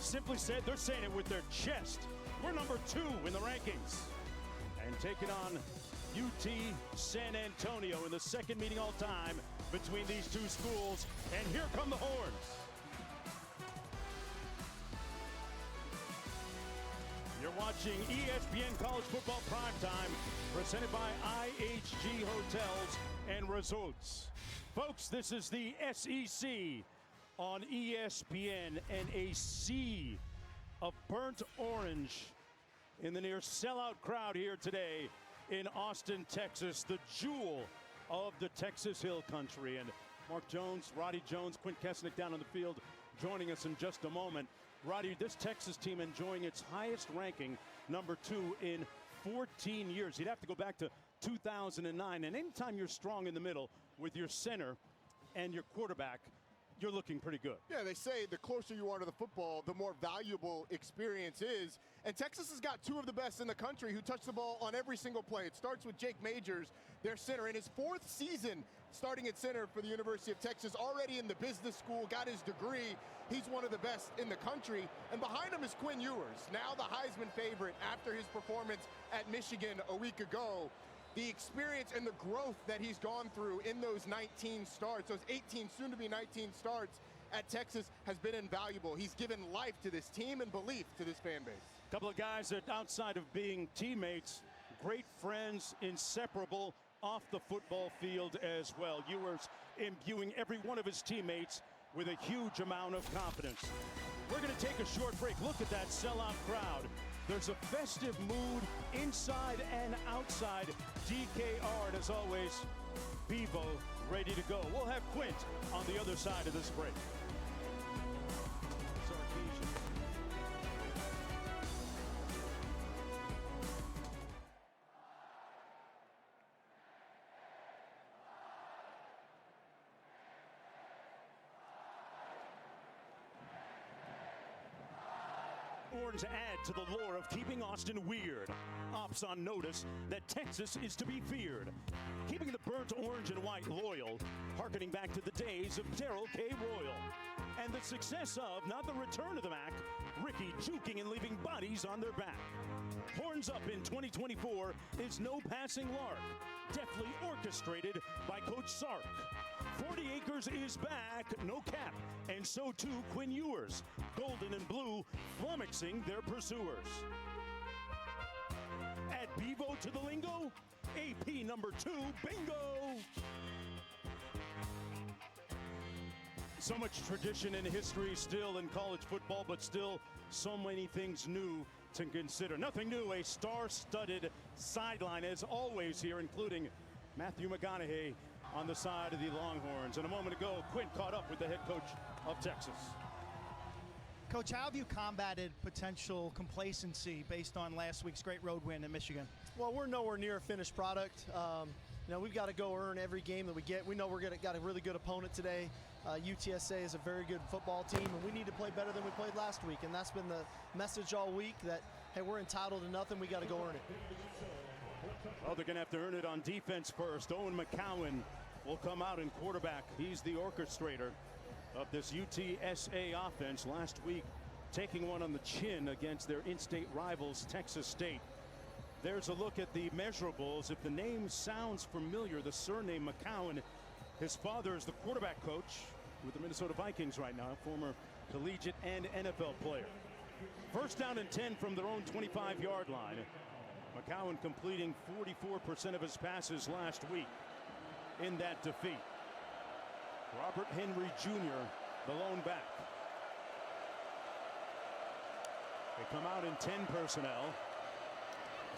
Simply said, they're saying it with their chest. We're number 2 in the rankings. And taking on UT San Antonio in the second meeting all time between these two schools. And here come the horns. You're watching ESPN College Football Primetime, presented by IHG Hotels and Resorts. Folks, this is the SEC on ESPN, and a sea of burnt orange in the near sellout crowd here today in Austin, Texas, the jewel of the Texas Hill Country. And Mark Jones, Roddy Jones, Quint Kesnick down on the field joining us in just a moment. Roddy, this Texas team enjoying its highest ranking, number 2 in 14 years. You'd have to go back to 2009. And anytime you're strong in the middle with your center and your quarterback, you're looking pretty good. Yeah, they say the closer you are to the football, the more valuable experience is. And Texas has got 2 of the best in the country who touch the ball on every single play. It starts with Jake Majors, their center, in his 4th season starting at center for the University of Texas, already in the business school, got his degree. He's one of the best in the country. And behind him is Quinn Ewers, now the Heisman favorite after his performance at Michigan a week ago. The experience and the growth that he's gone through in those 19 starts, those 18, soon to be 19 starts at Texas, has been invaluable. He's given life to this team and belief to this fan base. A couple of guys that, outside of being teammates, great friends, inseparable off the football field as well. Ewers imbuing every one of his teammates with a huge amount of confidence. We're going to take a short break. Look at that sellout crowd. There's a festive mood inside and outside DKR, and as always, Bevo ready to go. We'll have Quint on the other side of this break. Horns add to the lore of keeping Austin weird. Ops on notice that Texas is to be feared. Keeping the burnt orange and white loyal, hearkening back to the days of Darrell K. Royal. And the success of, not the return of the Mac, Ricky juking and leaving bodies on their back. Horns Up in 2024 is no passing lark, deftly orchestrated by Coach Sark. 40 Acres is back, no cap, and so too Quinn Ewers, golden and blue, flummoxing their pursuers. Add Bevo to the lingo, AP number 2, bingo! So much tradition and history still in college football, but still so many things new to consider. Nothing new, a star-studded sideline as always here, including Matthew McConaughey on the side of the Longhorns. And a moment ago, Quint caught up with the head coach of Texas. Coach, how have you combated potential complacency based on last week's great road win in Michigan? Well, we're nowhere near a finished product. We've got to go earn every game that we get. We know got a really good opponent today. UTSA is a very good football team, and we need to play better than we played last week. And that's been the message all week, that, hey, we're entitled to nothing. We got to go earn it. Well, they're going to have to earn it on defense first. Owen McCowan will come out in quarterback. He's the orchestrator of this UTSA offense. Last week, taking one on the chin against their in-state rivals, Texas State. There's a look at the measurables. If the name sounds familiar, the surname McCowan, his father is the quarterback coach with the Minnesota Vikings right now, former collegiate and NFL player. First down and 10 from their own 25-yard line. McCowan completing 44% of his passes last week in that defeat. Robert Henry Jr., the lone back. They come out in 10 personnel.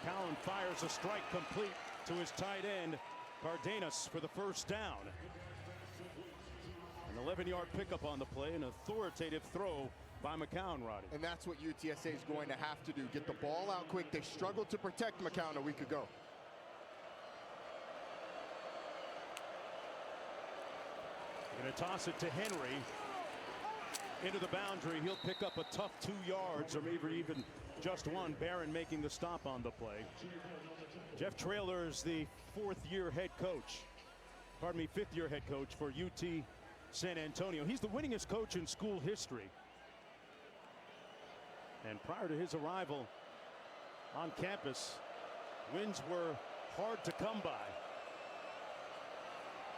McCowan fires a strike complete to his tight end, Cardenas, for the first down. An 11-yard pickup on the play, an authoritative throw by McCown, Roddy. And that's what UTSA is going to have to do, get the ball out quick. They struggled to protect McCown a week ago. Going to toss it to Henry. Into the boundary. He'll pick up a tough 2 yards, or maybe even just one. Barron making the stop on the play. Jeff Traylor is the fifth-year head coach for UT San Antonio. He's the winningest coach in school history. And prior to his arrival on campus, wins were hard to come by.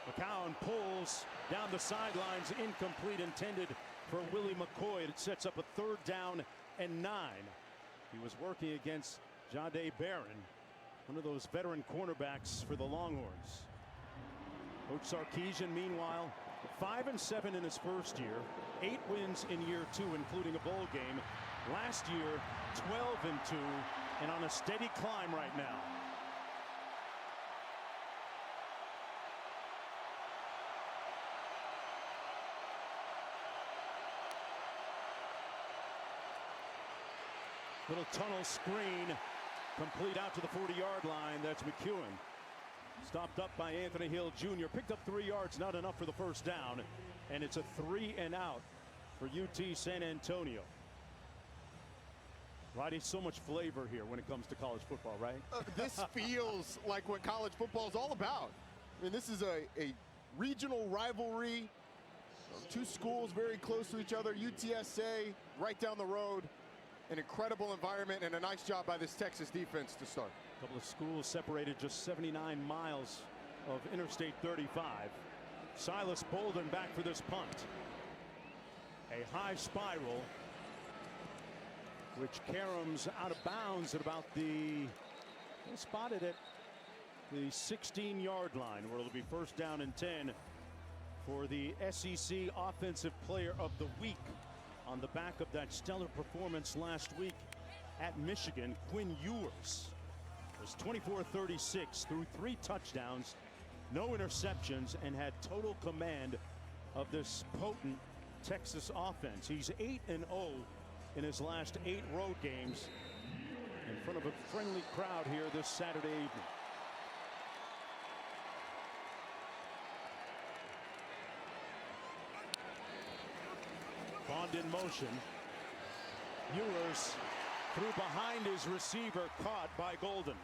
McCown pulls down the sidelines, incomplete, intended for Willie McCoy. It sets up a 3rd down and 9. He was working against Jahdae Barron, one of those veteran cornerbacks for the Longhorns. Coach Sarkisian, meanwhile, 5-7 in his first year, 8 wins in year 2, including a bowl game. Last year, 12-2, and on a steady climb right now. Little tunnel screen, complete out to the 40-yard line. That's McEwen. Stopped up by Anthony Hill Jr. Picked up 3 yards, not enough for the first down. And it's a 3 and out for UT San Antonio. Roddy, so much flavor here when it comes to college football, right? This feels like what college football is all about. I mean, this is a regional rivalry. 2 schools very close to each other. UTSA right down the road. An incredible environment and a nice job by this Texas defense to start. A couple of schools separated just 79 miles of Interstate 35. Silas Bolden back for this punt. A high spiral, which caroms out of bounds at about the, spotted at the 16-yard line, where it'll be 1st down and 10 for the SEC Offensive Player of the Week. On the back of that stellar performance last week at Michigan, Quinn Ewers was 24-36, threw 3 touchdowns, no interceptions, and had total command of this potent Texas offense. He's 8-0 in his last 8 road games in front of a friendly crowd here this Saturday evening. Bond in motion. Ewers threw behind his receiver, caught by Golden.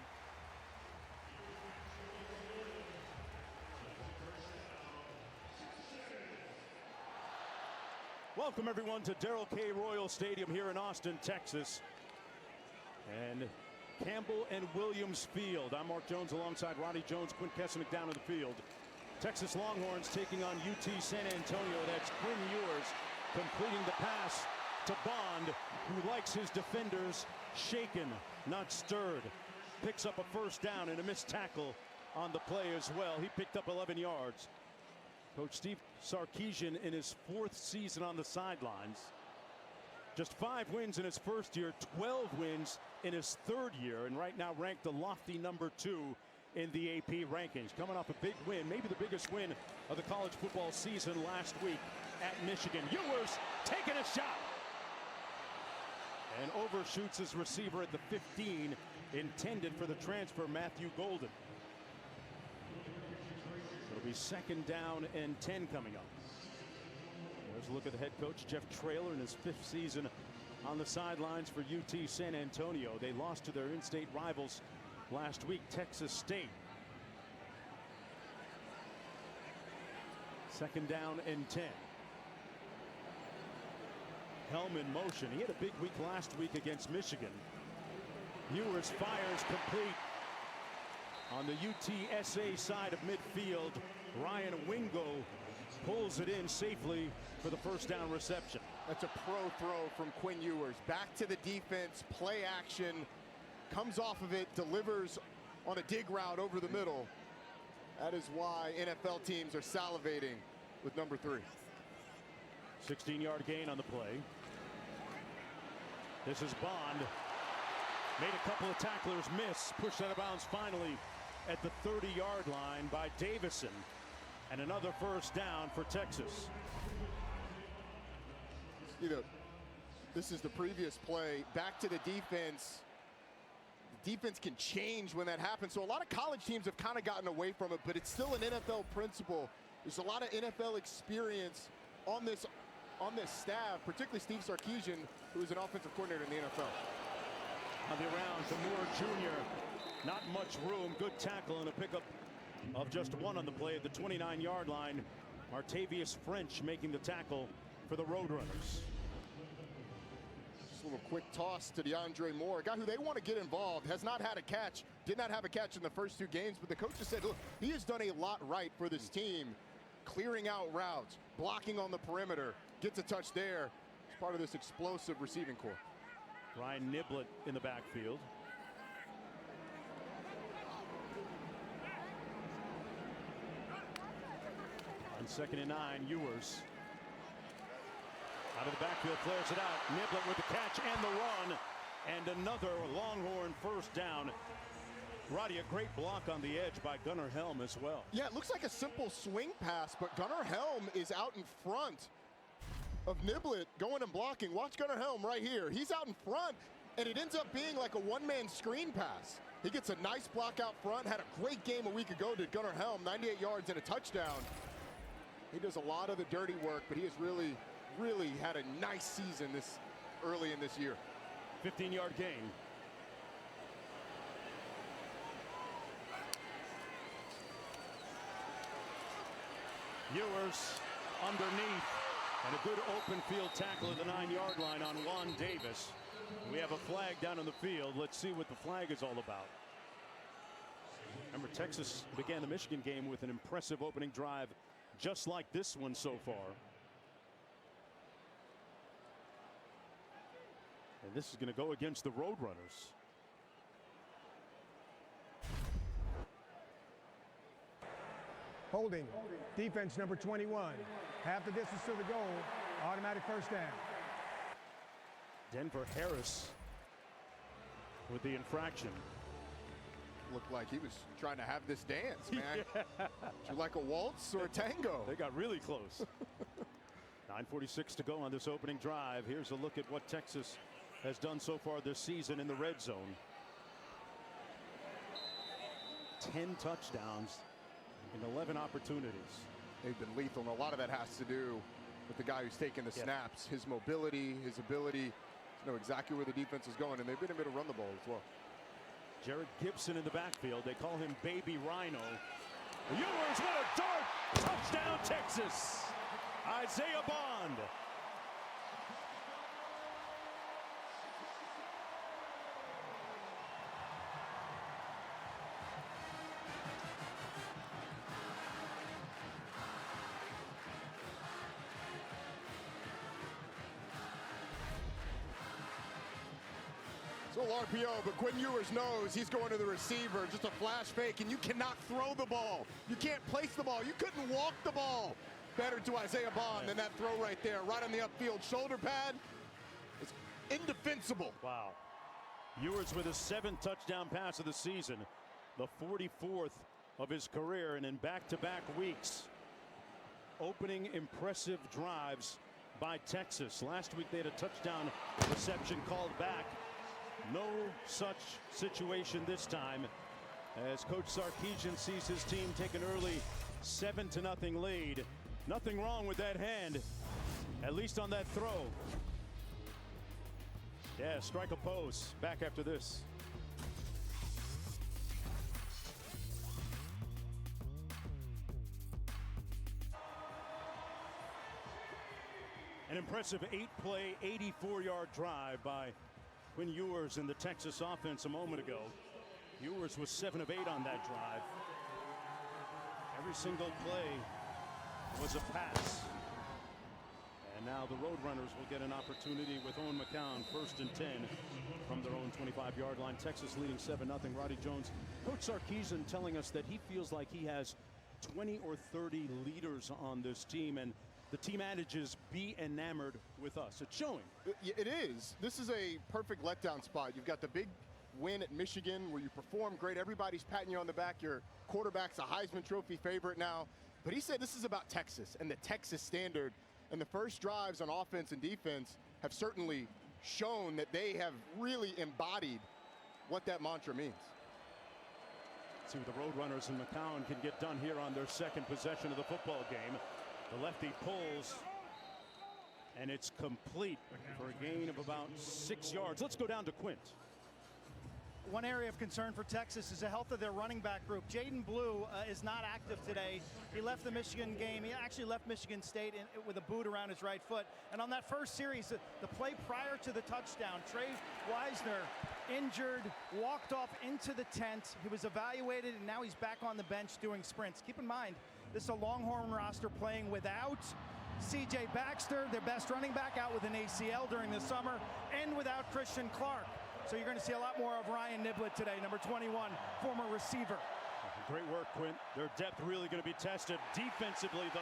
Welcome everyone to Darrell K. Royal Stadium here in Austin, Texas. And Campbell and Williams Field. I'm Mark Jones alongside Roddy Jones, Quint Kesselnick down in the field. Texas Longhorns taking on UT San Antonio. That's Quinn Ewers completing the pass to Bond, who likes his defenders shaken, not stirred. Picks up a 1st down and a missed tackle on the play as well. He picked up 11 yards. Coach Steve Sarkisian in his 4th season on the sidelines. Just 5 wins in his first year, 12 wins in his 3rd year, and right now ranked a lofty number 2 in the AP rankings. Coming off a big win, maybe the biggest win of the college football season last week at Michigan. Ewers taking a shot and overshoots his receiver at the 15, intended for the transfer Matthew Golden. It'll be 2nd down and 10 coming up. There's a look at the head coach Jeff Traylor in his 5th season on the sidelines for UT San Antonio. They lost to their in-state rivals last week, Texas State. 2nd down and 10. Helm in motion. He had a big week last week against Michigan. Ewers fires complete on the UTSA side of midfield. Ryan Wingo pulls it in safely for the 1st down reception. That's a pro throw from Quinn Ewers. Back to the defense, play action, comes off of it, delivers on a dig route over the middle. That is why NFL teams are salivating with number 3. 16-yard gain on the play. This is Bond. Made a couple of tacklers miss. Pushed out of bounds finally at the 30-yard line by Davison. And another 1st down for Texas. You know, this is the previous play. Back to the defense. The defense can change when that happens. So a lot of college teams have kind of gotten away from it, but it's still an NFL principle. There's a lot of NFL experience on this staff, particularly Steve Sarkisian, who is an offensive coordinator in the NFL. On the around to Moore Jr. Not much room. Good tackle and a pickup of just 1 on the play at the 29-yard line. Martavius French making the tackle for the Roadrunners. Little quick toss to DeAndre Moore, a guy who they want to get involved, has not had a catch, did not have a catch in the first 2 games, but the coach has said, look, he has done a lot right for this team, clearing out routes, blocking on the perimeter, gets a touch there. It's part of this explosive receiving corps. Ryan Niblett in the backfield. On 2nd and 9, Ewers. Out of the backfield, flares it out. Niblett with the catch and the run. And another Longhorn first down. Roddy, a great block on the edge by Gunnar Helm as well. Yeah, it looks like a simple swing pass, but Gunnar Helm is out in front of Niblett going and blocking. Watch Gunnar Helm right here. He's out in front, and it ends up being like a one-man screen pass. He gets a nice block out front. Had a great game a week ago, did Gunnar Helm, 98 yards and a touchdown. He does a lot of the dirty work, but he has really had a nice season this early in this year. 15-yard gain. Ewers underneath, and a good open field tackle at the 9-yard line on Juan Davis. We have a flag down on the field. Let's see what the flag is all about. Remember, Texas began the Michigan game with an impressive opening drive just like this one so far. And this is going to go against the Roadrunners. Holding. Defense number 21. Half the distance to the goal. Automatic first down. Denver Harris with the infraction. Looked like he was trying to have this dance, man. Yeah. You like a waltz or a tango? They got really close. 9:46 to go on this opening drive. Here's a look at what Texas has done so far this season in the red zone. 10 touchdowns in 11 opportunities. They've been lethal, and a lot of that has to do with the guy who's taking the snaps, his mobility, his ability to know exactly where the defense is going, and they've been able to run the ball as well. Jared Gibson in the backfield. They call him Baby Rhino. Ewers with a dart. Touchdown, Texas. Isaiah Bond. So RPO, but Quinn Ewers knows he's going to the receiver, just a flash fake, and you cannot throw the ball. You can't place the ball. You couldn't walk the ball better to Isaiah Bond than that throw right there, right on the upfield shoulder pad. It's indefensible. Wow. Ewers with his 7th touchdown pass of the season, the 44th of his career, and in back-to-back weeks, opening impressive drives by Texas. Last week they had a touchdown reception called back. No such situation this time, as Coach Sarkisian sees his team take an early 7-0 lead. Nothing wrong with that hand, at least on that throw. Yeah, strike a pose. Back after this. An impressive 8-play, 84-yard drive by Quinn Ewers in the Texas offense a moment ago. Ewers was 7 of 8 on that drive. Every single play was a pass. And now the Roadrunners will get an opportunity with Owen McCown, 1st and 10 from their own 25-yard line. Texas leading 7-0. Roddy Jones. Coach Sarkisian telling us that he feels like he has 20 or 30 leaders on this team, and the team adage is be enamored with us. It's showing. It is. This is a perfect letdown spot. You've got the big win at Michigan where you perform great. Everybody's patting you on the back. Your quarterback's a Heisman Trophy favorite now. But he said this is about Texas and the Texas standard. And the first drives on offense and defense have certainly shown that they have really embodied what that mantra means. Let's see what the Roadrunners and McCown can get done here on their 2nd possession of the football game. The lefty pulls, and it's complete for a gain of about 6 yards. Let's go down to Quint. one area of concern for Texas is the health of their running back group. Jaden Blue is not active today. He left the Michigan game. He actually left Michigan State with a boot around his right foot. And on that first series, the play prior to the touchdown, Trey Wisner injured, walked off into the tent. He was evaluated, and now he's back on the bench doing sprints. Keep in mind, this is a Longhorn roster playing without C.J. Baxter, their best running back, out with an ACL during the summer, and without Christian Clark. So you're going to see a lot more of Ryan Niblett today, number 21, former receiver. Great work, Quint. Their depth really going to be tested. Defensively, though,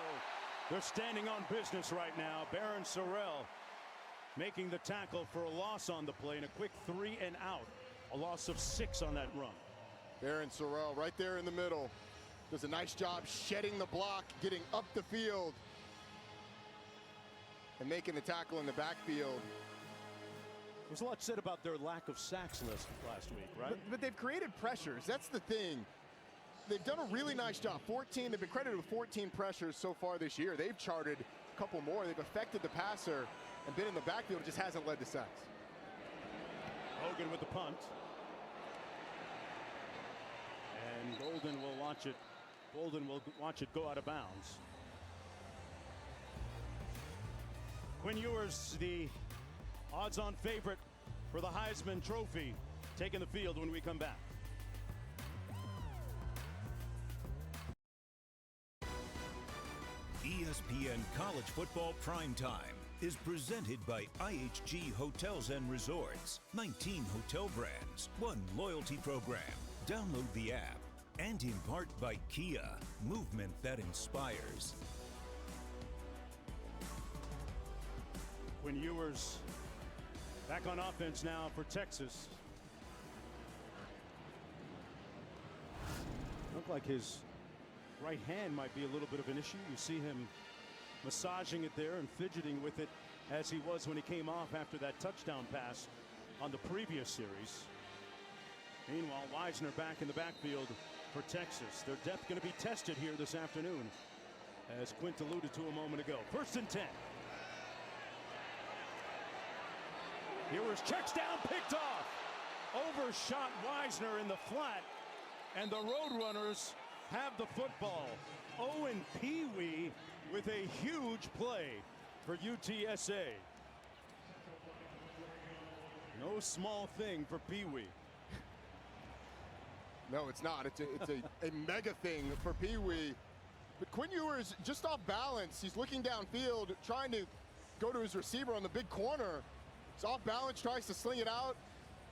they're standing on business right now. Baron Sorrell making the tackle for a loss on the play and a quick 3 and out. A loss of 6 on that run. Baron Sorrell right there in the middle. Does a nice job shedding the block, getting up the field, and making the tackle in the backfield. There's a lot said about their lack of sacks last week, right? But they've created pressures. That's the thing. They've done a really nice job. 14, they've been credited with 14 pressures so far this year. They've charted a couple more. They've affected the passer and been in the backfield. It just hasn't led to sacks. Hogan with the punt. And Golden will watch it. Golden will watch it go out of bounds. Quinn Ewers, the odds-on favorite for the Heisman Trophy, taking the field when we come back. ESPN College Football Primetime is presented by IHG Hotels and Resorts. 19 hotel brands, 1 loyalty program. Download the app. And in part by Kia, movement that inspires. Quinn Ewers back on offense now for Texas. Looked like his right hand might be a little bit of an issue. You see him massaging it there and fidgeting with it as he was when he came off after that touchdown pass on the previous series. Meanwhile, Wisner back in the backfield for Texas. Their depth going to be tested here this afternoon, as Quint alluded to a moment ago. 1st and 10. Ewers checks down, picked off. Overshot Wisner in the flat, and the Roadrunners have the football. Owen Pee-wee with a huge play for UTSA. No small thing for Pee-wee. No, it's not. It's a mega thing for Pee-wee. But Quinn Ewers just off balance. He's looking downfield, trying to go to his receiver on the big corner. He's off balance, tries to sling it out,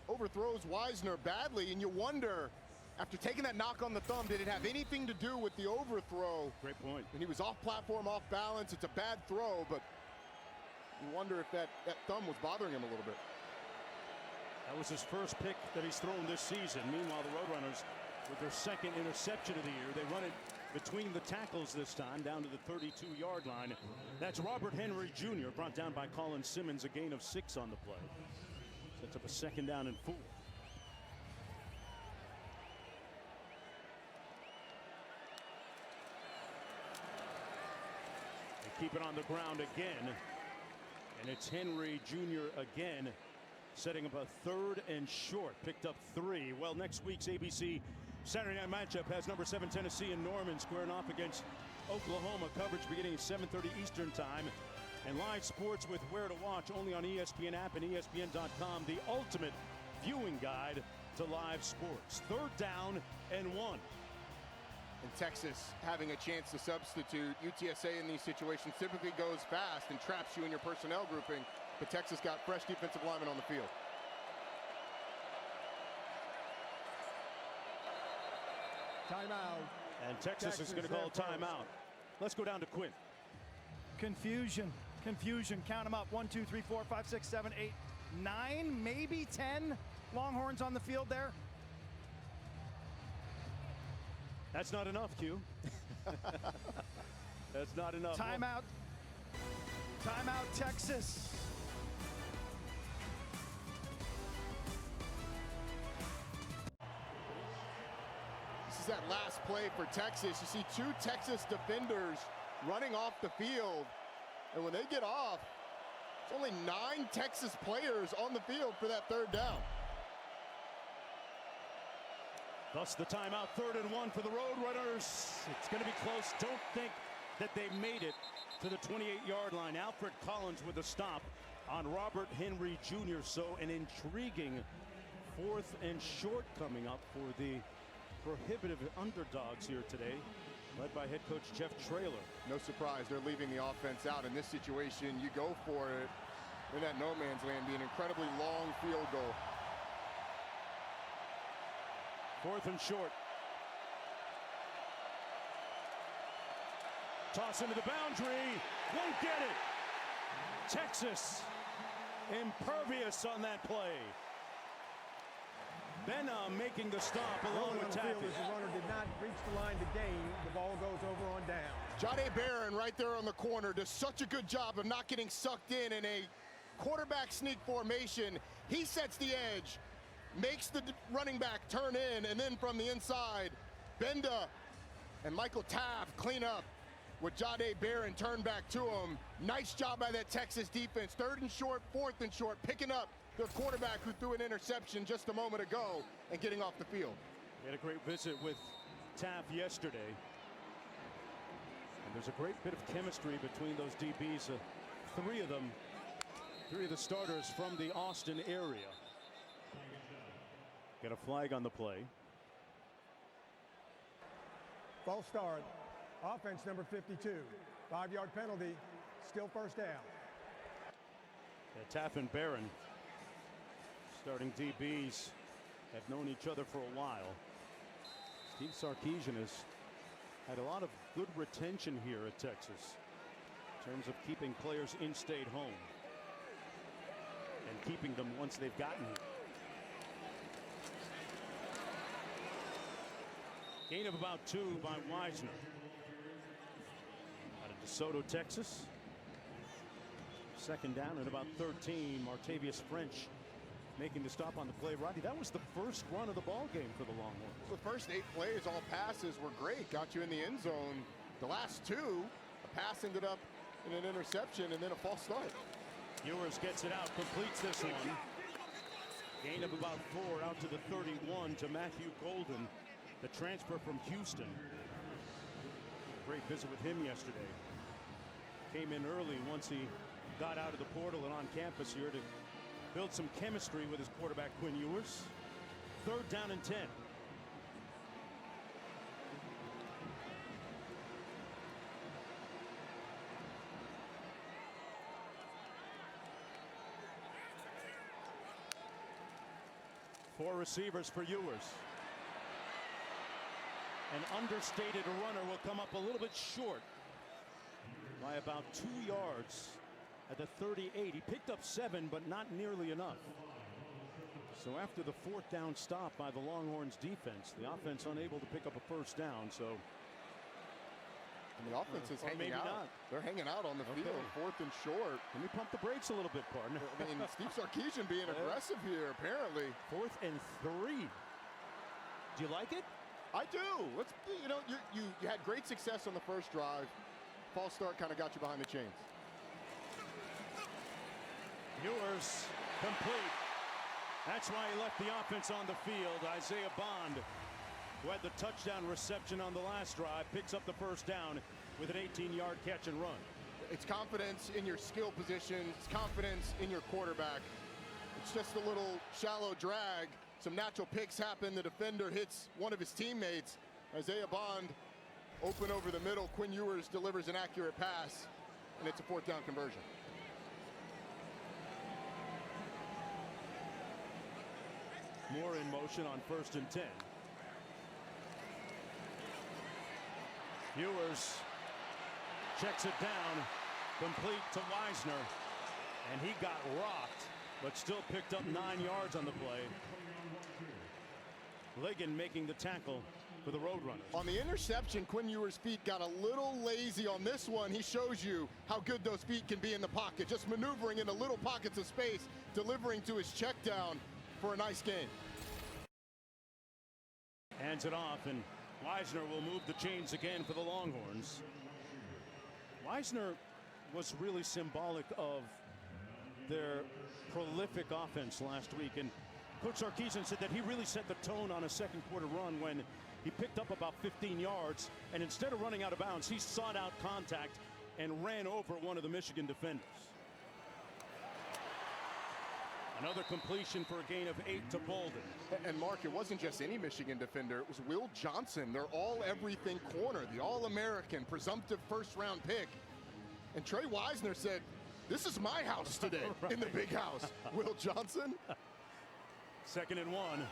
overthrows Wisner badly, and you wonder, after taking that knock on the thumb, did it have anything to do with the overthrow? Great point. And he was off platform, off balance. It's a bad throw, but you wonder if that thumb was bothering him a little bit. That was his first pick that he's thrown this season. Meanwhile, the Roadrunners, with their 2nd interception of the year, they run it between the tackles this time, down to the 32-yard line. That's Robert Henry Jr., brought down by Colin Simmons, a gain of 6 on the play. Sets up a 2nd down and 4. They keep it on the ground again, and it's Henry Jr. again, setting up a 3rd and short. Picked up 3. Well, next week's ABC Saturday night matchup has number 7 Tennessee and Norman squaring off against Oklahoma. Coverage beginning at 7:30 Eastern time, and live sports with where to watch only on ESPN app and ESPN.com. The ultimate viewing guide to live sports. 3rd down and 1. And Texas having a chance to substitute. UTSA in these situations typically goes fast and traps you in your personnel grouping, but Texas got fresh defensive linemen on the field. Timeout. And Texas is going to call a timeout. Let's go down to Quinn. Confusion. Count them up. 1, 2, 3, 4, 5, 6, 7, 8, 9, maybe 10 Longhorns on the field there. That's not enough, Q. That's not enough. Timeout. Timeout, Texas. This is that last play for Texas. You see 2 Texas defenders running off the field. And when they get off, it's only 9 Texas players on the field for that 3rd down. Thus the timeout, 3rd and 1 for the Roadrunners. It's going to be close. Don't think that they made it to the 28-yard line. Alfred Collins with a stop on Robert Henry Jr. So an intriguing 4th and short coming up for the prohibitive underdogs here today, led by head coach Jeff Traylor. No surprise, they're leaving the offense out. In this situation, you go for it in that no man's land, be an incredibly long field goal. 4th and short. Toss into the boundary, won't get it. Texas impervious on that play. Benham making the stop along with Taffy. The runner did not reach the line to gain. The ball goes over on down. Jahdae Barron right there on the corner does such a good job of not getting sucked in a quarterback sneak formation. He sets the edge, makes the running back turn in, and then from the inside, Benda and Michael Taft clean up with Jahdae Barron turn back to him. Nice job by that Texas defense. 3rd and short, 4th and short, picking up their quarterback who threw an interception just a moment ago and getting off the field. We had a great visit with Taft yesterday. And there's a great bit of chemistry between those DBs. 3 of them, 3 of the starters from the Austin area. Got a flag on the play. False start. Offense number 52. 5-yard penalty. Still first down. Yeah, Taft and Barron, starting DBs, have known each other for a while. Steve Sarkisian has had a lot of good retention here at Texas in terms of keeping players in state home and keeping them once they've gotten here. Gain of about 2 by Wisner. Out of DeSoto, Texas. 2nd down at about 13. Martavius French making the stop on the play. Rodney, that was the first run of the ball game for the Longhorns. The first 8 plays, all passes were great. Got you in the end zone. The last 2, a pass ended up in an interception and then a false start. Ewers gets it out, completes this one. Gain of about 4 out to the 31 to Matthew Golden, the transfer from Houston. Great visit with him yesterday. Came in early once he got out of the portal and on campus here to build some chemistry with his quarterback Quinn Ewers. 3rd down and 10. Four receivers for Ewers. An understated runner will come up a little bit short by about 2 yards at the 38. He picked up 7, but not nearly enough. So after the 4th down stop by the Longhorns defense, the offense unable to pick up a first down. So and the offense is hanging out. Not. They're hanging out on the field. 4th and short. Let me pump the brakes a little bit, partner. I mean, Steve Sarkisian being aggressive here, apparently. 4th and 3. Do you like it? I do. Let's, you know, you had great success on the first drive. False start kind of got you behind the chains. Ewers complete. That's why he left the offense on the field. Isaiah Bond, who had the touchdown reception on the last drive, picks up the first down with an 18-yard catch and run. It's confidence in your skill position. It's confidence in your quarterback. It's just a little shallow drag. Some natural picks happen. The defender hits one of his teammates. Isaiah Bond open over the middle. Quinn Ewers delivers an accurate pass, and it's a 4th down conversion. Moore in motion on 1st and 10. Ewers checks it down, complete to Wisner, and he got rocked, but still picked up 9 yards on the play. Ligon making the tackle for the Roadrunners. On the interception, Quinn Ewers' feet got a little lazy on this one. He shows you how good those feet can be in the pocket, just maneuvering into little pockets of space, delivering to his check down for a nice gain. Hands it off, and Wisner will move the chains again for the Longhorns. Wisner was really symbolic of their prolific offense last week, and Coach Sarkisian said that he really set the tone on a second quarter run when he picked up about 15 yards, and instead of running out of bounds, he sought out contact and ran over one of the Michigan defenders. Another completion for a gain of 8 to Bolden. And Mark, it wasn't just any Michigan defender. It was Will Johnson, their all-everything corner, the All-American, presumptive first-round pick. And Trey Wisner said, "This is my house today," right. In the big house. Will Johnson. 2nd and 1.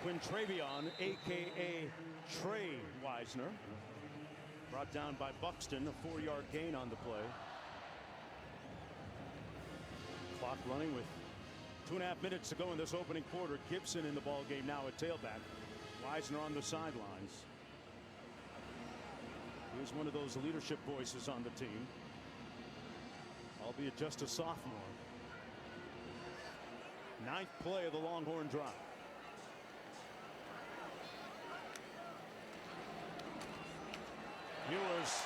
Quintravion, a.k.a. Trey Wisner, brought down by Buxton, a 4-yard gain on the play. Clock running with 2.5 minutes to go in this opening quarter. Gibson in the ball game now at tailback. Wisner on the sidelines. He's one of those leadership voices on the team, albeit just a sophomore. 9th play of the Longhorn drive. Ewers,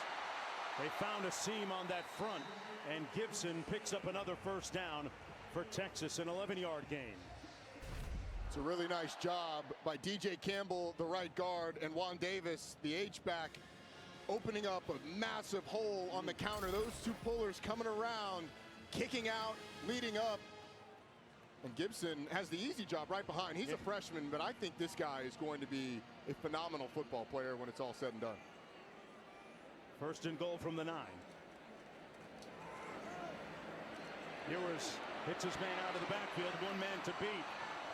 they found a seam on that front, and Gibson picks up another first down for Texas, an 11-yard gain. It's a really nice job by DJ Campbell, the right guard, and Juan Davis, the H-back, opening up a massive hole on the counter. Those two pullers coming around, kicking out, leading up. And Gibson has the easy job right behind. He's a freshman, but I think this guy is going to be a phenomenal football player when it's all said and done. 1st and goal from the 9. Ewers hits his man out of the backfield, 1 man to beat,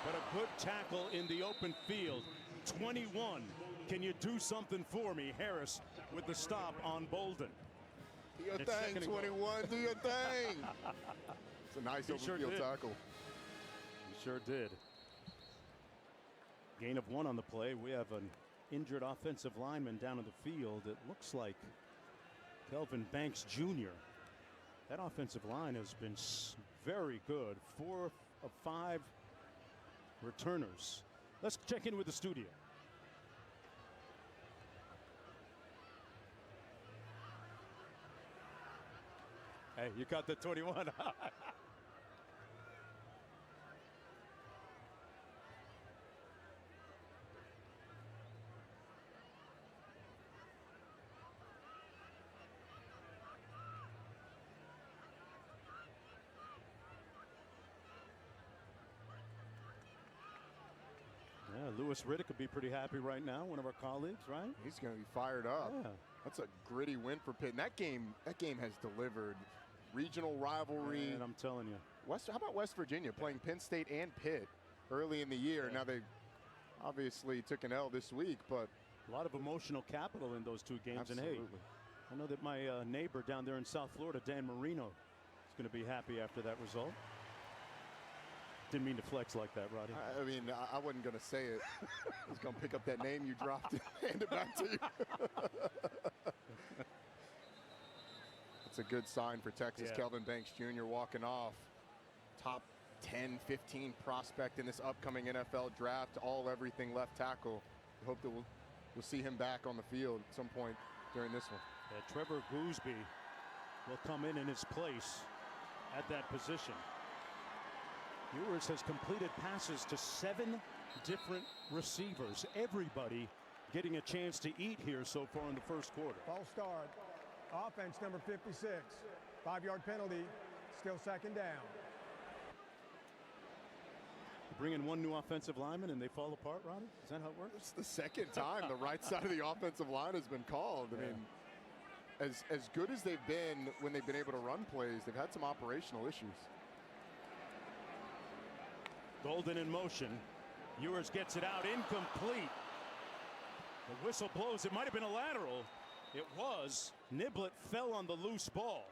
but a good tackle in the open field. 21. Can you do something for me? Harris with the stop on Bolden. Do your thing, 21. Do your thing. It's a nice open field tackle. He sure did. Gain of 1 on the play. We have an injured offensive lineman down in the field. It looks like Kelvin Banks Jr. That offensive line has been very good. 4 of 5 returners. Let's check in with the studio. Hey, you got the 21. Lewis Riddick could be pretty happy right now, one of our colleagues, right? He's going to be fired up. Yeah. That's a gritty win for Pitt. And that game has delivered regional rivalry. And I'm telling you. How about West Virginia playing Penn State and Pitt early in the year? Yeah. Now they obviously took an L this week, but a lot of emotional capital in those 2 games. Absolutely. And hey, I know that my neighbor down there in South Florida, Dan Marino, is going to be happy after that result. Didn't mean to flex like that, Roddy. I mean, I wasn't going to say it. I was going to pick up that name you dropped and hand it back to you. It's a good sign for Texas. Yeah. Kelvin Banks Jr. walking off. Top 10, 15 prospect in this upcoming NFL draft. All everything left tackle. I hope that we'll see him back on the field at some point during this one. Yeah, Trevor Gooseby will come in his place at that position. Ewers has completed passes to 7 different receivers. Everybody getting a chance to eat here so far in the first quarter. False start. Offense number 56. 5-yard penalty. Still 2nd down. Bring in 1 new offensive lineman and they fall apart, Roddy? Is that how it works? It's the 2nd time the right side of the offensive line has been called. I mean, as good as they've been when they've been able to run plays, they've had some operational issues. Golden in motion. Ewers gets it out, incomplete. The whistle blows. It might have been a lateral. It was. Niblett fell on the loose ball,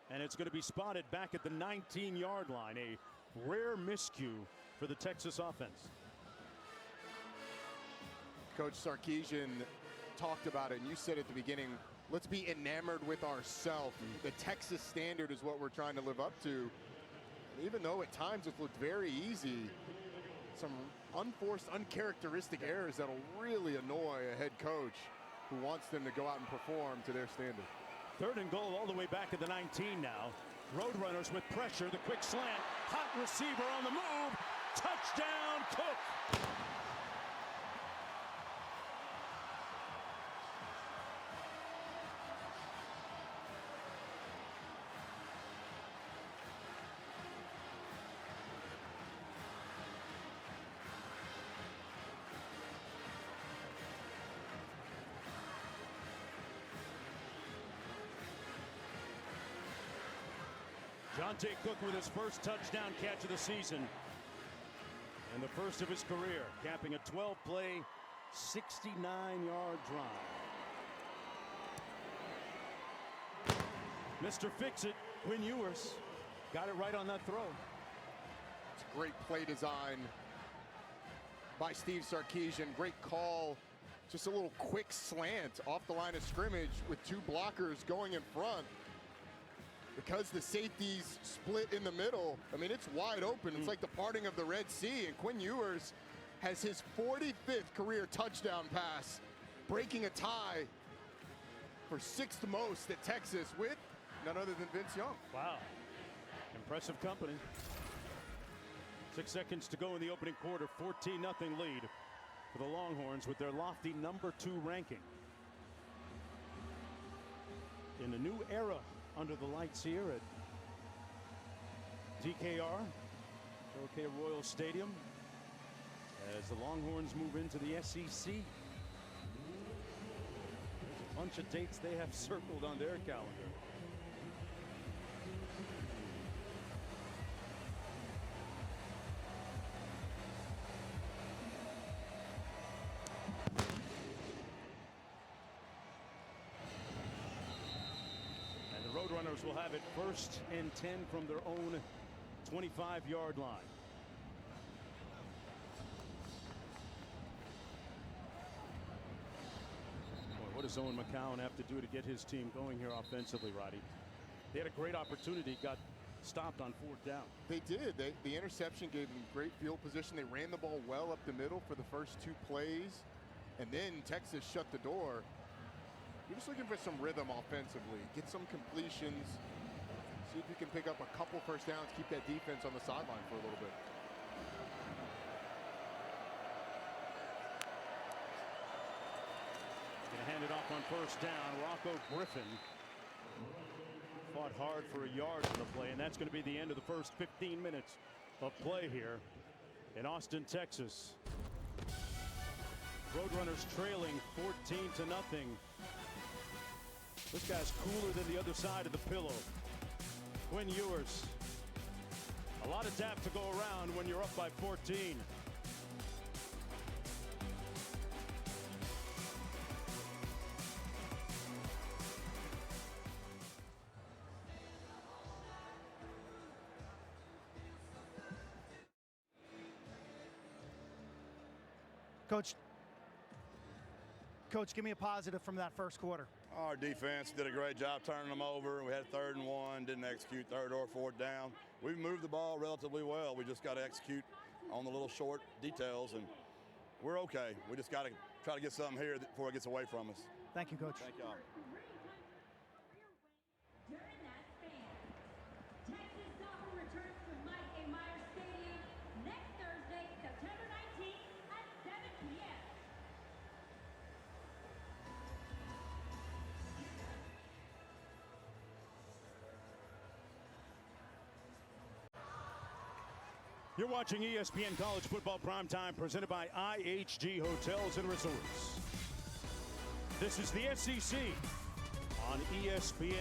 and it's going to be spotted back at the 19-yard line. A rare miscue for the Texas offense. Coach Sarkisian talked about it, and you said at the beginning, let's be enamored with ourselves. The Texas standard is what we're trying to live up to. Even though at times it looked very easy, some unforced, uncharacteristic errors that'll really annoy a head coach who wants them to go out and perform to their standard. 3rd and goal all the way back at the 19 now. Roadrunners with pressure, the quick slant, Hot receiver on the move. Touchdown, Cook. Jonte Cook with his first touchdown catch of the season and the first of his career, capping a 12-play, 69-yard drive. Mr. Fix-It, Quinn Ewers, got it right on that throw. It's a great play design by Steve Sarkisian. Great call. Just a little quick slant off the line of scrimmage with two blockers going in front. Because the safeties split in the middle, I mean, it's wide open. It's like the parting of the Red Sea, and Quinn Ewers has his 45th career touchdown pass, breaking a tie for 6th most at Texas with none other than Vince Young. Wow. Impressive company. 6 seconds to go in the opening quarter. 14-0 lead for the Longhorns with their lofty #2 ranking. In a new era under the lights here at DKR, OK Royal Stadium, as the Longhorns move into the SEC. There's a bunch of dates they have circled on their calendar. Roadrunners will have it 1st and 10 from their own 25-yard line. Boy, what does Owen McCown have to do to get his team going here offensively, Roddy? They had a great opportunity, got stopped on 4th down. They did. The interception gave them great field position. They ran the ball well up the middle for the first 2 plays, and then Texas shut the door. You're just looking for some rhythm offensively. Get some completions. See if you can pick up a couple first downs. Keep that defense on the sideline for a little bit. Gonna hand it off on 1st down. Rocco Griffin fought hard for a yard in the play, and that's going to be the end of the first 15 minutes of play here in Austin, Texas. Roadrunners trailing 14-0. This guy's cooler than the other side of the pillow. Quinn Ewers. A lot of dap to go around when you're up by 14. Coach, give me a positive from that first quarter. Our defense did a great job turning them over. We had 3rd and 1, didn't execute 3rd or 4th down. We've moved the ball relatively well. We just got to execute on the little short details, and we're okay. We just got to try to get something here before it gets away from us. Thank you, Coach. Thank y'all. During that span, Texas soccer returns to Mike A. Myers Stadium next Thursday, September 19th at 7 p.m. You're watching ESPN College Football Primetime, presented by IHG Hotels and Resorts. This is the SEC on ESPN.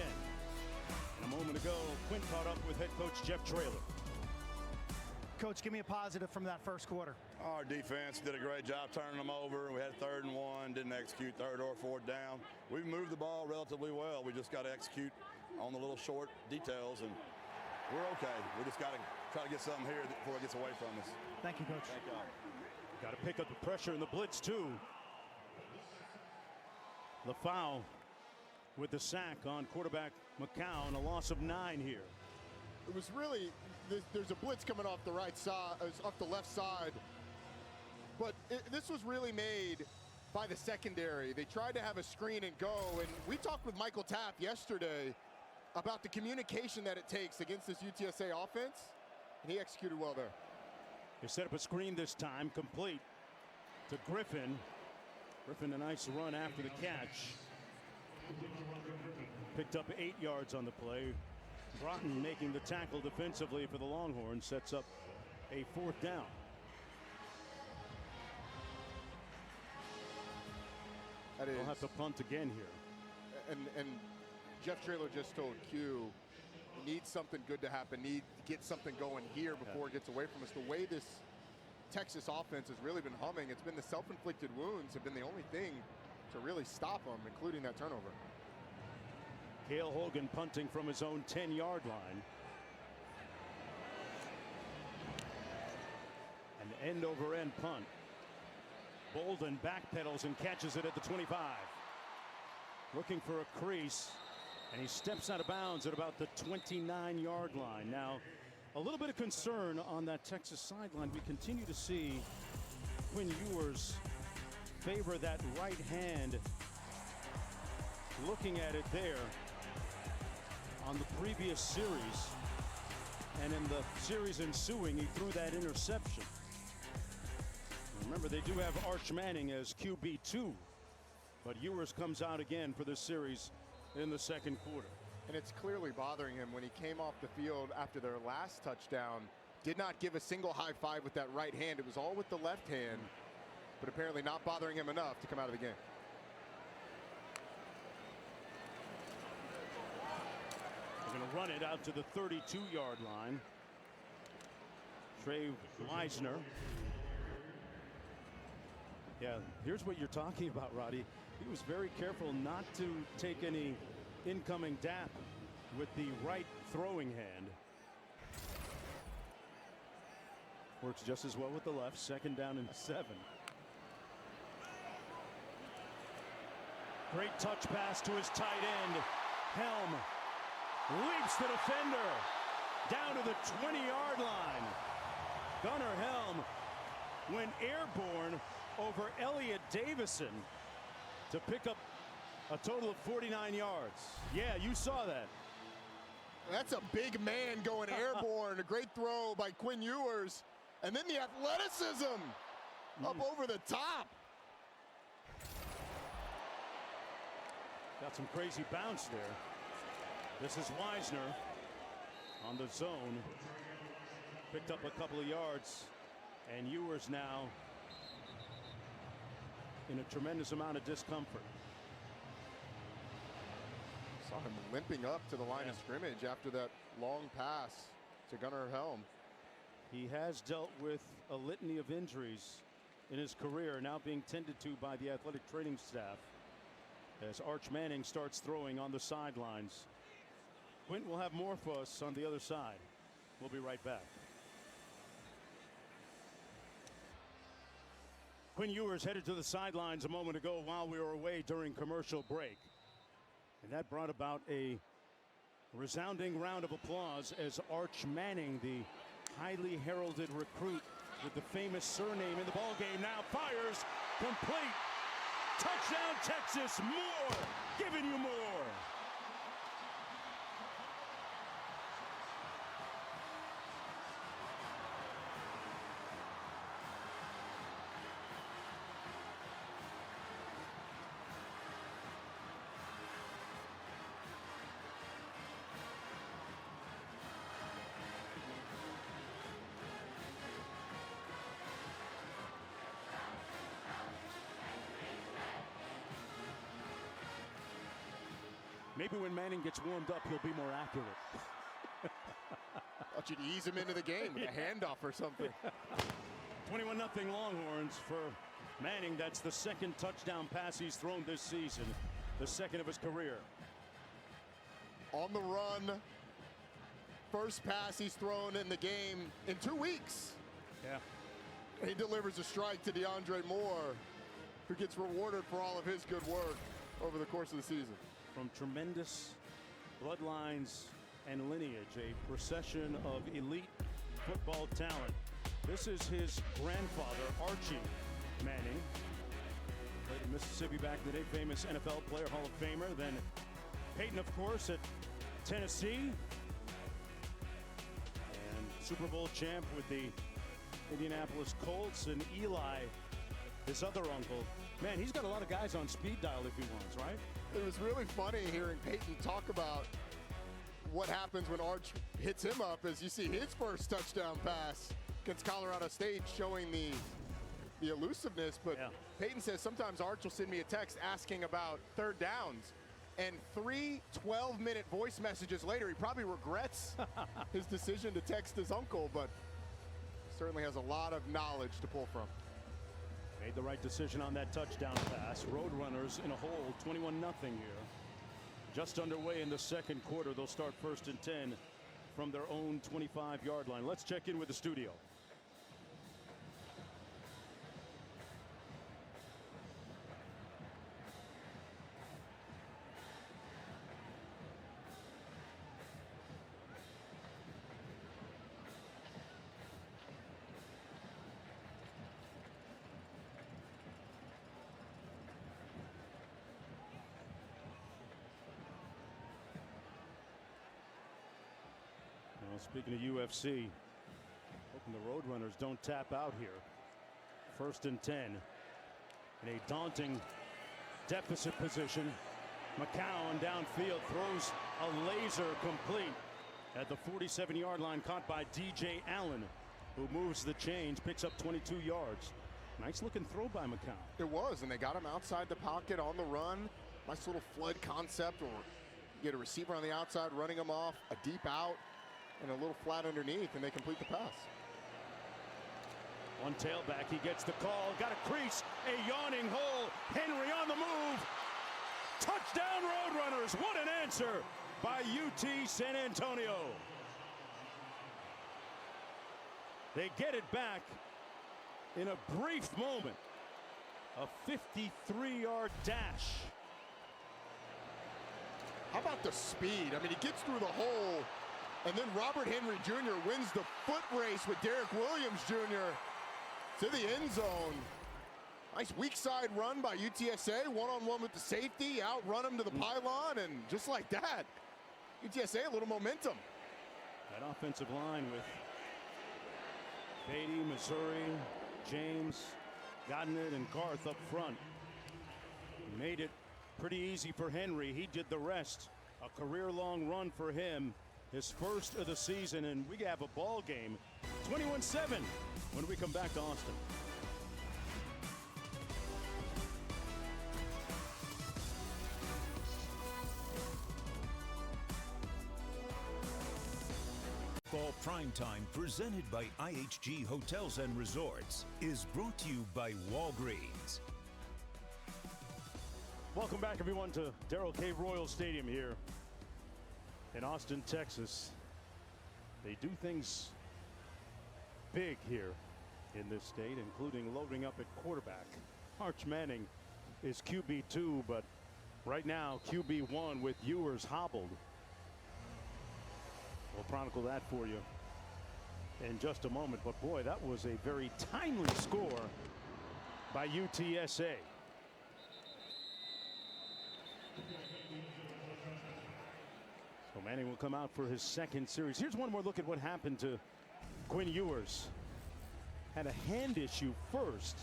And a moment ago, Quinn caught up with head coach Jeff Traylor. Coach, give me a positive from that first quarter. Our defense did a great job turning them over. We had 3rd and 1, didn't execute 3rd or 4th down. We've moved the ball relatively well. We just got to execute on the little short details, and we're okay. We just got to try to get something here before it gets away from us. Thank you, Coach. Thank y'all. Got to pick up the pressure in the blitz, too. The foul with the sack on quarterback McCown, a loss of 9 here. It was really, there's a blitz coming off the right side, off the left side. But this was really made by the secondary. They tried to have a screen and go, and we talked with Michael Tapp yesterday about the communication that it takes against this UTSA offense. And he executed well there. They set up a screen this time, complete to Griffin. Griffin, a nice run after the catch. Picked up 8 yards on the play. Broughton making the tackle defensively for the Longhorns, sets up a 4th down. They'll have to punt again here. And Jeff Traylor just told Q, need something good to happen, need to get something going here before it gets away from us. The way this Texas offense has really been humming, it's been the self-inflicted wounds have been the only thing to really stop them, including that turnover. Cale Hogan punting from his own 10-yard line. An end-over-end punt. Bolden backpedals and catches it at the 25. Looking for a crease, and he steps out of bounds at about the 29-yard line. Now, a little bit of concern on that Texas sideline. We continue to see Quinn Ewers favor that right hand. Looking at it there on the previous series, and in the series ensuing, he threw that interception. Remember, they do have Arch Manning as QB2, but Ewers comes out again for this series in the second quarter. And it's clearly bothering him when he came off the field after their last touchdown. Did not give a single high five with that right hand. It was all with the left hand, but apparently not bothering him enough to come out of the game. They're going to run it out to the 32-yard line. Trey Meisner. Yeah, here's what you're talking about, Roddy. He was very careful not to take any incoming dap with the right throwing hand. Works just as well with the left. 2nd down and 7. Great touch pass to his tight end. Helm leaps the defender down to the 20-yard line. Gunnar Helm went airborne over Elliott Davison to pick up a total of 49 yards. Yeah, you saw that. That's a big man going airborne. A great throw by Quinn Ewers. And then the athleticism up over the top. Got some crazy bounce there. This is Meisner on the zone. Picked up a couple of yards. And Ewers now in a tremendous amount of discomfort. Saw him limping up to the line of scrimmage after that long pass to Gunnar Helm. He has dealt with a litany of injuries in his career, now being tended to by the athletic training staff as Arch Manning starts throwing on the sidelines. Quint will have more for us on the other side. We'll be right back. Quinn Ewers headed to the sidelines a moment ago while we were away during commercial break. And that brought about a resounding round of applause as Arch Manning, the highly heralded recruit with the famous surname in the ballgame, now fires complete. Touchdown Texas, more, giving you more. Maybe when Manning gets warmed up, he'll be more accurate. Thought you'd ease him into the game with a handoff or something. 21-0 Longhorns for Manning. That's the 2nd touchdown pass he's thrown this season, the 2nd of his career. On the run, first pass he's thrown in the game in 2 weeks. Yeah. He delivers a strike to DeAndre Moore, who gets rewarded for all of his good work over the course of the season. From tremendous bloodlines and lineage, a procession of elite football talent. This is his grandfather, Archie Manning. Played in Mississippi back in the day, famous NFL player, Hall of Famer. Then Peyton, of course, at Tennessee. And Super Bowl champ with the Indianapolis Colts, and Eli, his other uncle. Man, he's got a lot of guys on speed dial if he wants, right? It was really funny hearing Peyton talk about what happens when Arch hits him up as you see his first touchdown pass against Colorado State, showing the elusiveness. But yeah. Peyton says sometimes Arch will send me a text asking about third downs, and 3 12-minute voice messages later, he probably regrets his decision to text his uncle, but certainly has a lot of knowledge to pull from. Made the right decision on that touchdown pass. Roadrunners in a hole, 21-0 here. Just underway in the second quarter. They'll start 1st and 10 from their own 25-yard line. Let's check in with the studio. Speaking of UFC, hoping the Roadrunners don't tap out here. 1st and 10 in a daunting deficit position. McCown downfield throws a laser complete at the 47-yard line, caught by DJ Allen, who moves the chains, picks up 22 yards. Nice looking throw by McCown. It was, and they got him outside the pocket on the run. Nice little flood concept where you get a receiver on the outside running him off, a deep out, and a little flat underneath, and they complete the pass. One tailback, he gets the call, got a crease, a yawning hole. Henry on the move. Touchdown Roadrunners. What an answer by UT San Antonio. They get it back in a brief moment. A 53-yard dash. How about the speed? I mean, he gets through the hole, and then Robert Henry Jr. wins the foot race with Derek Williams Jr. to the end zone. Nice weak side run by UTSA, one-on-one with the safety, outrun him to the pylon, and just like that, UTSA a little momentum. That offensive line with Beatty, Missouri, James, Godnett, and Garth up front made it pretty easy for Henry. He did the rest. A career-long run for him. His first of the season, and we have a ball game 21-7 when we come back to Austin. Fall Primetime, presented by IHG Hotels and Resorts, is brought to you by Walgreens. Welcome back, everyone, to Darrell K. Royal Stadium here in Austin, Texas. They do things big here in this state, including loading up at quarterback. Arch Manning is QB2, but right now QB1 with Ewers hobbled. We'll chronicle that for you in just a moment. But boy, that was a very timely score by UTSA. So Manning will come out for his second series. Here's one more look at what happened to Quinn Ewers. Had a hand issue first.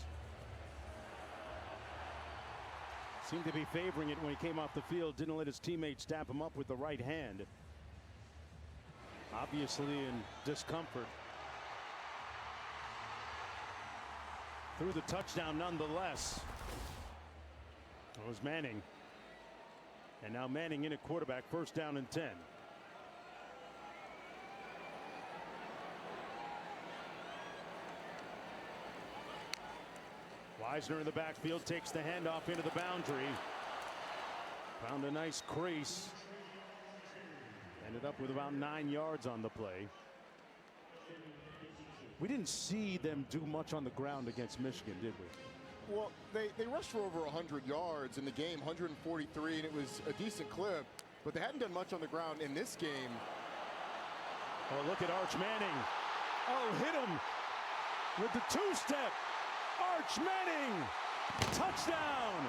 Seemed to be favoring it when he came off the field. Didn't let his teammates dap him up with the right hand. Obviously in discomfort. Threw the touchdown nonetheless. It was Manning. And now Manning in at quarterback, 1st down and 10. Weisner in the backfield takes the handoff into the boundary. Found a nice crease. Ended up with about 9 yards on the play. We didn't see them do much on the ground against Michigan, did we? Well, they rushed for over 100 yards in the game, 143, and it was a decent clip, but they hadn't done much on the ground in this game. Oh, look at Arch Manning. Oh, hit him with the two-step. Arch Manning, touchdown.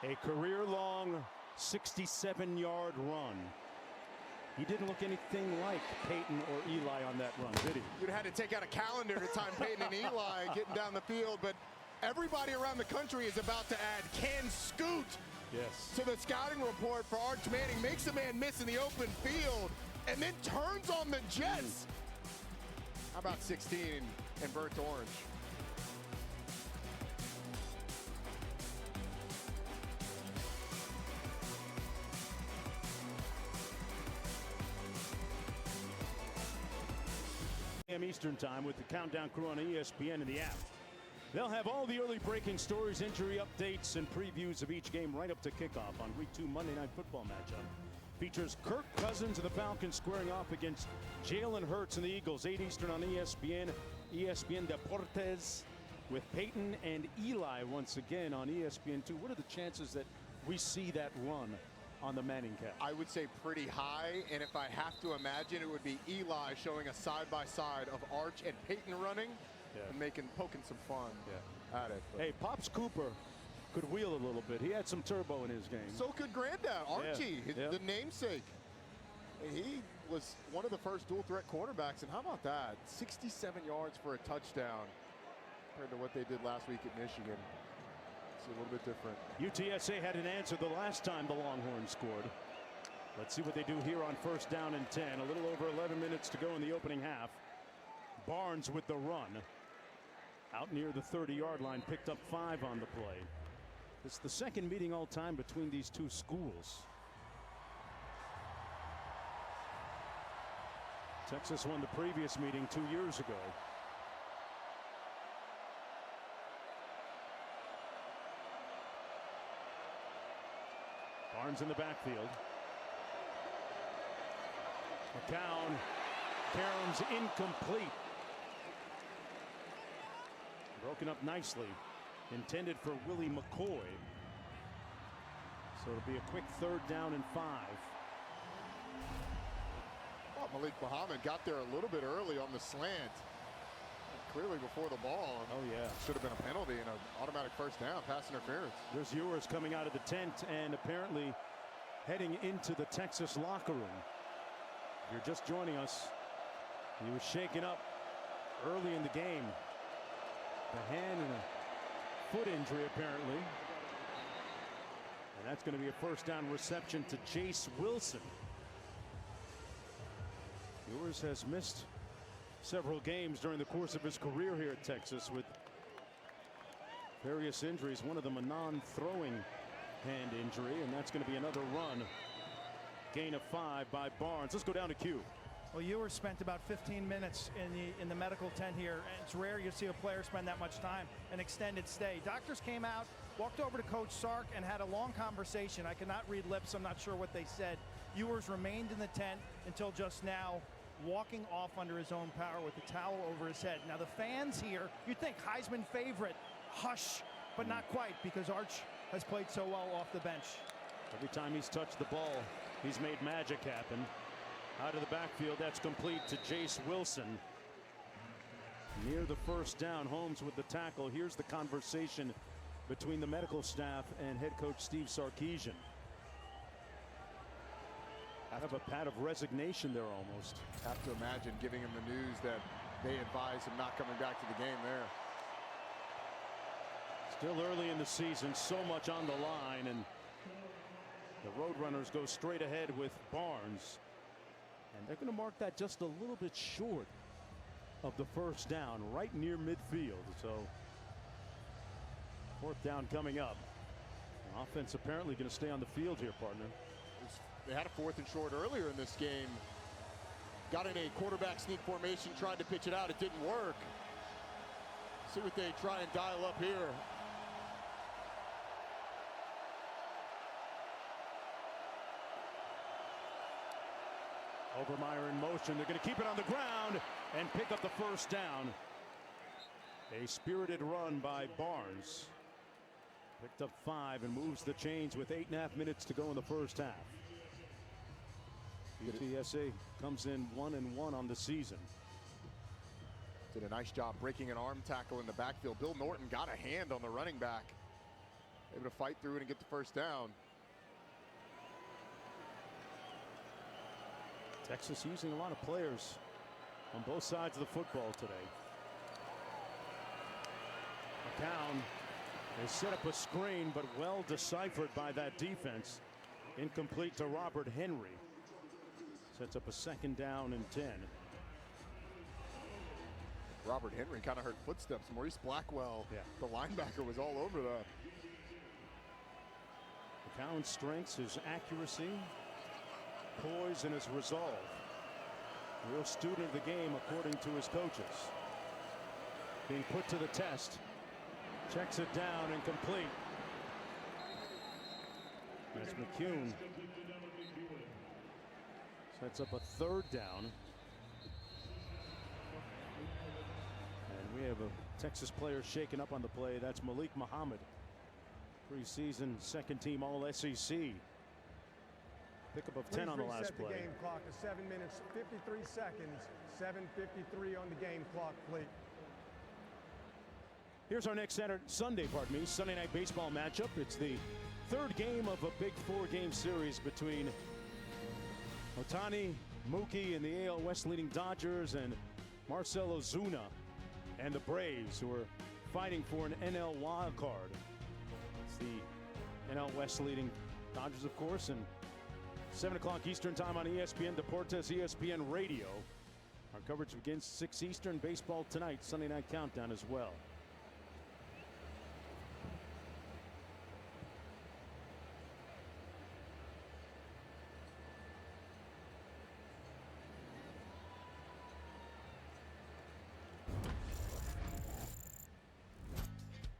A career-long 67-yard run. He didn't look anything like Peyton or Eli on that run, did he? You'd have had to take out a calendar to time Peyton and Eli getting down the field, but everybody around the country is about to add Ken Scoot to the scouting report for Arch Manning. Makes a man miss in the open field and then turns on the Jets. How about 16 and burnt orange? Eastern time with the Countdown crew on ESPN and the app. They'll have all the early breaking stories, injury updates, and previews of each game right up to kickoff on Week 2 Monday Night Football matchup. Features Kirk Cousins of the Falcons squaring off against Jalen Hurts and the Eagles. 8 Eastern on ESPN, ESPN Deportes, with Peyton and Eli once again on ESPN2. What are the chances that we see that run on the Manning cast? I would say pretty high, and if I have to imagine, it would be Eli showing a side-by-side of Arch and Peyton running and poking some fun at it. But hey, Pops Cooper could wheel a little bit. He had some turbo in his game. So could Granddad, Archie, the namesake. He was one of the first dual-threat cornerbacks, and how about that? 67 yards for a touchdown compared to what they did last week at Michigan. It's a little bit different. UTSA had an answer the last time the Longhorns scored. Let's see what they do here on 1st down and 10. A little over 11 minutes to go in the opening half. Barnes with the run. Out near the 30-yard line, picked up 5 on the play. It's the second meeting all time between these two schools. Texas won the previous meeting 2 years ago. Barnes in the backfield. McCown. Caroms incomplete. Broken up nicely. Intended for Willie McCoy. So it'll be a quick 3rd down and 5. Well, Malik Muhammad got there a little bit early on the slant. Clearly before the ball. Oh, yeah. Should have been a penalty and an automatic 1st down, pass interference. There's Ewers coming out of the tent and apparently heading into the Texas locker room. If you're just joining us, he was shaken up early in the game. The hand and a foot injury apparently. And that's going to be a 1st down reception to Jace Wilson. Ewers has missed several games during the course of his career here at Texas with various injuries. One of them a non-throwing hand injury, and that's going to be another run. Gain of 5 by Barnes. Let's go down to Q. Well, Ewers spent about 15 minutes in the medical tent here, and it's rare you see a player spend that much time, an extended stay. Doctors came out, walked over to Coach Sark, and had a long conversation. I cannot read lips. I'm not sure what they said. Ewers remained in the tent until just now, walking off under his own power with the towel over his head. Now the fans here, you'd think Heisman favorite, hush, but not quite, because Arch has played so well off the bench. Every time he's touched the ball, he's made magic happen. Out of the backfield, that's complete to Jace Wilson. Near the 1st down, Holmes with the tackle. Here's the conversation between the medical staff and head coach Steve Sarkisian. Out of a pat of resignation there almost. Have to imagine giving him the news that they advise him not coming back to the game there. Still early in the season, so much on the line, and the Roadrunners go straight ahead with Barnes. And they're going to mark that just a little bit short of the 1st down, right near midfield. So 4th down coming up. Offense apparently going to stay on the field here, partner. They had a 4th and short earlier in this game. Got in a quarterback sneak formation, tried to pitch it out. It didn't work. See what they try and dial up here. Overmeyer in motion. They're going to keep it on the ground and pick up the 1st down. A spirited run by Barnes. Picked up 5 and moves the chains with 8.5 minutes to go in the 1st half. UTSA comes in 1-1 on the season. Did a nice job breaking an arm tackle in the backfield. Bill Norton got a hand on the running back able to fight through it and get the first down. Texas using a lot of players on both sides of the football today. McCown has set up a screen, but well deciphered by that defense. Incomplete to Robert Henry. Sets up a 2nd down and 10. Robert Henry kind of heard footsteps. Maurice Blackwell, the linebacker, was all over that. McCown's strengths, his accuracy, poise, and his resolve. Real student of the game, according to his coaches. Being put to the test. Checks it down and complete. That's McCune. Sets up a 3rd down. And we have a Texas player shaken up on the play. That's Malik Muhammad. Preseason 2nd team All-SEC. Pickup of 10 on the last set the play. Game clock to 7 minutes, 53 seconds. 7:53 on the game clock, please. Here's our next Sunday night baseball matchup. It's the 3rd game of a big 4-game series between Ohtani, Mookie, and the AL West leading Dodgers, and Marcell Ozuna and the Braves, who are fighting for an NL wild card. It's the NL West leading Dodgers, of course, and 7 o'clock Eastern time on ESPN Deportes, ESPN Radio. Our coverage begins 6 Eastern. Baseball tonight, Sunday night countdown as well.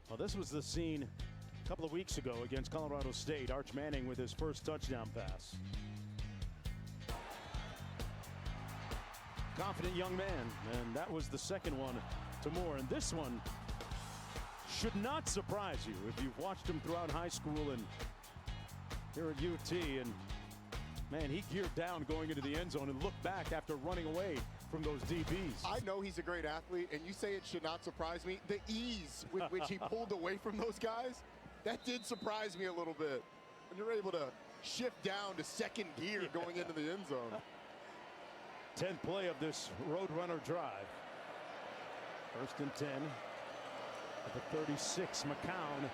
Well, this was the scene a couple of weeks ago against Colorado State. Arch Manning with his first touchdown pass. Confident young man, and that was the 2nd one to Moore. And this one should not surprise you if you've watched him throughout high school and here at UT. And man, he geared down going into the end zone and looked back after running away from those DBs. I know he's a great athlete, and you say it should not surprise me. The ease with which he pulled away from those guys, that did surprise me a little bit. When you're able to shift down to 2nd gear going into the end zone. 10th play of this Roadrunner drive. 1st and 10 at the 36. McCown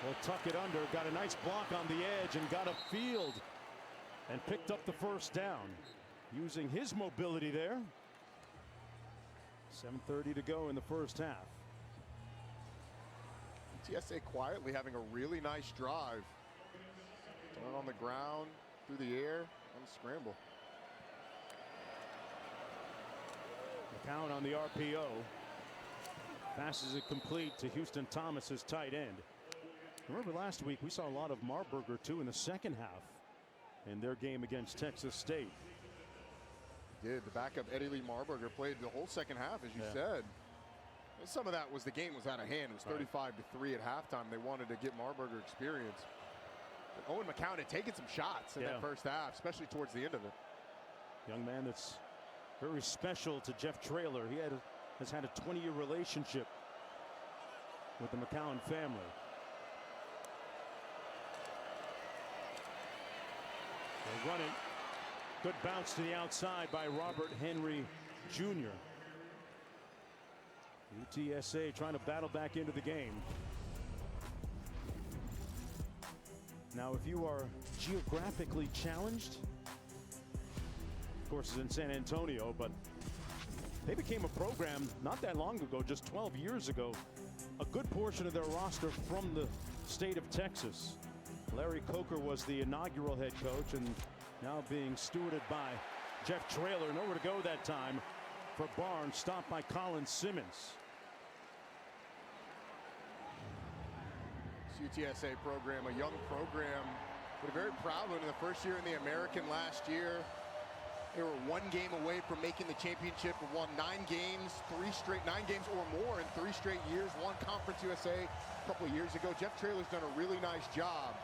will tuck it under. Got a nice block on the edge and got a field and picked up the 1st down. Using his mobility there. 7:30 to go in the 1st half. UTSA quietly having a really nice drive. Turn on the ground, through the air, and scramble. McCown on the RPO. Passes it complete to Houston Thomas, his tight end. Remember last week we saw a lot of Marburger too in the 2nd half in their game against Texas State. Did. The backup Eddie Lee Marburger played the whole 2nd half, as you said. And some of that was the game was out of hand. It was 35-3 at halftime. They wanted to get Marburger experience. But Owen McCown had taken some shots in that 1st half, especially towards the end of it. Young man that's very special to Jeff Traylor. He has had a 20-year relationship with the McCown family. They run it. Good bounce to the outside by Robert Henry Jr. UTSA trying to battle back into the game. Now, if you are geographically challenged, of course, it's in San Antonio, but they became a program not that long ago, just 12 years ago. A good portion of their roster from the state of Texas. Larry Coker was the inaugural head coach, and now being stewarded by Jeff Traylor. Nowhere to go that time for Barnes. Stopped by Colin Simmons. This UTSA program, a young program, but a very proud one in the 1st year in the American last year. They were 1 game away from making the championship. Won 9 games, 9 games or more in 3 straight years. Won Conference USA a couple of years ago. Jeff Traylor's done a really nice job.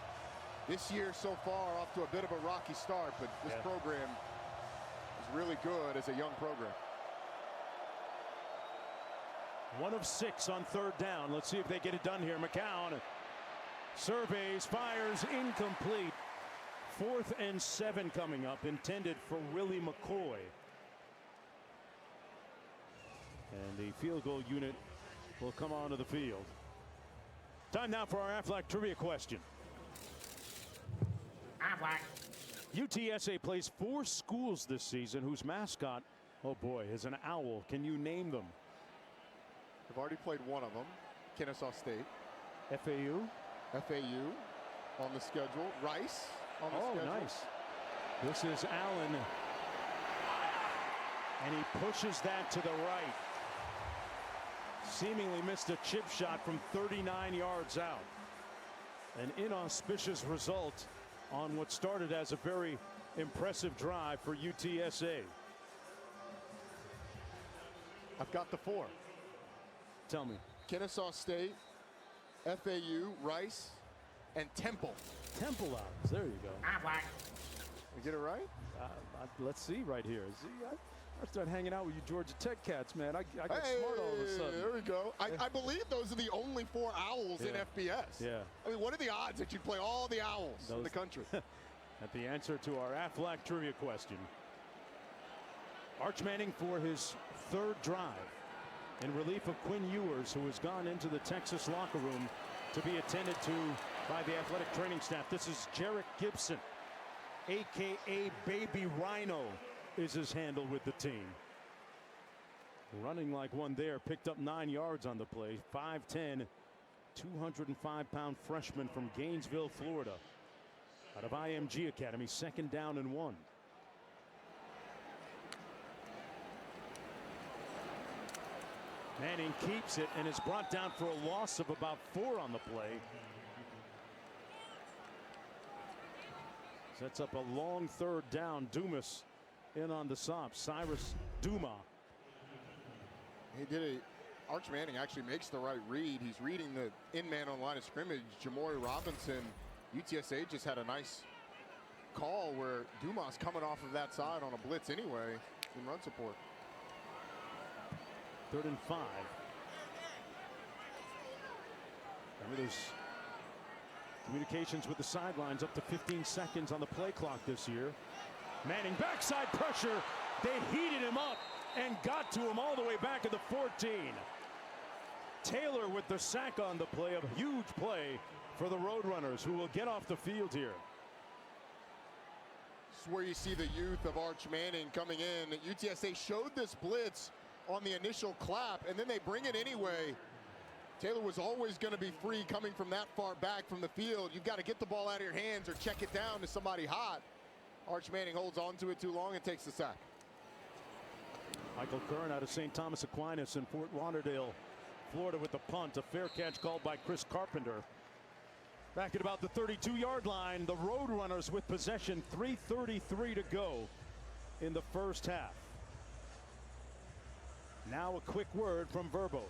This year so far off to a bit of a rocky start, but this program is really good as a young program. 1 of 6 on 3rd down. Let's see if they get it done here. McCown surveys, fires, incomplete. 4th and 7 coming up, intended for Willie McCoy. And the field goal unit will come onto the field. Time now for our Aflac trivia question. Aflac. UTSA plays 4 schools this season whose mascot, oh boy, is an owl. Can you name them? I've already played one of them, Kennesaw State. FAU? FAU on the schedule. Rice on the schedule. Oh, nice. This is Allen. And he pushes that to the right. Seemingly missed a chip shot from 39 yards out. An inauspicious result on what started as a very impressive drive for UTSA. I've got the 4. Tell me. Kennesaw State, FAU, Rice, and Temple. Temple Owls. There you go. Aflac. You get it right? Let's see right here. See, I started hanging out with you Georgia Tech cats, man. I got smart all of a sudden. There we go. I believe those are the only 4 owls in FBS. Yeah. I mean, what are the odds that you'd play all the owls in the country? At the answer to our Aflac trivia question. Arch Manning for his 3rd drive in relief of Quinn Ewers, who has gone into the Texas locker room to be attended to by the athletic training staff. This is Jarek Gibson, a.k.a. Baby Rhino, is his handle with the team. Running like one there, picked up 9 yards on the play. 5'10", 205-pound freshman from Gainesville, Florida, out of IMG Academy. 2nd down and 1. Manning keeps it and is brought down for a loss of about 4 on the play. Sets up a long 3rd down. Dumas in on the stop. Cyrus Duma. Arch Manning actually makes the right read. He's reading the in-man on line of scrimmage. Jamori Robinson, UTSA just had a nice call where Dumas coming off of that side on a blitz anyway in run support. 3rd and 5. Remember, there's communications with the sidelines. Up to 15 seconds on the play clock this year. Manning backside pressure. They heated him up and got to him all the way back at the 14. Taylor with the sack on the play. A huge play for the Roadrunners, who will get off the field here. This is where you see the youth of Arch Manning coming in. UTSA showed this blitz on the initial clap, and then they bring it anyway. Taylor was always going to be free coming from that far back from the field. You've got to get the ball out of your hands or check it down to somebody hot. Arch Manning holds on to it too long and takes the sack. Michael Curran out of St. Thomas Aquinas in Fort Lauderdale, Florida, with the punt. A fair catch called by Chris Carpenter. Back at about the 32-yard line, the Roadrunners with possession. 3:33 to go in the first half. Now a quick word from Verbo.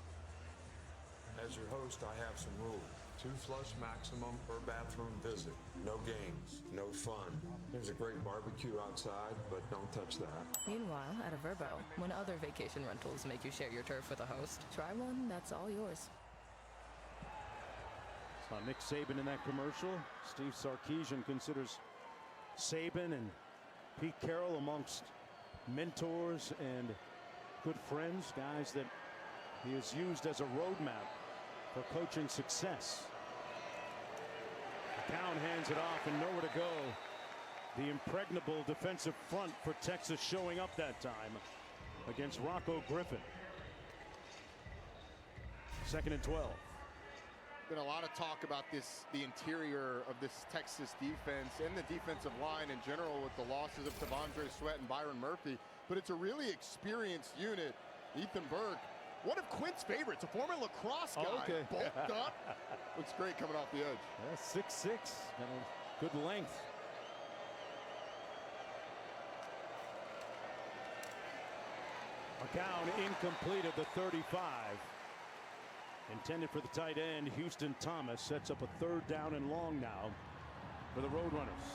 As your host, I have some rules. 2 flush maximum per bathroom visit. No games, no fun. There's a great barbecue outside, but don't touch that. Meanwhile, at a Verbo, when other vacation rentals make you share your turf with a host, try one that's all yours. Saw Nick Saban in that commercial. Steve Sarkisian considers Saban and Pete Carroll amongst mentors and good friends, guys that he has used as a roadmap for coaching success. McCown hands it off and nowhere to go. The impregnable defensive front for Texas showing up that time against Rocco Griffin. 2nd and 12. Been a lot of talk about the interior of this Texas defense and the defensive line in general with the losses of Tavondre Sweat and Byron Murphy, but it's a really experienced unit. Ethan Burke, one of Quint's favorites, a former lacrosse guy, bulked up. Looks great coming off the edge. Yeah, 6'6", and a good length. McCown incomplete at the 35. Intended for the tight end. Houston Thomas sets up a 3rd down and long now for the Roadrunners.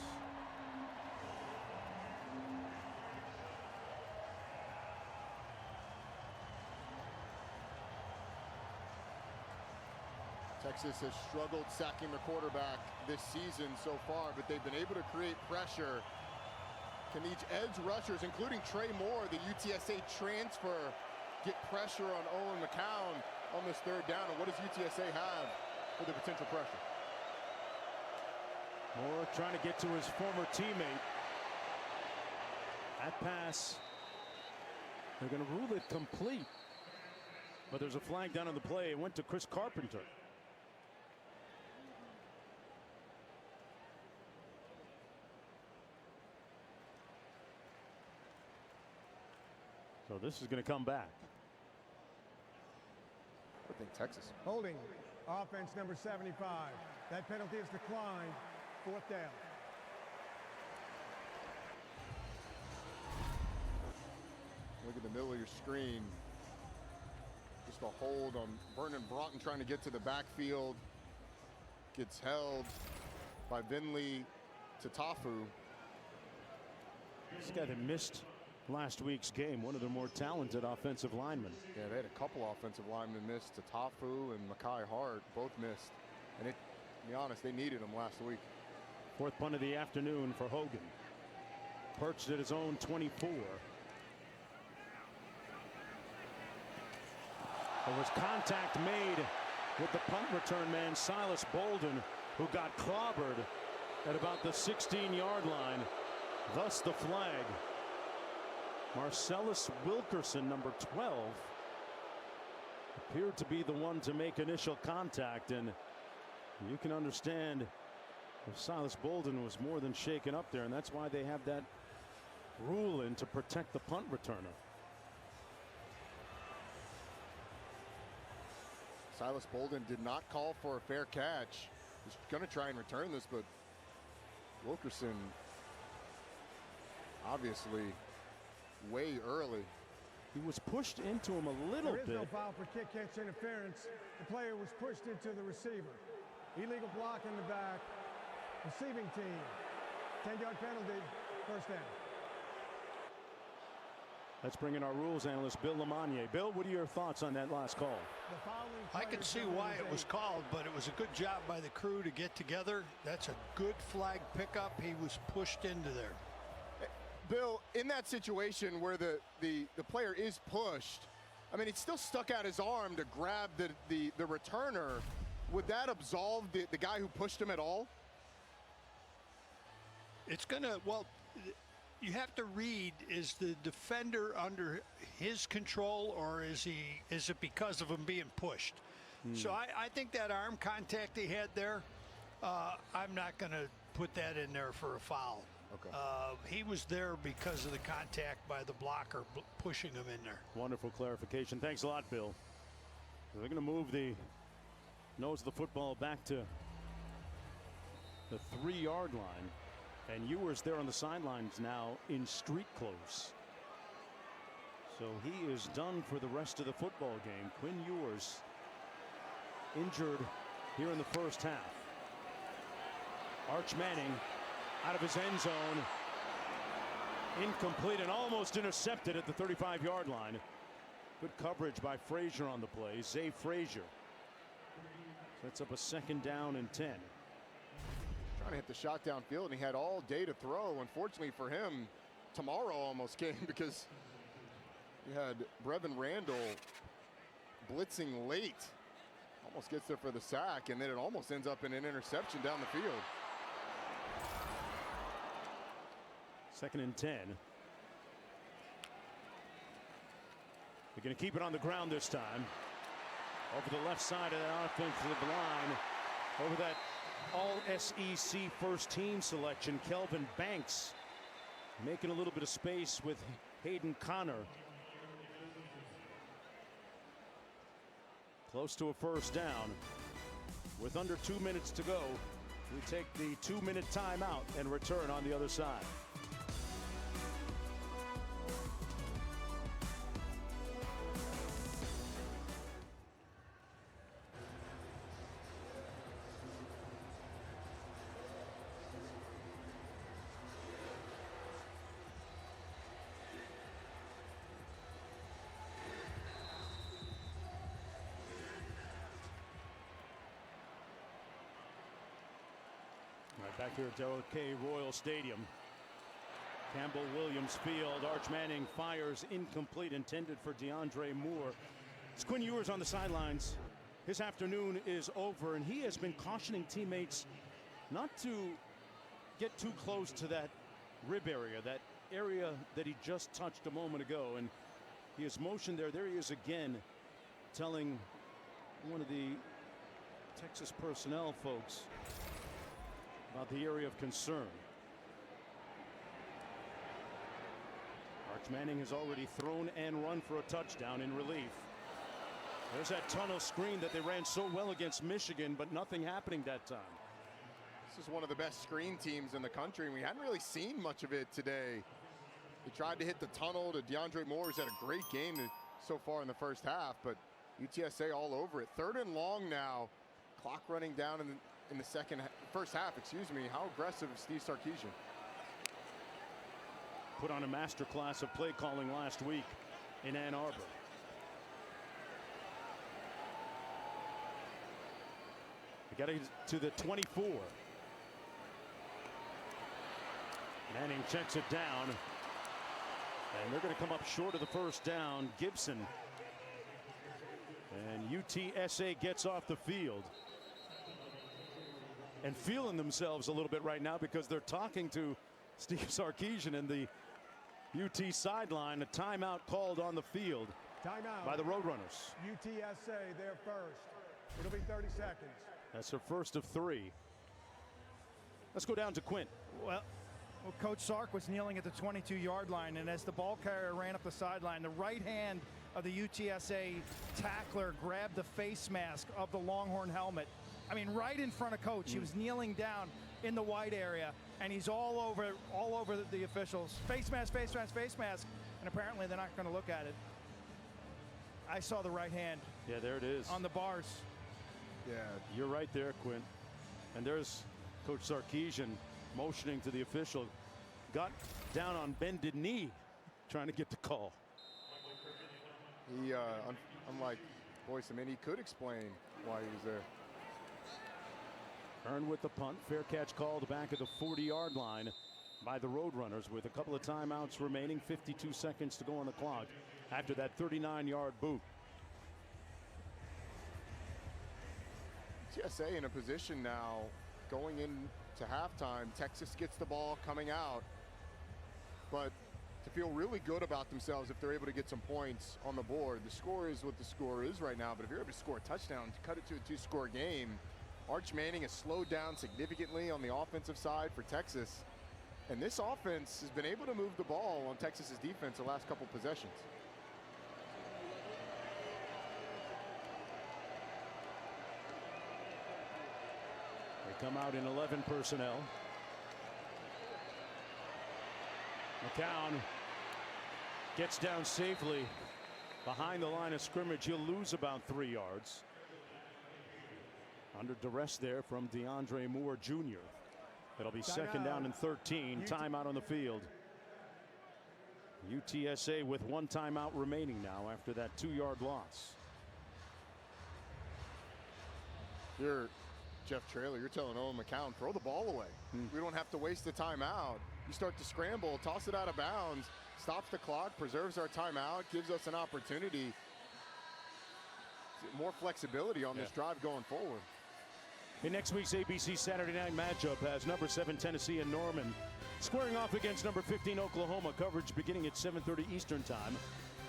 Texas has struggled sacking the quarterback this season so far, but they've been able to create pressure. Can these edge rushers, including Trey Moore, the UTSA transfer, get pressure on Owen McCown on this third down? And what does UTSA have for the potential pressure? Moore trying to get to his former teammate. That pass, they're going to rule it complete. But there's a flag down on the play. It went to Chris Carpenter. So this is going to come back. I think Texas. Holding, offense number 75. That penalty is declined. 4th down. Look at the middle of your screen. Just a hold on Vernon Broughton trying to get to the backfield. Gets held by Vinley to Tafu. This guy that missed last week's game, one of their more talented offensive linemen. Yeah, they had a couple offensive linemen missed. Tafu and Makai Hart both missed. And to be honest, they needed them last week. 4th punt of the afternoon for Hogan. Perched at his own 24. There was contact made with the punt return man, Silas Bolden, who got clobbered at about the 16-yard line. Thus the flag. Marcellus Wilkerson, number 12, appeared to be the one to make initial contact, and you can understand if Silas Bolden was more than shaken up there, and that's why they have that rule in to protect the punt returner. Silas Bolden did not call for a fair catch. He's going to try and return this, but Wilkerson obviously way early. He was pushed into him a little bit. There is no foul for kick catch interference. The player was pushed into the receiver. Illegal block in the back. Receiving team. 10-yard penalty. 1st down. Let's bring in our rules analyst, Bill Lamagna. Bill, what are your thoughts on that last call? I can see why it was called, but it was a good job by the crew to get together. That's a good flag pickup. He was pushed into there. Bill, in that situation where the player is pushed, I mean, it still stuck out his arm to grab the returner. Would that absolve the guy who pushed him at all? It's going to, well, you have to read, is the defender under his control, or is it because of him being pushed? So I think that arm contact he had there, I'm not going to put that in there for a foul. Okay. He was there because of the contact by the blocker pushing him in there. Wonderful clarification. Thanks a lot, Bill. They're going to move the nose of the football back to the 3-yard line. And Ewers there on the sidelines now in street clothes. So he is done for the rest of the football game. Quinn Ewers injured here in the first half. Arch Manning out of his end zone. Incomplete and almost intercepted at the 35-yard line. Good coverage by Frazier on the play. Zay Frazier sets up a 2nd down and 10. Trying to hit the shot downfield, and he had all day to throw. Unfortunately for him, tomorrow almost came because you had Brevin Randall blitzing late. Almost gets there for the sack, and then it almost ends up in an interception down the field. 2nd and 10. They're going to keep it on the ground this time. Over the left side of that offensive line. Over that all-SEC first team selection, Kelvin Banks making a little bit of space with Hayden Connor. Close to a 1st down. With under 2 minutes to go, we take the 2-minute timeout and return on the other side. Back here at Darrell K. Royal Stadium. Campbell Williams Field. Arch Manning fires incomplete, intended for DeAndre Moore. It's Quinn Ewers on the sidelines. His afternoon is over, and he has been cautioning teammates not to get too close to that rib area, that area that he just touched a moment ago. And he has motioned there. There he is again, telling one of the Texas personnel folks about the area of concern. Arch Manning has already thrown and run for a touchdown in relief. There's that tunnel screen that they ran so well against Michigan, but nothing happening that time. This is one of the best screen teams in the country, and we hadn't really seen much of it today. He tried to hit the tunnel to DeAndre Moore. He's had a great game so far in the first half, but UTSA all over it. 3rd and long now. Clock running down in the first half, excuse me. How aggressive is Steve Sarkisian? Put on a master class of play calling last week in Ann Arbor. We got to the 24. Manning checks it down, and they're going to come up short of the first down. Gibson, and UTSA gets off the field and feeling themselves a little bit right now because they're talking to Steve Sarkisian in the UT sideline. A timeout called on the field by the Roadrunners. UTSA there first. It'll be 30 seconds. That's their first of 3. Let's go down to Quint. Well, Coach Sark was kneeling at the 22-yard line, and as the ball carrier ran up the sideline, the right hand of the UTSA tackler grabbed the face mask of the Longhorn helmet. I mean, right in front of Coach. He was kneeling down in the white area, and he's all over the officials. Face mask, face mask, face mask, and apparently they're not going to look at it. I saw the right hand. Yeah, there it is. On the bars. Yeah, you're right there, Quint. And there's Coach Sarkisian motioning to the official. Got down on bended knee, trying to get the call. He, unlike Boyce, I mean, he could explain why he was there. Earned with the punt. Fair catch called back at the 40-yard line by the Roadrunners with a couple of timeouts remaining. 52 seconds to go on the clock after that 39-yard boot. UTSA in a position now going into halftime. Texas gets the ball coming out, but to feel really good about themselves if they're able to get some points on the board. The score is what the score is right now, but if you're able to score a touchdown to cut it to a 2-score game, Arch Manning has slowed down significantly on the offensive side for Texas, and this offense has been able to move the ball on Texas's defense the last couple possessions. They come out in 11 personnel. McCown gets down safely behind the line of scrimmage. He'll lose about 3 yards. Under duress there from DeAndre Moore Jr. It'll be second down and 13. Timeout on the field. UTSA with 1 timeout remaining now after that 2-yard loss. You're Jeff Traylor. You're telling Owen McCown, throw the ball away. We don't have to waste the timeout. You start to scramble, toss it out of bounds, stops the clock, preserves our timeout, gives us an opportunity, more flexibility on this drive going forward. In next week's ABC Saturday Night matchup has number 7 Tennessee and Norman squaring off against number 15 Oklahoma. Coverage beginning at 7:30 Eastern Time.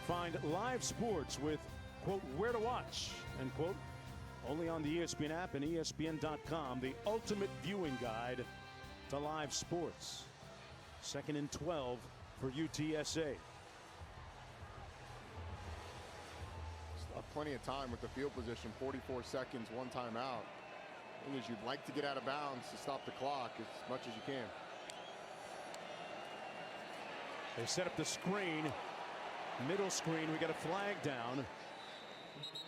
Find live sports with, quote, where to watch, end quote, only on the ESPN app and ESPN.com, the ultimate viewing guide to live sports. 2nd and 12 for UTSA. Plenty of time with the field position, 44 seconds, 1 timeout. And as you'd like to get out of bounds to stop the clock as much as you can. They set up the screen, middle screen. We got a flag down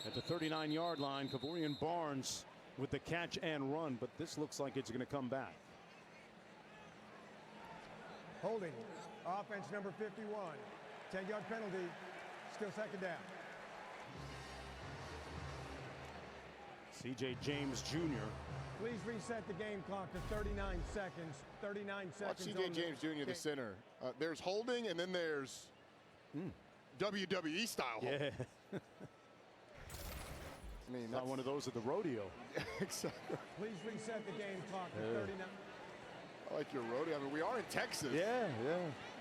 at the 39-yard line. Kavorian Barnes with the catch and run, but this looks like it's going to come back. Holding. Offense number 51. 10-yard penalty. Still second down. C.J. James Jr. Please reset the game clock to 39 seconds. 39 Watch seconds. C.J. James Jr., the center. There's holding, and then there's WWE style holding. Yeah. I mean, Not one of those at the rodeo. Exactly. Please reset the game clock to 39. I like your rodeo. I mean, we are in Texas. Yeah.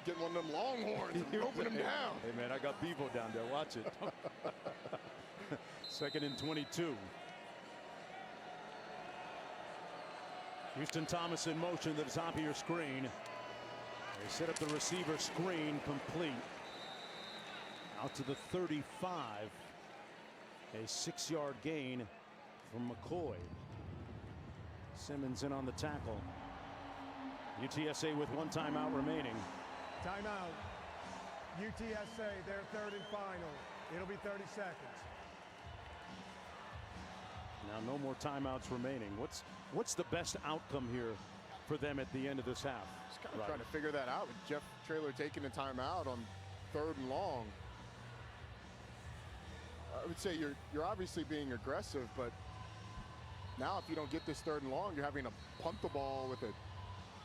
Getting one of them Longhorns and roping them down. Hey, man, I got Bevo down there. Watch it. 2nd and 22. Houston Thomas in motion to the top of your screen. They set up the receiver screen complete. Out to the 35. A 6-yard gain from McCoy. Simmons in on the tackle. UTSA with 1 timeout remaining. Timeout. UTSA, their 3rd and final. It'll be 30 seconds. Now no more timeouts remaining. What's the best outcome here for them at the end of this half? Just kind of trying to figure that out with Jeff Traylor taking the timeout on 3rd and long. I would say you're obviously being aggressive, but now if you don't get this 3rd and long, you're having to punt the ball with a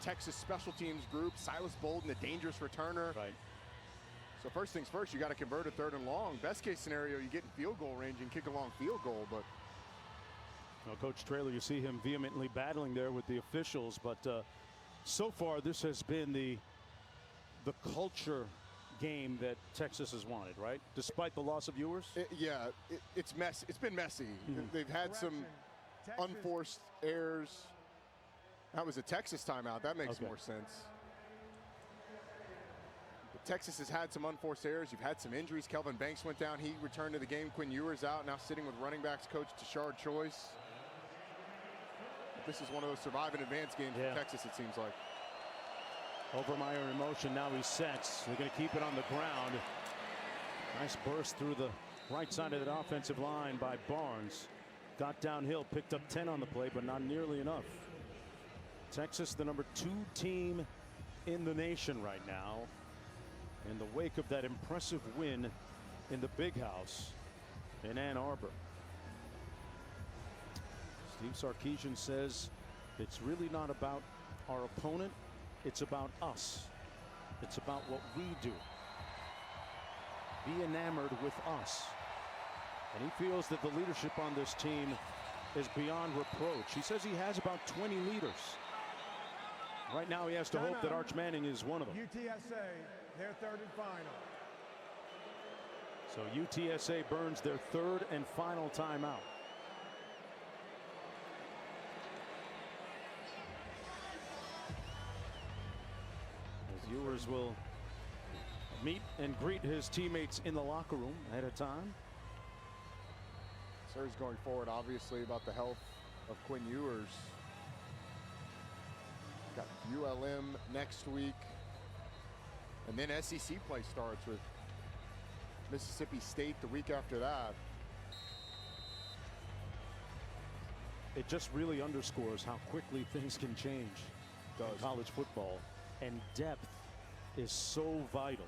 Texas special teams group. Silas Bolden, a dangerous returner. Right. So first things first, you got to convert a 3rd and long. Best case scenario, you get in field goal range and kick a long field goal, but well, Coach Traylor, you see him vehemently battling there with the officials, but so far this has been the culture game that Texas has wanted, right? Despite the loss of viewers. It's messy. It's been messy. They've had some unforced errors. That was a Texas timeout. That makes more sense. But Texas has had some unforced errors. You've had some injuries. Kelvin Banks went down. He returned to the game. Quinn Ewers out. Now sitting with running backs coach Tashard Choice. This is one of those survive and advance games for Texas, it seems like. Overmeyer in motion. Now he sets. They're going to keep it on the ground. Nice burst through the right side of that offensive line by Barnes. Got downhill, picked up 10 on the play, but not nearly enough. Texas, the number 2 team in the nation right now. In the wake of that impressive win in the Big House in Ann Arbor. Steve Sarkisian says it's really not about our opponent. It's about us. It's about what we do. Be enamored with us. And he feels that the leadership on this team is beyond reproach. He says he has about 20 leaders. Right now he has to hope that Arch Manning is one of them. UTSA, their 3rd and final. So UTSA burns their 3rd and final timeout. As Ewers will meet and greet his teammates in the locker room ahead of time. Concerns going forward, obviously, about the health of Quinn Ewers. Got ULM next week. And then SEC play starts with Mississippi State the week after that. It just really underscores how quickly things can change in college football. And depth is so vital,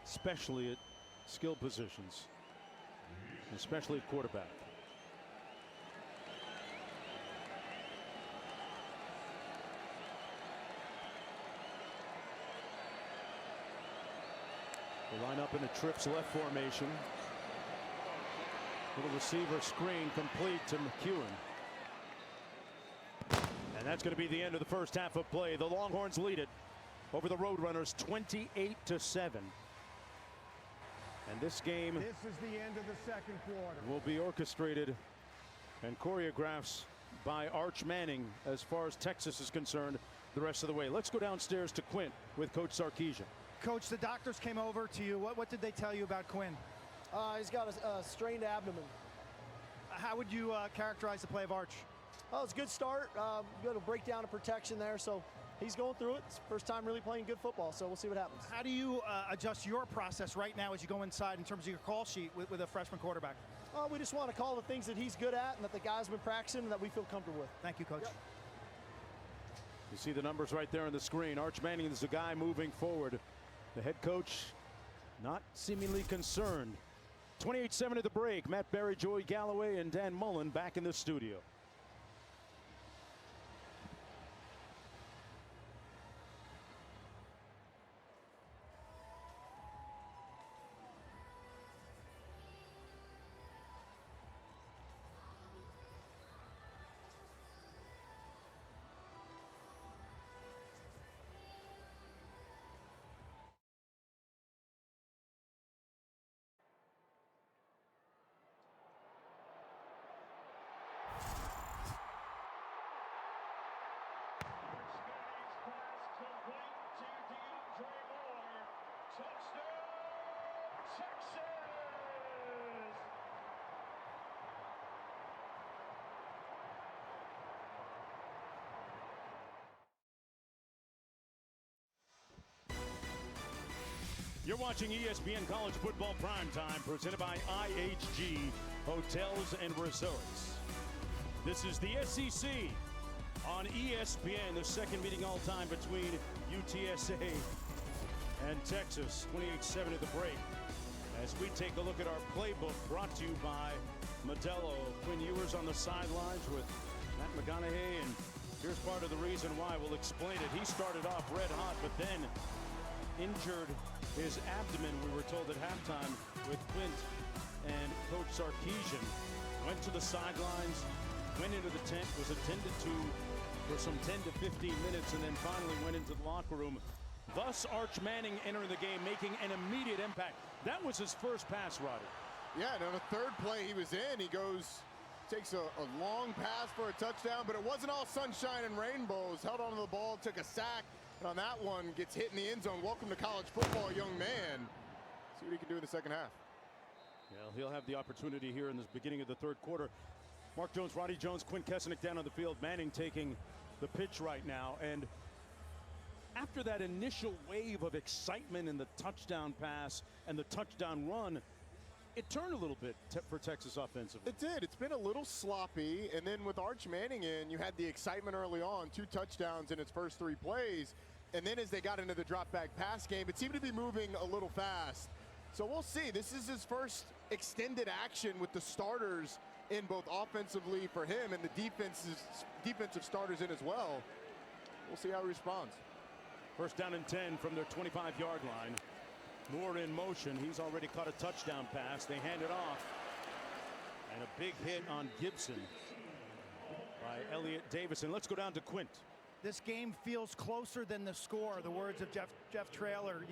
especially at skill positions, especially at quarterback. They line up in a trips left formation. Little receiver screen complete to McEwen. And that's going to be the end of the first half of play. The Longhorns lead it over the Roadrunners 28-7. And this game This is the end of the 2nd quarter. will be orchestrated and choreographed by Arch Manning as far as Texas is concerned the rest of the way. Let's go downstairs to Quint with Coach Sarkisian. Coach, the doctors came over to you. What did they tell you about Quinn? He's got a strained abdomen. How would you characterize the play of Arch? Oh, it's a good start. Good breakdown of protection there. So he's going through it. It's first time really playing good football. So we'll see what happens. How do you adjust your process right now as you go inside in terms of your call sheet with a freshman quarterback? We just want to call the things that he's good at and that the guys have been practicing and that we feel comfortable with. Thank you, Coach. Yep. You see the numbers right there on the screen. Arch Manning is the guy moving forward. The head coach not seemingly concerned. 28-7 at the break. Matt Berry, Joey Galloway, and Dan Mullen back in the studio. You're watching ESPN College Football Primetime, presented by IHG Hotels and Resorts. This is the SEC on ESPN, the second meeting all time between UTSA and Texas, 28-7 at the break. As we take a look at our playbook, brought to you by Modelo. Quinn Ewers on the sidelines with Matt McConaughey, and here's part of the reason why. We'll explain it. He started off red hot, but then injured his abdomen, we were told at halftime, with Quint and Coach Sarkisian. Went to the sidelines, went into the tent, was attended to for some 10 to 15 minutes, and then finally went into the locker room. Thus, Arch Manning entering the game, making an immediate impact. That was his first pass, Roddy. Yeah, and on the third play he was in, he takes a long pass for a touchdown, but it wasn't all sunshine and rainbows. Held onto the ball, took a sack, and on that one, gets hit in the end zone. Welcome to college football, young man. See what he can do in the second half. Yeah, he'll have the opportunity here in the beginning of the third quarter. Mark Jones, Roddy Jones, Quinn Kessenich down on the field. Manning taking the pitch right now. And after that initial wave of excitement in the touchdown pass and the touchdown run, it turned a little bit for Texas offensively. It did. It's been a little sloppy. And then with Arch Manning in, you had the excitement early on, 2 touchdowns in its first 3 plays. And then as they got into the drop-back pass game, it seemed to be moving a little fast. So we'll see. This is his first extended action with the starters in both offensively for him and the defensive starters in as well. We'll see how he responds. First down and 10 from their 25-yard line. Moore in motion. He's already caught a touchdown pass. They hand it off. And a big hit on Gibson by Elliott Davison. Let's go down to Quint. This game feels closer than the score. The words of Jeff Traylor,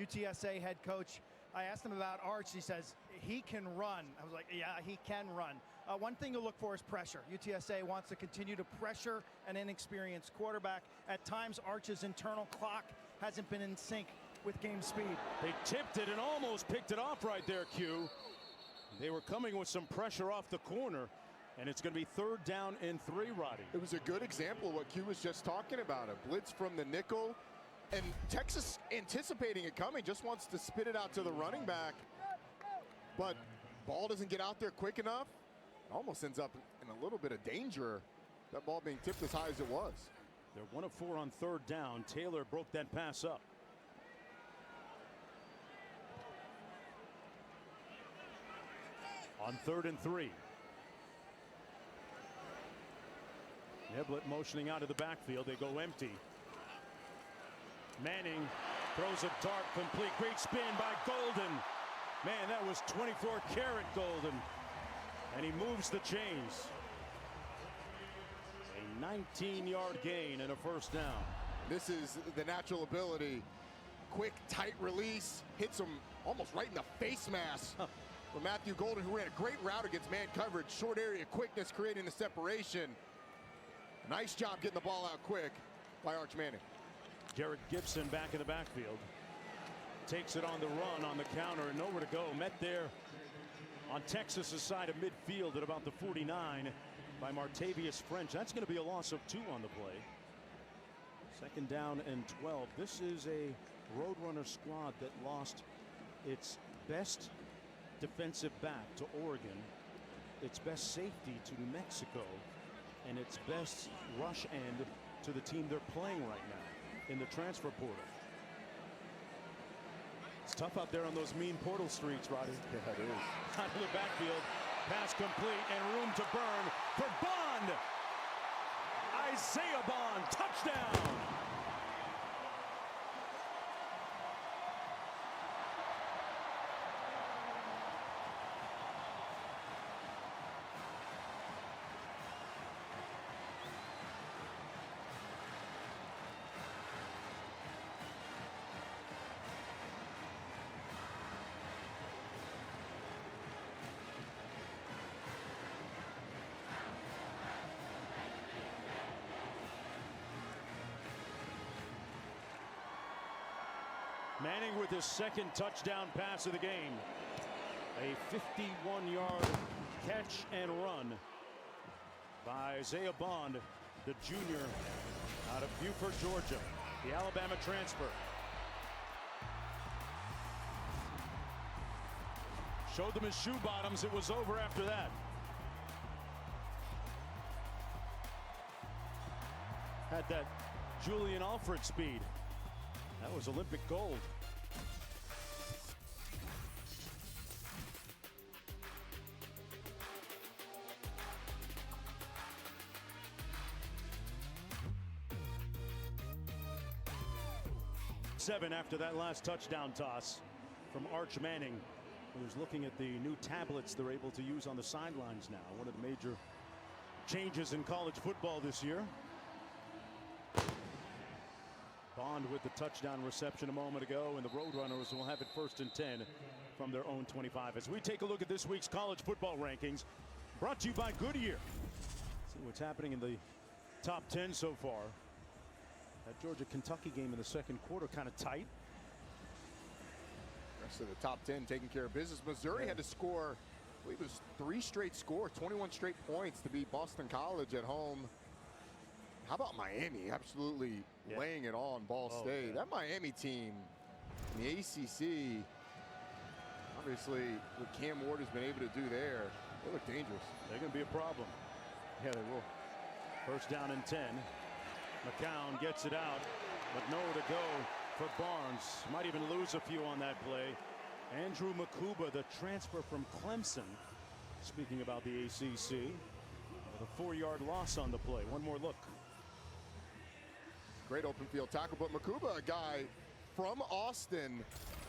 UTSA head coach. I asked him about Arch. He says he can run. I was like, yeah, he can run. One thing to look for is pressure. UTSA wants to continue to pressure an inexperienced quarterback. At times, Arch's internal clock hasn't been in sync with game speed. They tipped it and almost picked it off right there, Q. They were coming with some pressure off the corner, and it's going to be 3rd down and 3, Roddy. It was a good example of what Q was just talking about. A blitz from the nickel, and Texas, anticipating it coming, just wants to spit it out to the running back. But ball doesn't get out there quick enough. It almost ends up in a little bit of danger, that ball being tipped as high as it was. They're 1 of 4 on 3rd down. Taylor broke that pass up. On 3rd and 3. Niblett motioning out of the backfield. They go empty. Manning throws a dart complete. Great spin by Golden. Man, that was 24-karat Golden. And he moves the chains. A 19-yard gain and a 1st down. This is the natural ability. Quick, tight release. Hits him almost right in the face mask. For Matthew Golden, who ran a great route against man coverage. Short area quickness, creating the separation. Nice job getting the ball out quick by Arch Manning. Garrett Gibson back in the backfield. Takes it on the run, on the counter, and nowhere to go. Met there on Texas's side of midfield at about the 49 by Martavius French. That's going to be a loss of 2 on the play. 2nd down and 12. This is a Roadrunner squad that lost its best defensive back to Oregon, its best safety to New Mexico, and its best rush end to the team they're playing right now in the transfer portal. It's tough out there on those mean portal streets, Roddy. Yeah, it is. Out of the backfield, pass complete, and room to burn for Bond. Isaiah Bond, touchdown. Manning with his second touchdown pass of the game. A 51-yard catch and run by Isaiah Bond, the junior out of Beaufort, Georgia, the Alabama transfer. Showed them his shoe bottoms. It was over after that. Had that Julian Alfred speed. That was Olympic gold. Seven after that last touchdown toss from Arch Manning, who's looking at the new tablets they're able to use on the sidelines now. One of the major changes in college football this year. Bond with the touchdown reception a moment ago, and the Roadrunners will have it 1st and 10 from their own 25. As we take a look at this week's college football rankings, brought to you by Goodyear. See what's happening in the top 10 so far. That Georgia-Kentucky game in the second quarter kind of tight. Rest of the top 10 taking care of business. Missouri had to score, I believe it was 3 straight scores, 21 straight points to beat Boston College at home. How about Miami absolutely laying it on Ball State? That Miami team in the ACC, obviously what Cam Ward has been able to do there, they look dangerous. They're going to be a problem. Yeah, they will. 1st down and 10. McCown gets it out, but nowhere to go for Barnes. Might even lose a few on that play. Andrew Makuba, the transfer from Clemson, speaking about the ACC, with a 4-yard loss on the play. One more look. Great open field tackle, but Makuba, a guy from Austin,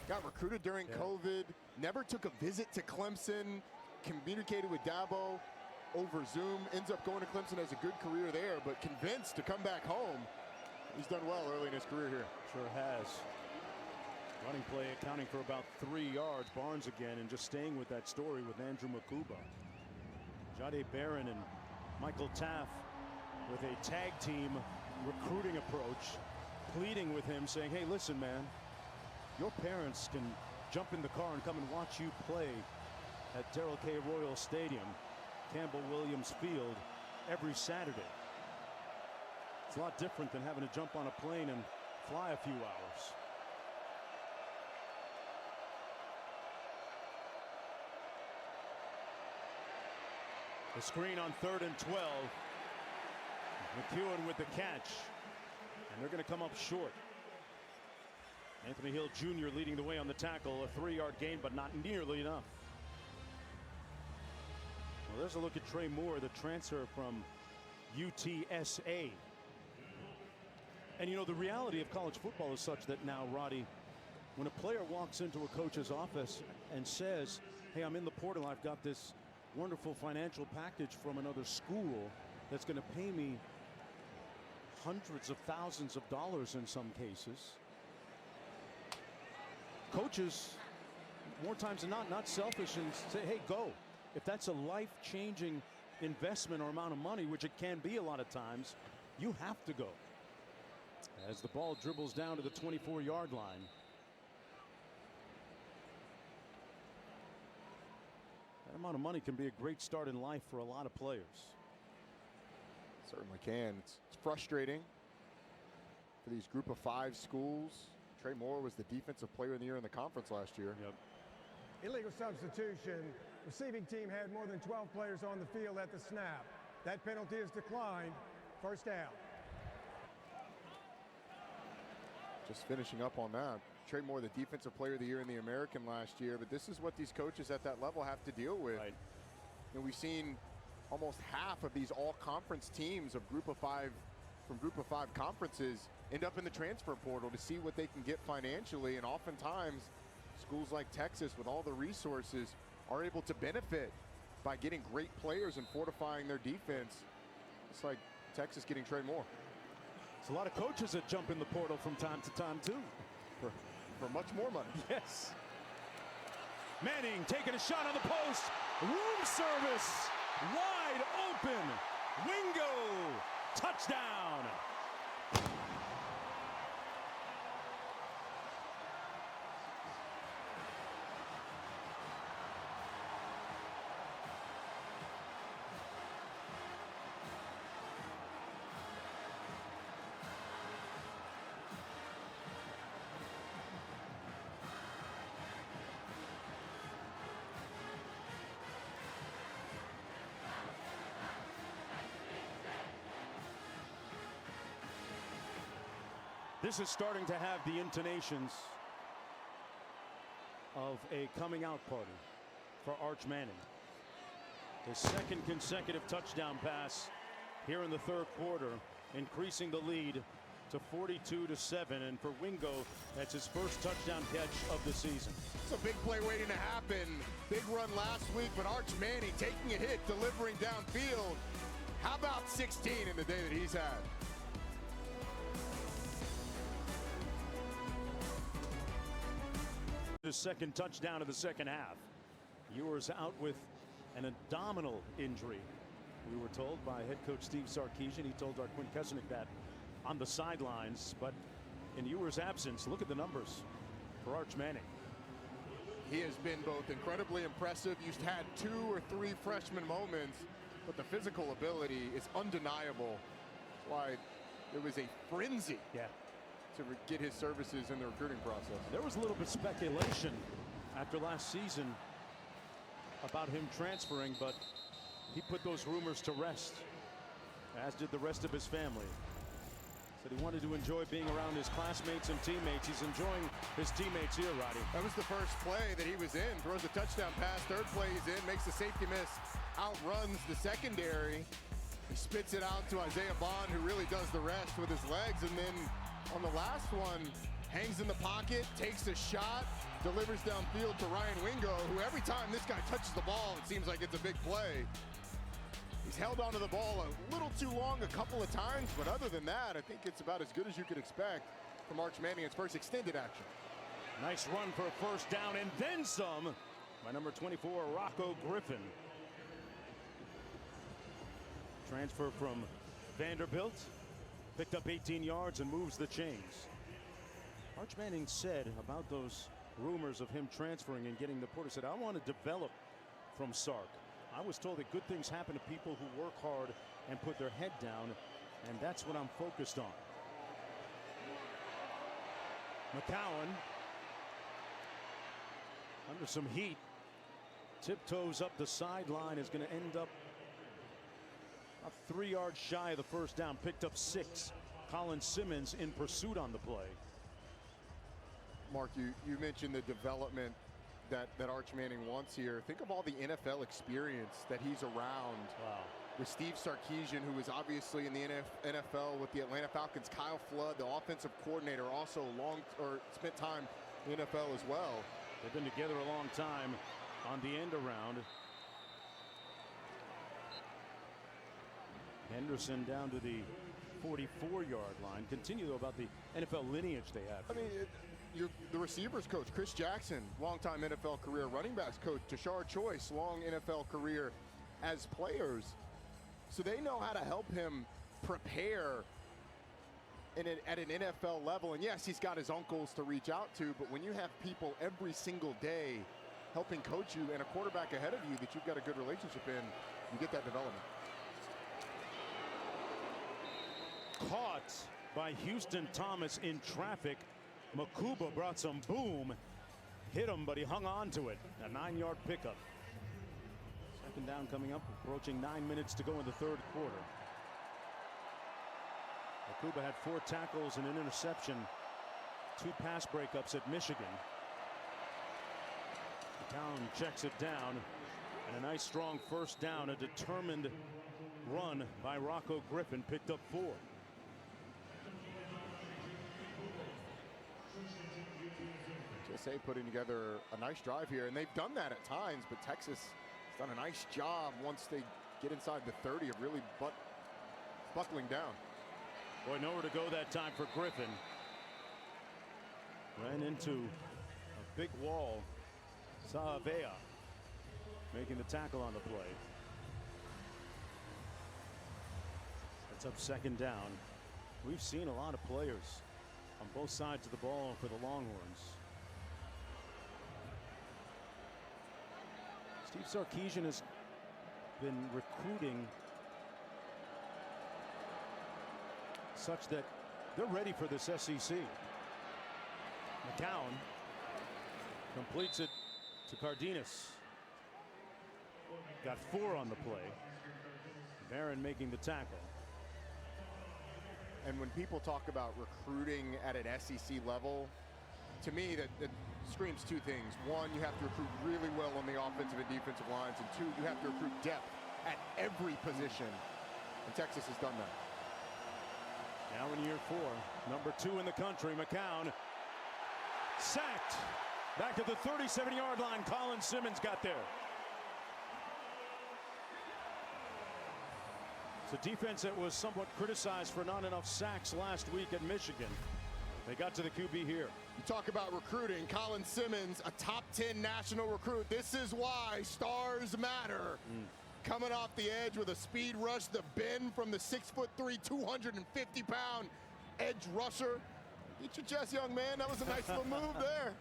got recruited during COVID, never took a visit to Clemson, communicated with Dabo over Zoom, ends up going to Clemson, has a good career there, but convinced to come back home. He's done well early in his career here. Sure has. Running play accounting for about 3 yards. Barnes again, and just staying with that story with Andrew Makuba. Jade Barron and Michael Taff with a tag team recruiting approach, pleading with him, saying, hey, listen, man, your parents can jump in the car and come and watch you play at Darrell K. Royal Stadium, Campbell Williams Field, every Saturday. It's a lot different than having to jump on a plane and fly a few hours. The screen on 3rd and 12. McEwen with the catch, and they're going to come up short. Anthony Hill Jr. leading the way on the tackle. A 3-yard gain, but not nearly enough. Well, there's a look at Trey Moore, the transfer from UTSA. And you know, the reality of college football is such that now, Roddy, when a player walks into a coach's office and says, hey, I'm in the portal, I've got this wonderful financial package from another school that's going to pay me hundreds of thousands of dollars in some cases. Coaches, more times than not selfish and say, hey, go. If that's a life-changing investment or amount of money, which it can be a lot of times, you have to go. As the ball dribbles down to the 24-yard line. That amount of money can be a great start in life for a lot of players. Certainly can. It's frustrating for these group of 5 schools. Trey Moore was the defensive player of the year in the conference last year. Illegal substitution. Receiving team had more than 12 players on the field at the snap. That penalty is declined. 1st down. Just finishing up on that. Trey Moore, the defensive player of the year in the American last year, but this is what these coaches at that level have to deal with. Right. And we've seen almost half of these all-conference teams of Group of 5 from Group of 5 conferences end up in the transfer portal to see what they can get financially, and oftentimes schools like Texas with all the resources are able to benefit by getting great players and fortifying their defense. It's like Texas getting Trey Moore. There's a lot of coaches that jump in the portal from time to time too. For much more money. Yes. Manning taking a shot on the post. Room service. Wide open. Wingo. Touchdown. This is starting to have the intonations of a coming out party for Arch Manning. His second consecutive touchdown pass here in the third quarter, increasing the lead to 42-7. And for Wingo, that's his first touchdown catch of the season. It's a big play waiting to happen. Big run last week, but Arch Manning taking a hit, delivering downfield. How about 16 in the day that he's had? His second touchdown of the second half. Ewers out with an abdominal injury, we were told by head coach Steve Sarkisian. He told our Quinn Kesselnick that on the sidelines, but in Ewers' absence, look at the numbers for Arch Manning. He has been both incredibly impressive. He's had 2 or 3 freshman moments, but the physical ability is undeniable. That's why it was a frenzy to get his services in the recruiting process. There was a little bit of speculation after last season about him transferring, but he put those rumors to rest, as did the rest of his family. Said he wanted to enjoy being around his classmates and teammates. He's enjoying his teammates here, Roddy. That was the first play that he was in. Throws a touchdown pass. Third play he's in. Makes the safety miss. Outruns the secondary. He spits it out to Isaiah Bond, who really does the rest with his legs. And then on the last one, hangs in the pocket, takes a shot, delivers downfield to Ryan Wingo, who every time this guy touches the ball, it seems like it's a big play. He's held onto the ball a little too long a couple of times, but other than that, I think it's about as good as you could expect from Arch Manning, his first extended action. Nice run for a first down and then some by number 24, Rocco Griffin. Transfer from Vanderbilt, picked up 18 yards and moves the chains. Arch Manning said about those rumors of him transferring and getting the Porter, said, I want to develop from Sark. I was told that good things happen to people who work hard and put their head down, and that's what I'm focused on. McCowan under some heat, tiptoes up the sideline, is going to end up about 3 yards shy of the first down, picked up 6. Colin Simmons in pursuit on the play. Mark, you mentioned the development that Arch Manning wants here. Think of all the NFL experience that he's around. Wow. With Steve Sarkisian, who is obviously in the NFL with the Atlanta Falcons. Kyle Flood, the offensive coordinator, also spent time in the NFL as well. They've been together a long time on the end around. Henderson down to the 44-yard line. Continue though about the NFL lineage they have. I mean, the receivers coach, Chris Jackson, longtime NFL career. Running backs coach, Tashard Choice, long NFL career as players. So they know how to help him prepare at an NFL level. And yes, he's got his uncles to reach out to, but when you have people every single day helping coach you and a quarterback ahead of you that you've got a good relationship in, you get that development. Caught by Houston Thomas in traffic. Makuba brought some boom, hit him, but he hung on to it. A 9-yard pickup. Second down coming up, approaching 9 minutes to go in the third quarter. Makuba had 4 tackles and an interception, 2 pass breakups at Michigan. McCown checks it down, and a nice strong first down. A determined run by Rocco Griffin, picked up 4. UTSA putting together a nice drive here, and they've done that at times, but Texas has done a nice job once they get inside the 30 of really buckling down. Boy, nowhere to go that time for Griffin. Ran into a big wall. Sahavea making the tackle on the play. That's up second down. We've seen a lot of players on both sides of the ball for the Longhorns. Steve Sarkisian has been recruiting such that they're ready for this SEC. McCown completes it to Cardenas. Got 4 on the play. Barron making the tackle. And when people talk about recruiting at an SEC level, to me that screams two things. One, you have to recruit really well on the offensive and defensive lines, and two, you have to recruit depth at every position. And Texas has done that. Now in year 4, number 2 in the country, McCown sacked. Back at the 37-yard line, Colin Simmons got there. It's a defense that was somewhat criticized for not enough sacks last week at Michigan. They got to the QB here. You talk about recruiting. Colin Simmons, a top 10 national recruit. This is why stars matter. Coming off the edge with a speed rush, the bend from the 6'3", 250-pound edge rusher. Get your chest, young man. That was a nice little move there.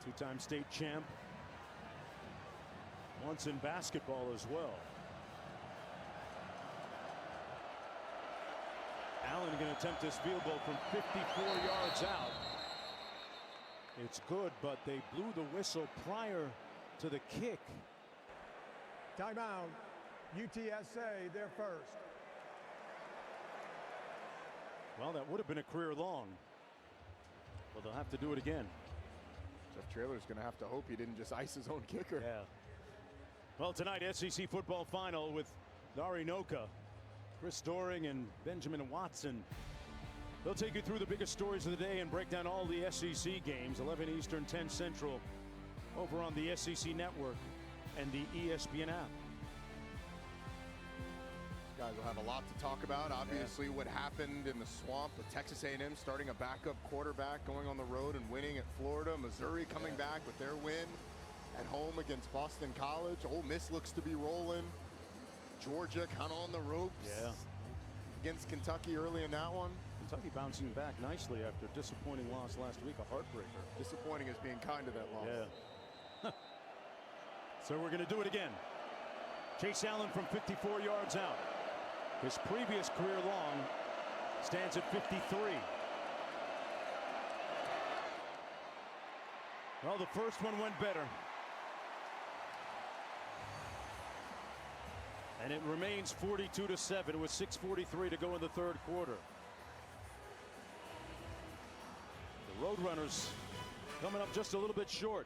2-time state champ. Once in basketball as well. Allen going to attempt this field goal from 54 yards out. It's good, but they blew the whistle prior to the kick. Timeout. UTSA, their first. Well, that would have been a career long. Well, they'll have to do it again. Jeff Traylor's going to have to hope he didn't just ice his own kicker. Yeah. Well, tonight, SEC football final with Dari Noka, Chris Doring, and Benjamin Watson. They'll take you through the biggest stories of the day and break down all the SEC games, 11 Eastern, 10 Central, over on the SEC Network and the ESPN app. Guys will have a lot to talk about. Obviously, what happened in the swamp with Texas A&M starting a backup quarterback, going on the road and winning at Florida. Missouri coming back with their win at home against Boston College. Ole Miss looks to be rolling. Georgia kind of on the ropes against Kentucky early in that one. Kentucky bouncing back nicely after a disappointing loss last week, a heartbreaker. Disappointing as being kind of that loss. Yeah. So we're going to do it again. Chase Allen from 54 yards out. His previous career long stands at 53. Well, the first one went better. And it remains 42-7 with 6:43 to go in the third quarter. The Roadrunners coming up just a little bit short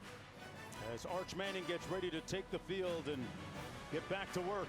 as Arch Manning gets ready to take the field and get back to work.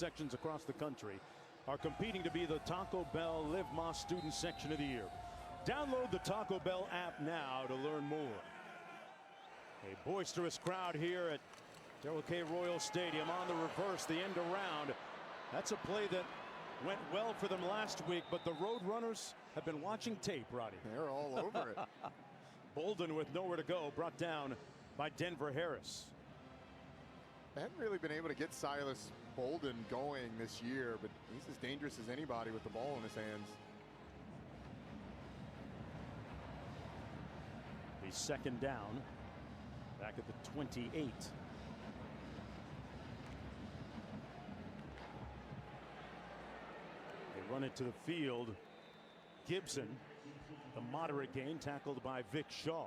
Sections across the country are competing to be the Taco Bell Live Más Student Section of the Year. Download the Taco Bell app now to learn more. A boisterous crowd here at Darrell K. Royal Stadium on the reverse, the end around. That's a play that went well for them last week, but the Roadrunners have been watching tape, Roddy. They're all over it. Bolden with nowhere to go, brought down by Denver Harris. They haven't really been able to get Silas Bolden going this year, but he's as dangerous as anybody with the ball in his hands. The second down, back at the 28. run it to the field. Gibson, the moderate gain, tackled by Vic Shaw.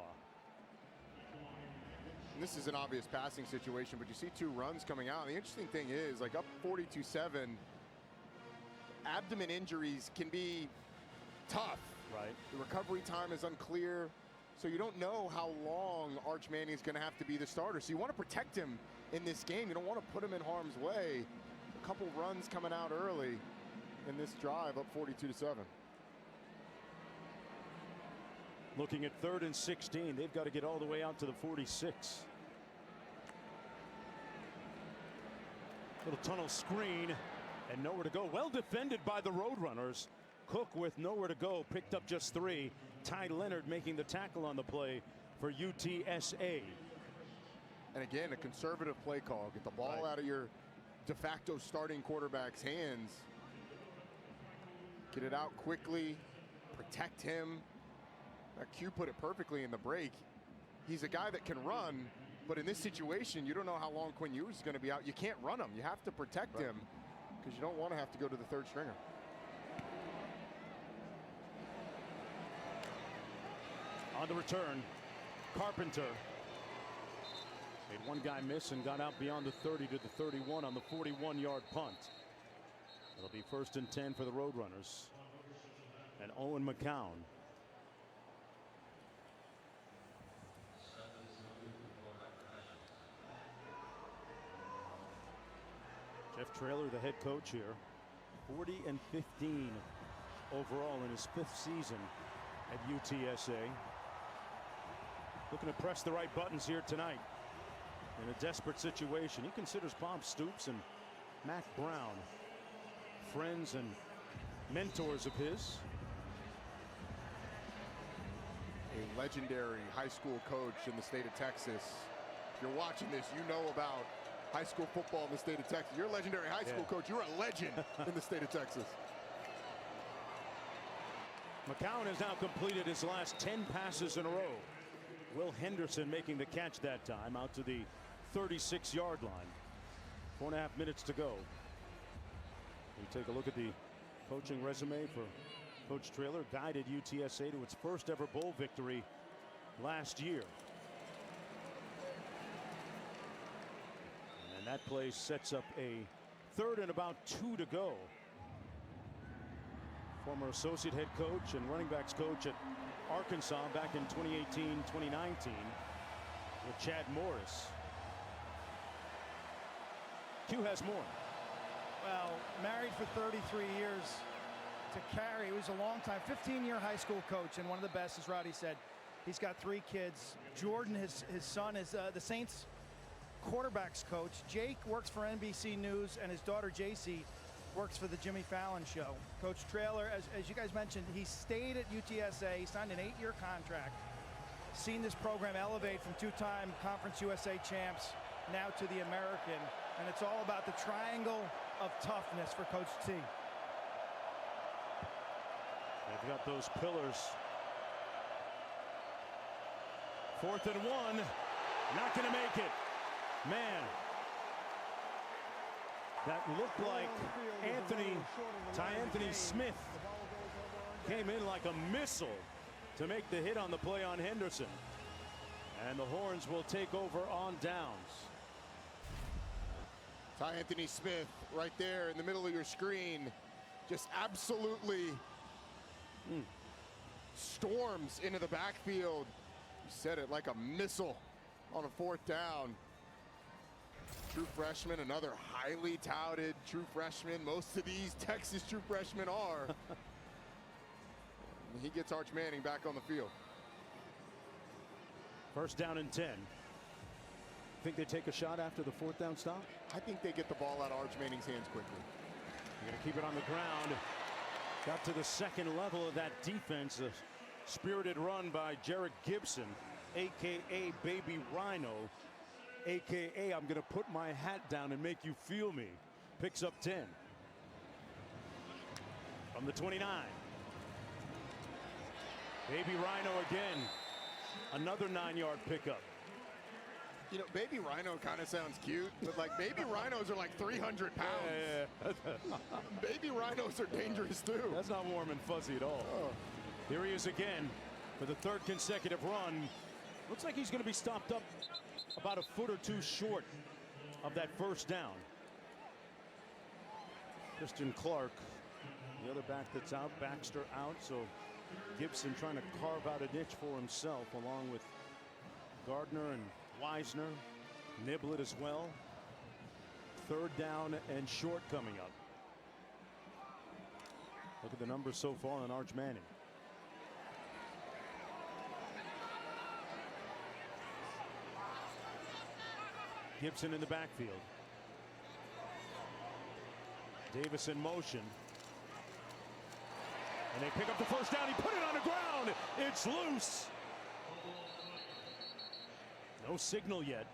And this is an obvious passing situation, but you see two runs coming out. And the interesting thing is, like, up 42-7, abdomen injuries can be tough. Right. The recovery time is unclear, so you don't know how long Arch Manning is going to have to be the starter. So you want to protect him in this game. You don't want to put him in harm's way. A couple runs coming out early in this drive, up 42-7. Looking at 3rd and 16, they've got to get all the way out to the 46. Little tunnel screen and nowhere to go. Well defended by the Roadrunners. Cook with nowhere to go, picked up just 3. Ty Leonard making the tackle on the play for UTSA. And again, a conservative play call. Get the ball out of your de facto starting quarterback's hands. Get it out quickly, protect him. Q put it perfectly in the break. He's a guy that can run, but in this situation, you don't know how long Quinn Ewers is going to be out. You can't run him. You have to protect him because you don't want to have to go to the 3rd stringer. On the return, Carpenter made one guy miss and got out beyond the 30 to the 31 on the 41-yard punt. It'll be 1st and 10 for the Roadrunners. And Owen McCown. Jeff Traylor, the head coach here, 40 and 15 overall in his 5th season at UTSA. Looking to press the right buttons here tonight in a desperate situation. He considers Bob Stoops and Mac Brown friends and mentors of his. A legendary high school coach in the state of Texas. If you're watching this, you know about high school football in the state of Texas. You're a legendary high school coach. You're a legend in the state of Texas. McCown has now completed his last 10 passes in a row. Will Henderson making the catch that time out to the 36-yard line. 4.5 minutes to go. We take a look at the coaching resume for Coach Traylor. Guided UTSA to its first ever bowl victory last year. And that play sets up a 3rd and about 2 to go. Former associate head coach and running backs coach at Arkansas back in 2018-2019 with Chad Morris. Q has more. Well, married for 33 years to Carrie. He was a long time, 15-year high school coach, and one of the best, as Roddy said. He's got 3 kids. Jordan, his son, is the Saints quarterbacks coach. Jake works for NBC News, and his daughter JC works for the Jimmy Fallon Show. Coach Traylor, as you guys mentioned, he stayed at UTSA. He signed an 8-year contract. Seen this program elevate from 2-time Conference USA champs now to the American, and it's all about the triangle of toughness for Coach T. They've got those pillars. 4th and 1, not going to make it. Man, that looked like Anthony Smith came in like a missile to make the hit on the play on Henderson. And the Horns will take over on downs. Anthony Smith right there in the middle of your screen, just absolutely storms into the backfield. You said it, like a missile on a 4th down. True freshman, another highly touted true freshman. Most of these Texas true freshmen are. He gets Arch Manning back on the field. 1st down and 10. Think they take a shot after the 4th down stop? I think they get the ball out of Arch Manning's hands quickly. They're going to keep it on the ground. Got to the 2nd level of that defense. A spirited run by Jarek Gibson, a.k.a. Baby Rhino, a.k.a. I'm going to put my hat down and make you feel me. Picks up 10. From the 29. Baby Rhino again. Another 9-yard pickup. You know, baby rhino kind of sounds cute, but like baby rhinos are like 300 pounds. Yeah. Baby rhinos are dangerous too. That's not warm and fuzzy at all. Oh. Here he is again for the third consecutive run. Looks like he's going to be stopped up about a foot or two short of that first down. Christian Clark, the other back that's out, Baxter out, so Gibson trying to carve out a niche for himself along with Gardner and Wisner, Niblett as well. Third down and short coming up. Look at the numbers so far on Arch Manning. Gibson in the backfield. Davis in motion. And they pick up the first down. He put it on the ground. It's loose. No signal yet.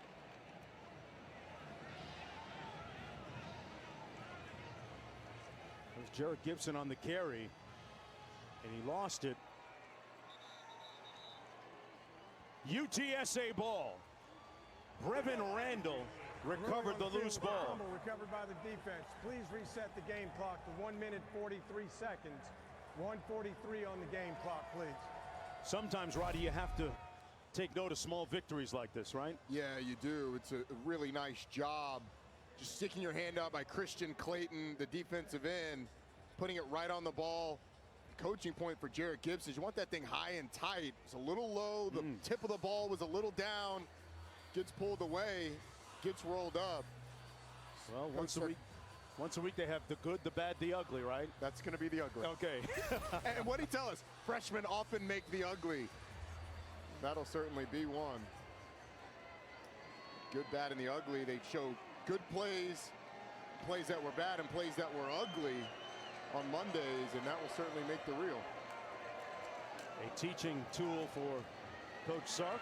There's Jarrett Gibson on the carry. And he lost it. UTSA ball. Brevin Randall recovered the loose ball. Recovered by the defense. Please reset the game clock to 1 minute 43 seconds. 1:43 on the game clock, please. Sometimes, Roddy, you have to take note of small victories like this, right? Yeah, you do. It's a really nice job. Just sticking your hand out by Christian Clayton, the defensive end, putting it right on the ball. Coaching point for Jarrett Gibson. You want that thing high and tight. It's a little low. The tip of the ball was a little down. Gets pulled away. Gets rolled up. Well, once a week they have the good, the bad, the ugly, right? That's going to be the ugly. Okay. And what did he tell us? Freshmen often make the ugly. That'll certainly be one. Good, bad, and the ugly. They show good plays, plays that were bad, and plays that were ugly on Mondays, and that will certainly make the reel. A teaching tool for Coach Sark.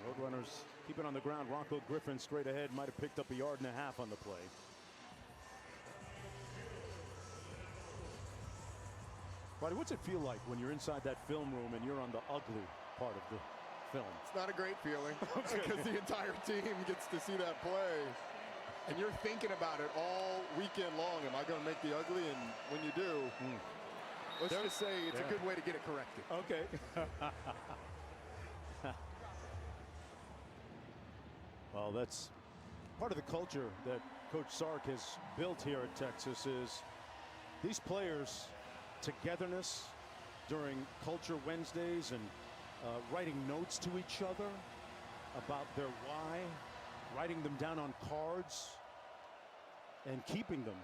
Roadrunners keep it on the ground. Rocco Griffin straight ahead, might have picked up 1.5 yards on the play. Buddy, what's it feel like when you're inside that film room and you're on the ugly part of the film? It's not a great feeling because the entire team gets to see that play. And you're thinking about it all weekend long. Am I going to make the ugly? And when you do, let's just say it's a good way to get it corrected. Okay. Well, that's part of the culture that Coach Sark has built here at Texas is these players' togetherness during Culture Wednesdays and writing notes to each other about their why, writing them down on cards, and keeping them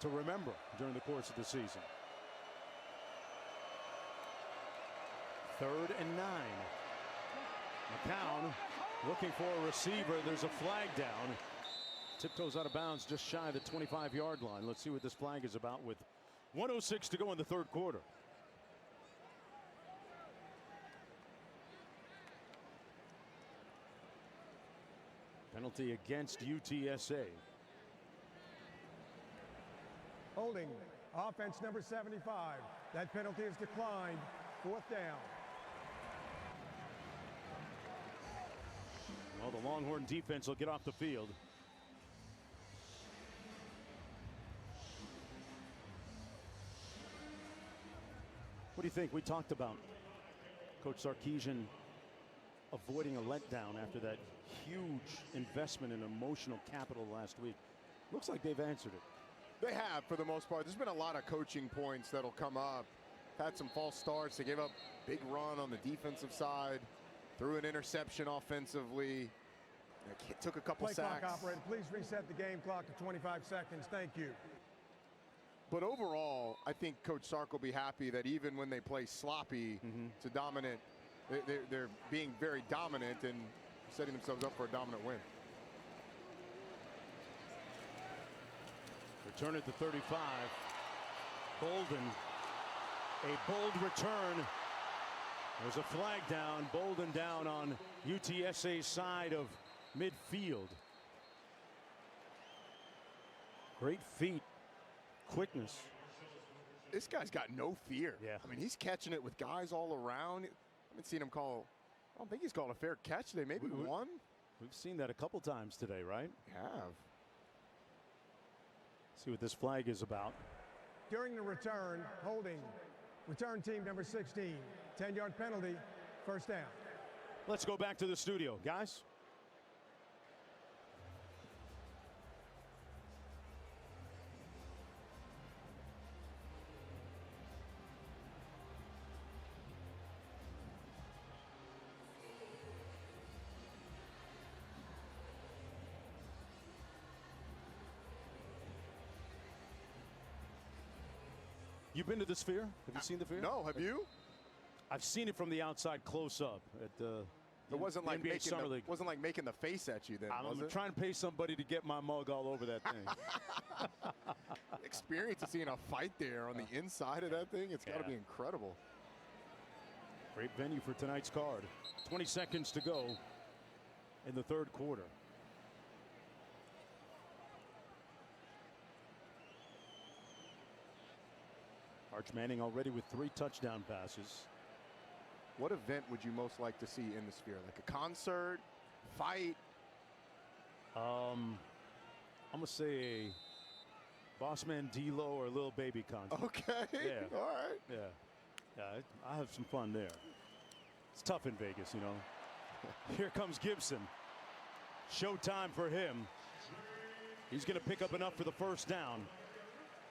to remember during the course of the season. 3rd and 9. McCown looking for a receiver. There's a flag down. Tiptoes out of bounds just shy of the 25-yard line. Let's see what this flag is about with 1:06 to go in the third quarter. Penalty against UTSA. Holding, offense number 75. That penalty is declined. 4th down. Well, the Longhorn defense will get off the field. What do you think? We talked about Coach Sarkisian avoiding a letdown after that huge investment in emotional capital last week. Looks like they've answered it. They have, for the most part. There's been a lot of coaching points that'll come up. Had some false starts. They gave up a big run on the defensive side. Threw an interception offensively. Took a couple Play sacks. clock operator, please reset the game clock to 25 seconds. Thank you. But overall, I think Coach Sark will be happy that even when they play sloppy to dominant, they're being very dominant and setting themselves up for a dominant win. Return at the 35. Bolden. A bold return. There's a flag down. Bolden down on UTSA's side of midfield. Great feet. Quickness. This guy's got no fear. Yeah. I mean, he's catching it with guys all around. I haven't seen him call. I don't think he's called a fair catch today. Maybe one. We've seen that a couple times today, right? We have. See what this flag is about. During the return, holding, return team number 16, 10-yard penalty, first down. Let's go back to the studio, guys. You've been to the Sphere? Have you seen the Sphere? No, have you? I've seen it from the outside close up at the It wasn't like NBA Summer League. wasn't like making the face at you then, was I'm it? trying to pay somebody to get my mug all over that thing. Experience of seeing a fight there on the inside of that thing, it's got to be incredible. Great venue for tonight's card. 20 seconds to go in the third quarter. Arch Manning already with 3 touchdown passes. What event would you most like to see in the Sphere? Like a concert, fight? I'm gonna say a Bossman D-Lo or Lil Baby concert. Okay. Yeah. All right. Yeah. I have some fun there. It's tough in Vegas, you know. Here comes Gibson. Showtime for him. He's gonna pick up enough for the first down.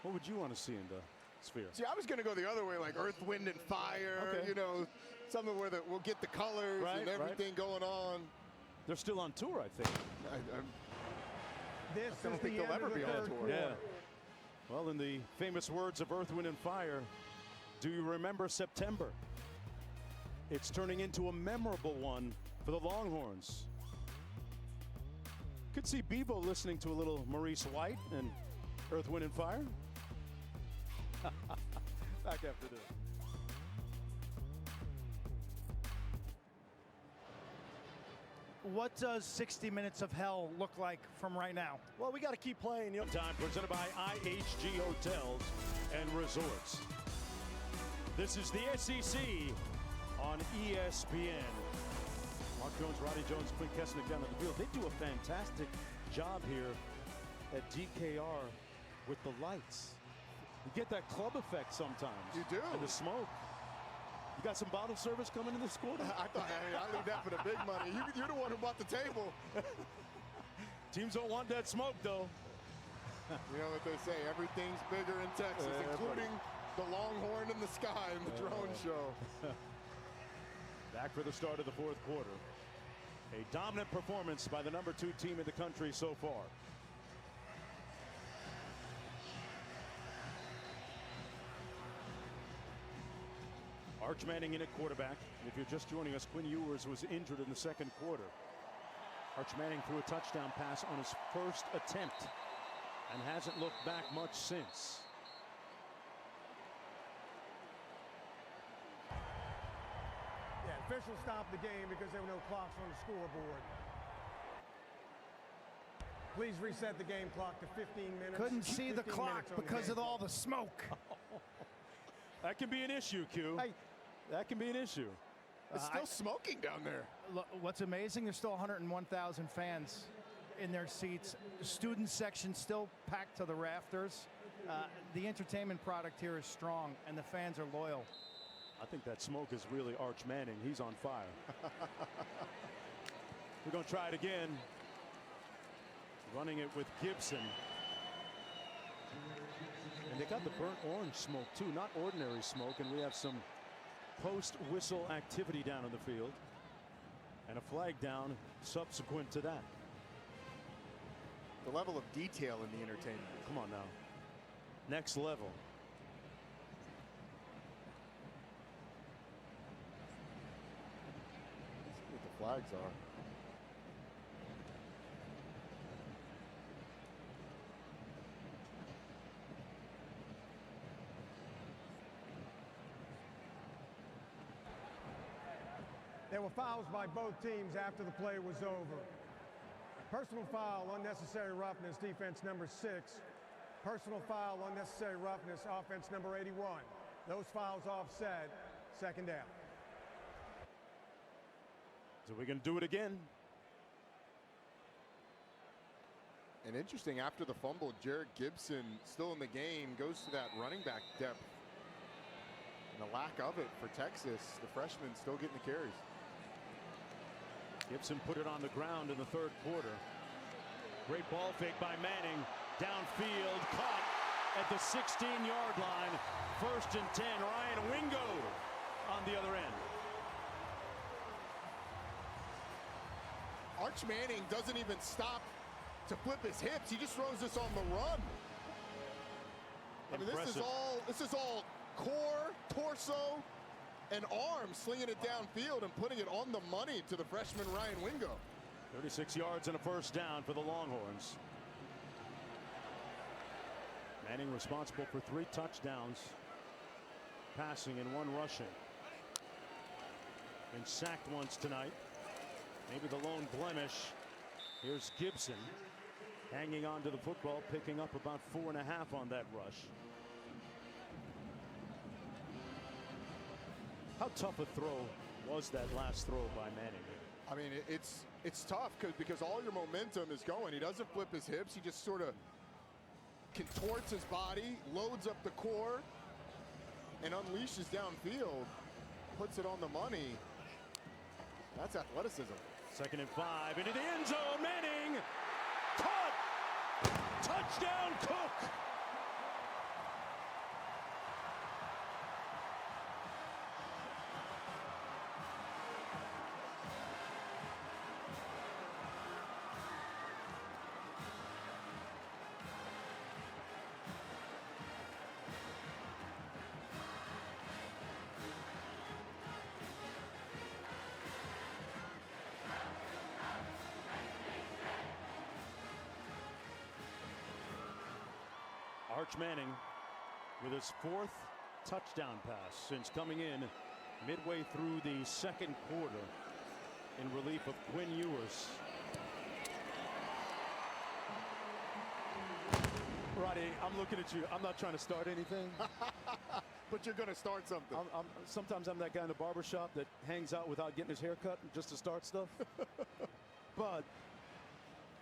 What would you want to see in the Sphere? See, I was going to go the other way, like Earth, Wind, and Fire. Okay. You know, something where we'll get the colors and everything going on. They're still on tour, I think. This I don't is think the they'll end ever of the be on third tour. quarter. Yeah. Well, in the famous words of Earth, Wind, and Fire, do you remember September? It's turning into a memorable one for the Longhorns. Could see Bevo listening to a little Maurice White and Earth, Wind, and Fire. Back after this. What does 60 minutes of hell look like from right now? Well, we got to keep playing. You know. Time presented by IHG Hotels and Resorts. This is the SEC on ESPN. Mark Jones, Roddy Jones, Clint Kesnick down on the field. They do a fantastic job here at DKR with the lights. You get that club effect sometimes. You do. And the smoke. You got some bottle service coming in this quarter? I thought, hey, I'll leave that for the big money. You're the one who bought the table. Teams don't want that smoke, though. You know what they say, everything's bigger in Texas, including the Longhorn in the sky and the drone show. Back for the start of the fourth quarter. A dominant performance by the number 2 team in the country so far. Arch Manning in at quarterback. If you're just joining us, Quinn Ewers was injured in the second quarter. Arch Manning threw a touchdown pass on his first attempt and hasn't looked back much since. Yeah, officials stopped the game because there were no clocks on the scoreboard. Please reset the game clock to 15 minutes. Couldn't see the 15 clock minutes on the because game. of all the smoke. That can be an issue, Q. Hey. That can be an issue. It's still smoking down there. What's amazing, there's still 101,000 fans in their seats. The student section still packed to the rafters. The entertainment product here is strong, and the fans are loyal. I think that smoke is really Arch Manning. He's on fire. We're going to try it again. Running it with Gibson. And they got the burnt orange smoke, too. Not ordinary smoke, and we have some post-whistle activity down on the field. And a flag down subsequent to that. The level of detail in the entertainment. Come on now. Next level. Let's see what the flags are. There were fouls by both teams after the play was over. Personal foul, unnecessary roughness, defense number 6. Personal foul, unnecessary roughness, offense number 81. Those fouls offset, second down. So we can do it again. And interesting, after the fumble, Jared Gibson still in the game, goes to that running back depth. And the lack of it for Texas, the freshman still getting the carries. Gibson put it on the ground in the third quarter. Great ball fake by Manning. Downfield, caught at the 16-yard line. 1st and 10. Ryan Wingo on the other end. Arch Manning doesn't even stop to flip his hips. He just throws this on the run. I mean, this is all core, torso, and arm, slinging it downfield and putting it on the money to the freshman Ryan Wingo. 36 yards and a 1st down for the Longhorns. Manning responsible for 3 touchdowns, passing and 1 rushing. Been sacked once tonight. Maybe the lone blemish. Here's Gibson hanging on to the football, picking up about 4.5 on that rush. How tough a throw was that last throw by Manning? I mean, it's tough because all your momentum is going. He doesn't flip his hips. He just sort of contorts his body, loads up the core, and unleashes downfield. Puts it on the money. That's athleticism. 2nd and 5 into the end zone. Manning caught. Touchdown, Cook. Arch Manning with his 4th touchdown pass since coming in midway through the 2nd quarter in relief of Quinn Ewers. Roddy, I'm looking at you. I'm not trying to start anything. But you're going to start something. Sometimes I'm that guy in the barbershop that hangs out without getting his hair cut just to start stuff. But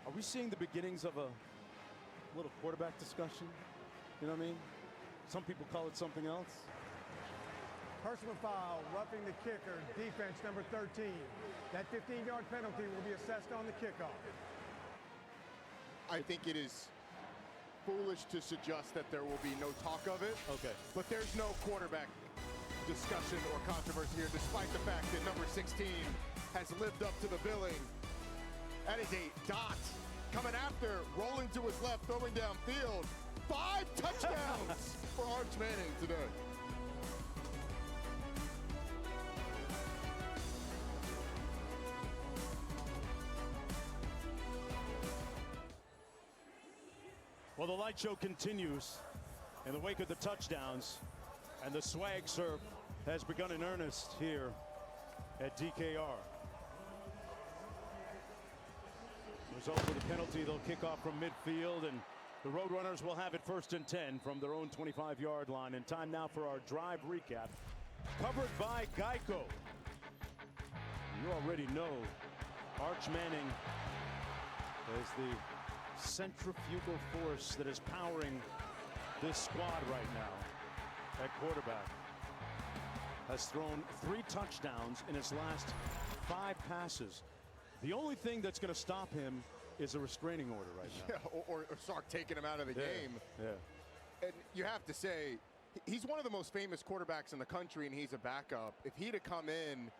are we seeing the beginnings of a little quarterback discussion? You know what I mean? Some people call it something else. Personal foul, roughing the kicker, defense number 13. That 15-yard penalty will be assessed on the kickoff. I think it is foolish to suggest that there will be no talk of it. Okay. But there's no quarterback discussion or controversy here, despite the fact that number 16 has lived up to the billing. That is a dot coming after, rolling to his left, throwing downfield. 5 touchdowns for Arch Manning today. Well, the light show continues in the wake of the touchdowns, and the swag surf has begun in earnest here at DKR. Result of the penalty, they'll kick off from midfield, and the Roadrunners will have it 1st and 10 from their own 25-yard line. And time now for our drive recap, covered by Geico. You already know Arch Manning is the centrifugal force that is powering this squad right now at quarterback. Has thrown 3 touchdowns in his last 5 passes. The only thing that's going to stop him is a restraining order right now. Yeah, or start taking him out of the game. Yeah. And you have to say, he's one of the most famous quarterbacks in the country, and he's a backup. If he'd have come in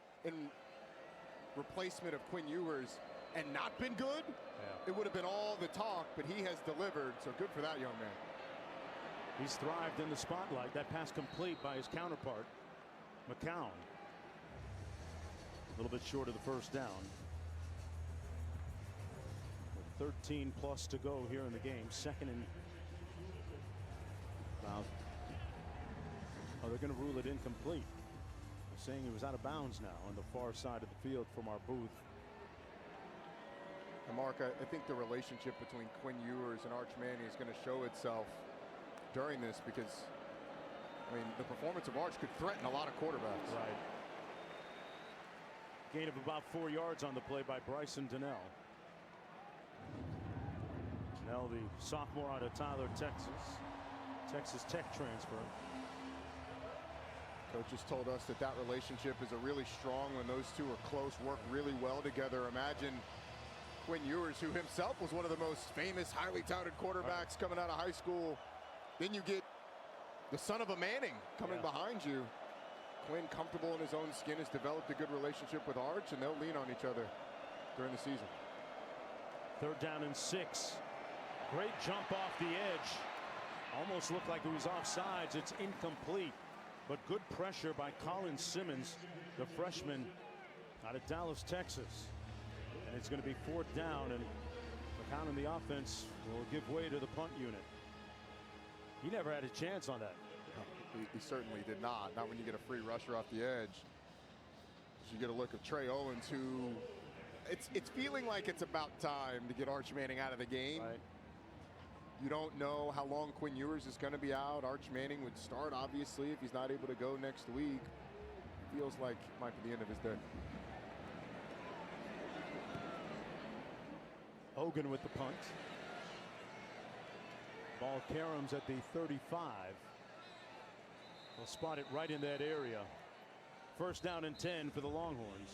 replacement of Quinn Ewers and not been good, it would have been all the talk, but he has delivered, so good for that young man. He's thrived in the spotlight. That pass complete by his counterpart, McCown. A little bit short of the 1st down. 13 plus to go here in the game. 2nd and now. Oh, they're going to rule it incomplete. They're saying he was out of bounds now on the far side of the field from our booth. And Mark, I think the relationship between Quinn Ewers and Arch Manning is going to show itself during this because, I mean, the performance of Arch could threaten a lot of quarterbacks. Right. Gain of about 4 yards on the play by Bryson Donnell. Snell, the sophomore out of Tyler, Texas Tech transfer. Coaches told us that relationship is a really strong when those two are close, work really well together. Imagine Quinn Ewers, who himself was one of the most famous, highly touted quarterbacks coming out of high school. Then you get the son of a Manning coming behind you. Quinn, comfortable in his own skin, has developed a good relationship with Arch, and they'll lean on each other during the season. 3rd down and 6. Great jump off the edge. Almost looked like it was offsides. It's incomplete. But good pressure by Colin Simmons, the freshman out of Dallas, Texas. And it's going to be 4th down, and McCown in the offense will give way to the punt unit. He never had a chance on that. He certainly did not. Not when you get a free rusher off the edge. You get a look at Trey Owens, who it's feeling like it's about time to get Arch Manning out of the game. Right. You don't know how long Quinn Ewers is going to be out. Arch Manning would start, obviously, if he's not able to go next week. Feels like it might be the end of his day. Hogan with the punt. Ball caroms at the 35. They'll spot it right in that area. 1st down and 10 for the Longhorns.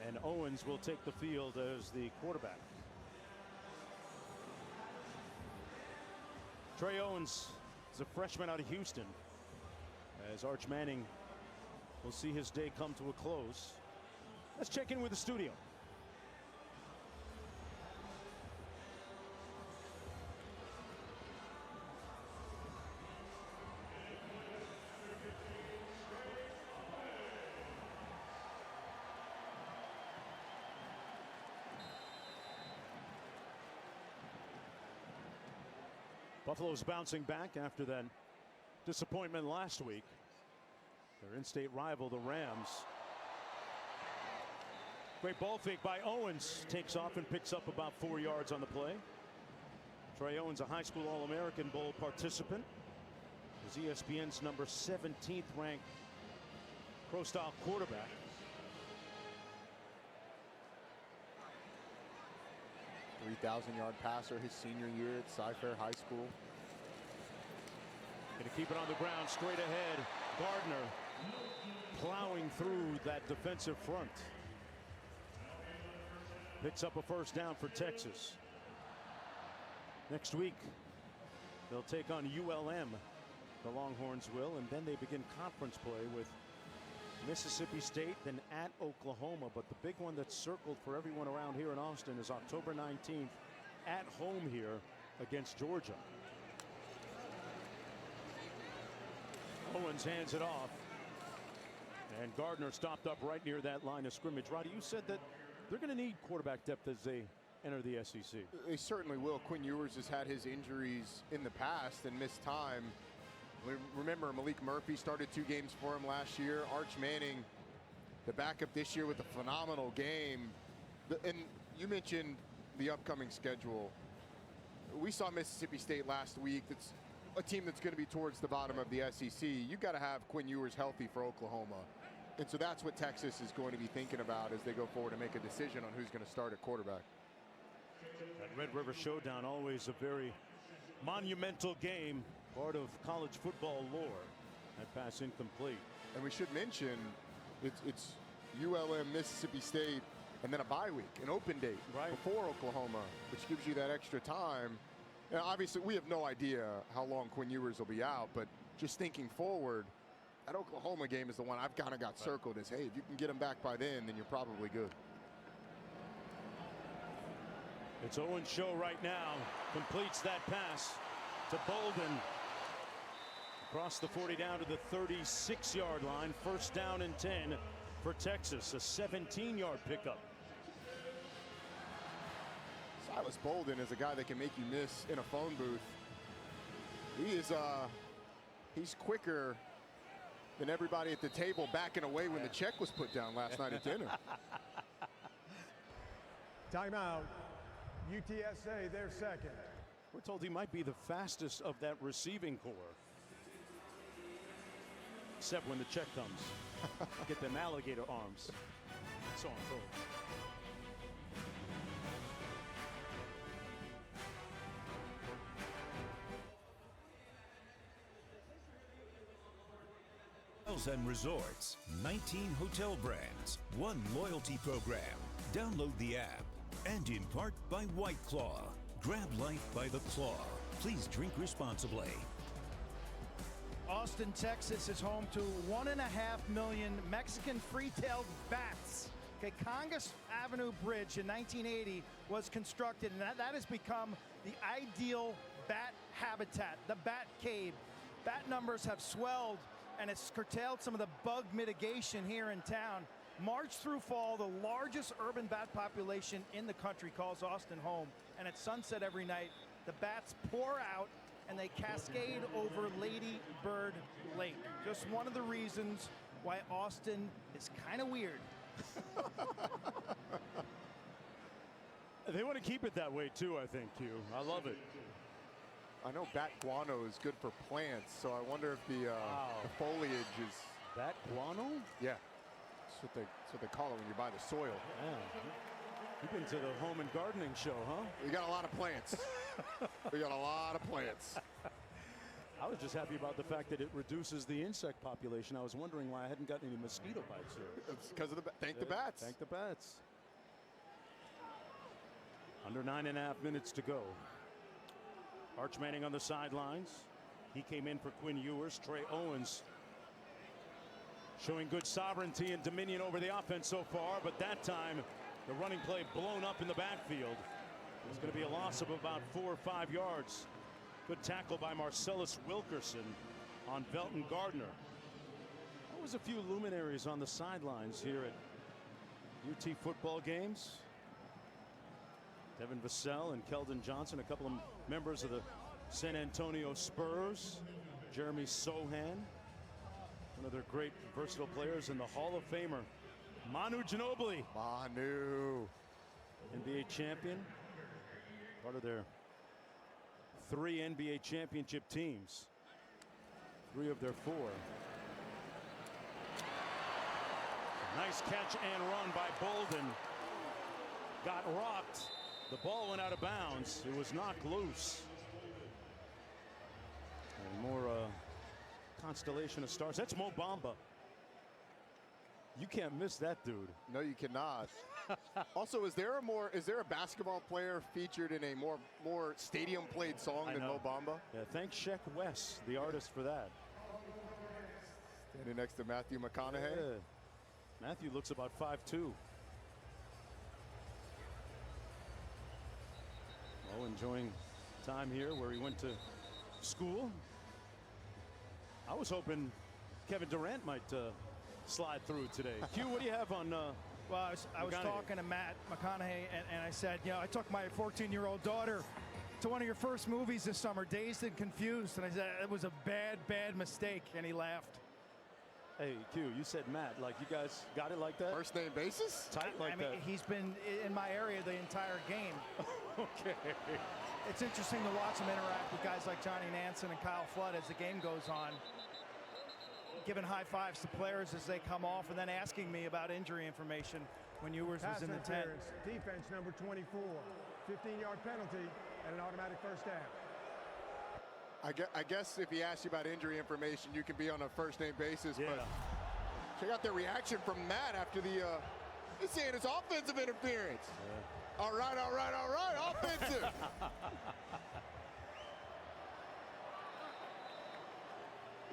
And Owens will take the field as the quarterback. Trey Owens is a freshman out of Houston, as Arch Manning will see his day come to a close. Let's check in with the studio. Buffalo's bouncing back after that disappointment last week. Their in-state rival, the Rams. Great ball fake by Owens. Takes off and picks up about 4 yards on the play. Trey Owens, a high school All-American Bowl participant, is ESPN's number 17th ranked pro-style quarterback. $3,000-yard passer his senior year at Cy-Fair High School. Going to keep it on the ground, straight ahead. Gardner plowing through that defensive front. Picks up a 1st down for Texas. Next week, they'll take on ULM. The Longhorns will, and then they begin conference play with Mississippi State, then at Oklahoma. But the big one that's circled for everyone around here in Austin is October 19th at home here against Georgia. Owens hands it off, and Gardner stopped up right near that line of scrimmage. Roddy, you said that they're going to need quarterback depth as they enter the SEC. They certainly will. Quinn Ewers has had his injuries in the past and missed time. Remember, Malik Murphy started 2 games for him last year. Arch Manning, the backup this year, with a phenomenal game. And you mentioned the upcoming schedule. We saw Mississippi State last week. That's a team that's going to be towards the bottom of the SEC. You've got to have Quinn Ewers healthy for Oklahoma. And so that's what Texas is going to be thinking about as they go forward and make a decision on who's going to start at quarterback. That Red River Showdown, always a very monumental game. Part of college football lore. That pass incomplete. And we should mention it's ULM, Mississippi State, and then a bye week, an open date before Oklahoma, which gives you that extra time. Now, obviously, we have no idea how long Quinn Ewers will be out, but just thinking forward, that Oklahoma game is the one I've kind of got circled as, hey, if you can get him back by then you're probably good. It's Owens' show right now. Completes that pass to Bolden. Across the 40 down to the 36-yard line. 1st down and 10 for Texas. A 17-yard pickup. Silas Bolden is a guy that can make you miss in a phone booth. He is he's quicker than everybody at the table backing away when the check was put down last night at dinner. Timeout. UTSA, their 2nd. We're told he might be the fastest of that receiving corps. Except when the check comes. Get them alligator arms. So I'm told. Hotels and Resorts, 19 hotel brands, 1 loyalty program. Download the app. And in part by White Claw. Grab life by the claw. Please drink responsibly. Austin, Texas is home to 1.5 million Mexican free-tailed bats. Okay, Congress Avenue Bridge in 1980 was constructed, and that has become the ideal bat habitat, the bat cave. Bat numbers have swelled, and it's curtailed some of the bug mitigation here in town. March through fall, the largest urban bat population in the country calls Austin home, and at sunset every night, the bats pour out and they cascade over Lady Bird Lake. Just one of the reasons why Austin is kind of weird. They want to keep it that way too, I think, Q. I love it. I know bat guano is good for plants, so I wonder if the foliage is... Bat guano? Yeah. That's what they call it when you buy the soil. Yeah. You've been to the home and gardening show, huh? We got a lot of plants. We got a lot of plants. I was just happy about the fact that it reduces the insect population. I was wondering why I hadn't gotten any mosquito bites here. It's because of the thank the bats. Thank the bats. Under 9.5 minutes to go. Arch Manning on the sidelines. He came in for Quinn Ewers. Trey Owens showing good sovereignty and dominion over the offense so far, but that time the running play blown up in the backfield. It's going to be a loss of about 4 or 5 yards. Good tackle by Marcellus Wilkerson on Velton Gardner. Always a few luminaries on the sidelines here at UT football games. Devin Vassell and Keldon Johnson, a couple of members of the San Antonio Spurs. Jeremy Sohan, one of their great versatile players, and the Hall of Famer Manu Ginobili. Manu. NBA champion. Part of their 3 NBA championship teams. 3 of their 4. Nice catch and run by Bolden. Got rocked. The ball went out of bounds. It was knocked loose. And more constellation of stars. That's Mo Bamba. You can't miss that dude. No, you cannot. Also, is there a basketball player featured in a more stadium played song than Mo Bamba? Yeah, thanks Sheck West, the artist, for that. Standing next to Matthew McConaughey. Yeah. Matthew looks about 5'2". Well, enjoying time here where he went to school. I was hoping Kevin Durant might slide through today. Q, what do you have on Well, I was talking to Matt McConaughey, and I said, you know, I took my 14-year-old daughter to one of your first movies this summer, Dazed and Confused, and I said, it was a bad mistake, and he laughed. Hey, Q, you said Matt, like you guys got it like that? First name basis? Tight like that? He's been in my area the entire game. Okay. It's interesting to watch him interact with guys like Johnny Nansen and Kyle Flood as the game goes on, giving high fives to players as they come off, and then asking me about injury information when Ewers was in the tent. Defense number 24, 15-yard penalty and an automatic first down. I guess if he asks you about injury information, you can be on a first name basis. Yeah. But check out the reaction from Matt after the. He's saying it's offensive interference. Yeah. All right, offensive.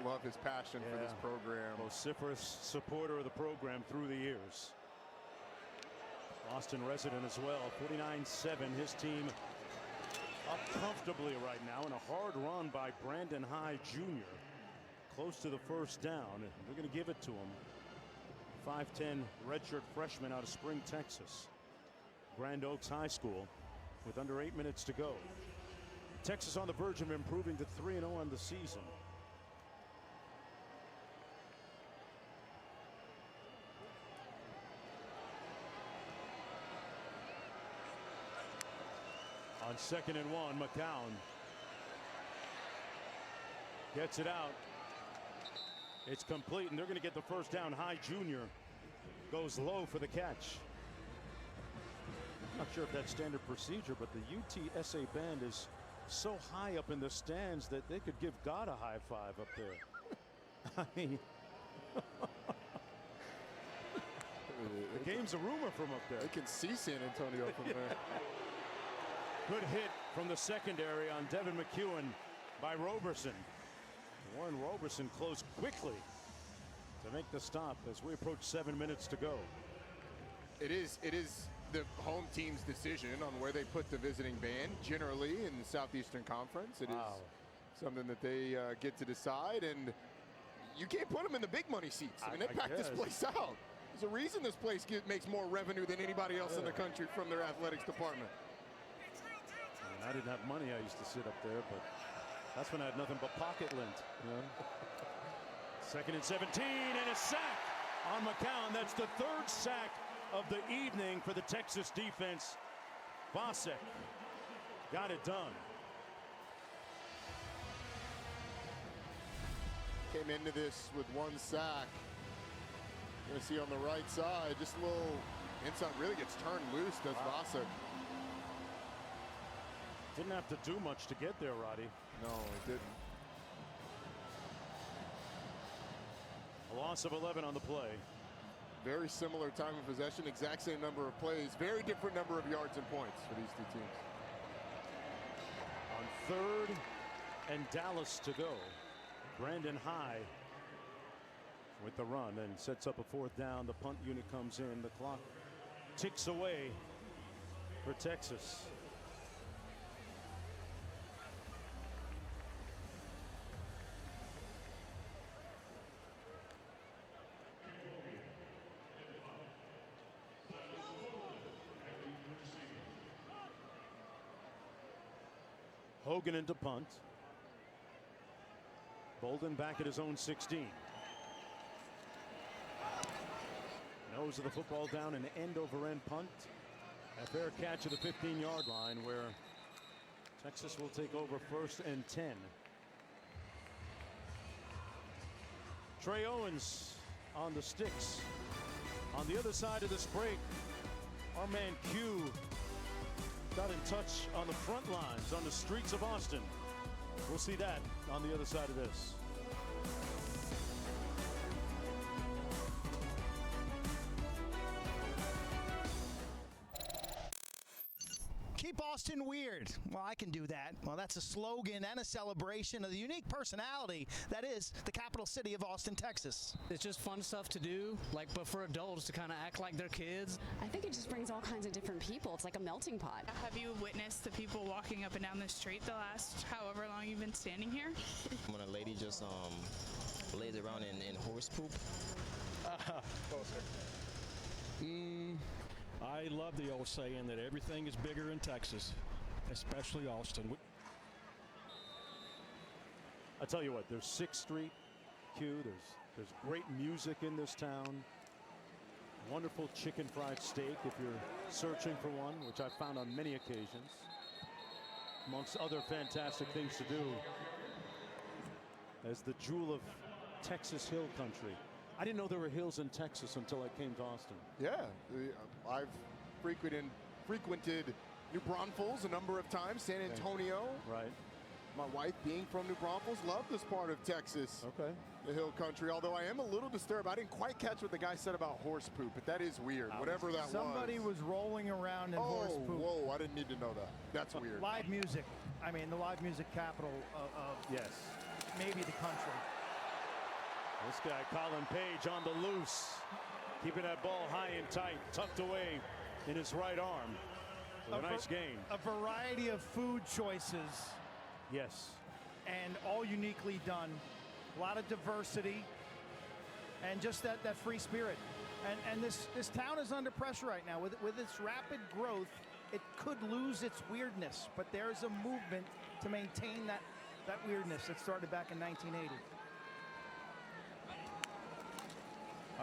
Love his passion for this program. Vociferous supporter of the program through the years. Austin resident as well. 49-7, his team up comfortably right now, and a hard run by Brandon High Jr. Close to the first down. They're going to give it to him. 5'10" redshirt freshman out of Spring, Texas. Grand Oaks High School with under 8 minutes to go. Texas on the verge of improving to 3-0 on the season. On 2nd and 1, McCown gets it out. It's complete, and they're going to get the first down. High Jr. goes low for the catch. Not sure if that's standard procedure, but the UTSA band is so high up in the stands that they could give God a high five up there. I mean, The game's a rumor from up there. They can see San Antonio from there. Good hit from the secondary on Devin McEwen by Roberson. Warren Roberson closed quickly to make the stop as we approach 7 minutes to go. It is the home team's decision on where they put the visiting band. Generally in the Southeastern Conference, it is something that they get to decide, and you can't put them in the big money seats. I mean, they pack this place out. There's a reason this place makes more revenue than anybody else in the country from their athletics department. I didn't have money. I used to sit up there, but that's when I had nothing but pocket lint. You know? 2nd and 17, and a sack on McCown. That's the 3rd sack of the evening for the Texas defense. Bosek got it done. Came into this with 1 sack. You're going to see on the right side, just a little inside, really gets turned loose, does Bosek. Didn't have to do much to get there, Roddy. No, it didn't. A loss of 11 on the play. Very similar time of possession, exact same number of plays, very different number of yards and points for these two teams. On 3rd and Dallas to go. Brandon High with the run and sets up a 4th down. The punt unit comes in. The clock ticks away for Texas. Hogan into punt. Bolden back at his own 16. Nose of the football down, an end over end punt. A fair catch at the 15-yard line where Texas will take over 1st and 10. Trey Owens on the sticks. On the other side of this break, our man Q got in touch on the front lines on the streets of Austin. We'll see that on the other side of this. Keep Austin weird. Well, I can do that. Well, that's a slogan and a celebration of the unique personality that is the capital city of Austin, Texas. It's just fun stuff to do, but for adults to kind of act like they're kids. I think it just brings all kinds of different people. It's like a melting pot. Have you witnessed the people walking up and down the street the last however long you've been standing here? When a lady just lays around in horse poop. I love the old saying that everything is bigger in Texas, especially Austin. I tell you what, there's 6th Street, Q. There's great music in this town. Wonderful chicken fried steak if you're searching for one, which I've found on many occasions. Amongst other fantastic things to do as the jewel of Texas Hill Country. I didn't know there were hills in Texas until I came to Austin. Yeah, I've frequented New Braunfels a number of times, San Antonio. Right. My wife, being from New Braunfels, loved this part of Texas. Okay. The hill country, although I am a little disturbed. I didn't quite catch what the guy said about horse poop, but that is weird, whatever that was. Somebody was rolling around in horse poop. Whoa, I didn't need to know that. That's weird. Live music. I mean, the live music capital of yes, maybe the country. This guy, Colin Page, on the loose, keeping that ball high and tight, tucked away in his right arm. A nice gain. A variety of food choices. Yes. And all uniquely done. A lot of diversity. And just that free spirit. And this town is under pressure right now. With its rapid growth, it could lose its weirdness. But there's a movement to maintain that weirdness that started back in 1980.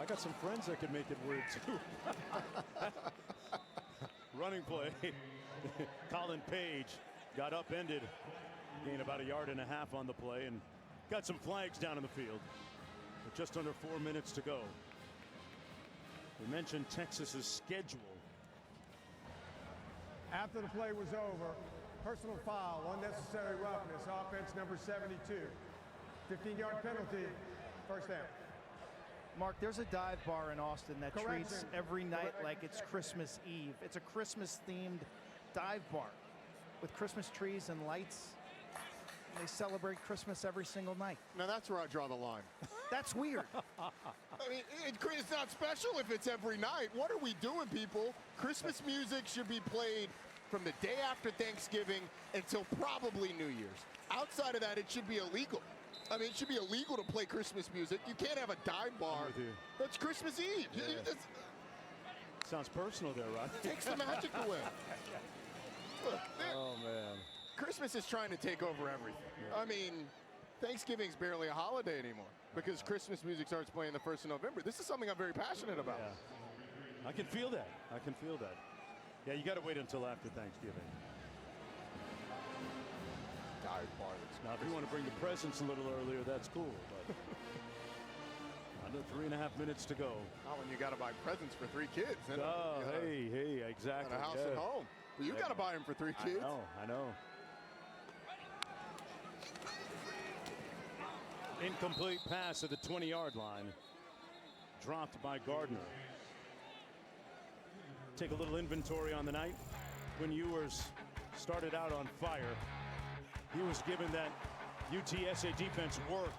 I got some friends that could make it weird too. Running play. Colin Page got upended. Gained about 1.5 yards on the play and got some flags down in the field. With just under 4 minutes to go. We mentioned Texas's schedule. After the play was over, personal foul, unnecessary roughness, offense number 72. 15-yard penalty, 1st down. Mark, there's a dive bar in Austin that Correction. treats every night like it's Christmas Eve. It's a Christmas-themed dive bar with Christmas trees and lights. They celebrate Christmas every single night. Now that's where I draw the line. That's weird. I mean, it's not special if it's every night. What are we doing, people? Christmas music should be played from the day after Thanksgiving until probably New Year's. Outside of that, it should be illegal. I mean, it should be illegal to play Christmas music. You can't have a dive bar. That's Christmas Eve. Yeah. Sounds personal there, Rod. Takes the magic away. Look, Oh, man. Christmas is trying to take over everything. I mean, Thanksgiving's barely a holiday anymore because Christmas music starts playing the 1st of November. This is something I'm very passionate about. Yeah. I can feel that. I can feel that. Yeah, you got to wait until after Thanksgiving. Dive bar. Now, if you want to bring the presents a little earlier, that's cool. But under 3.5 minutes to go. Oh, and you got to buy presents for 3 kids. Oh, hey, exactly. And a house at home. Well, you got to buy them for 3 kids. I know. Incomplete pass at the 20-yard line. Dropped by Gardner. Take a little inventory on the night. Quinn Ewers started out on fire. He was given that UTSA defense work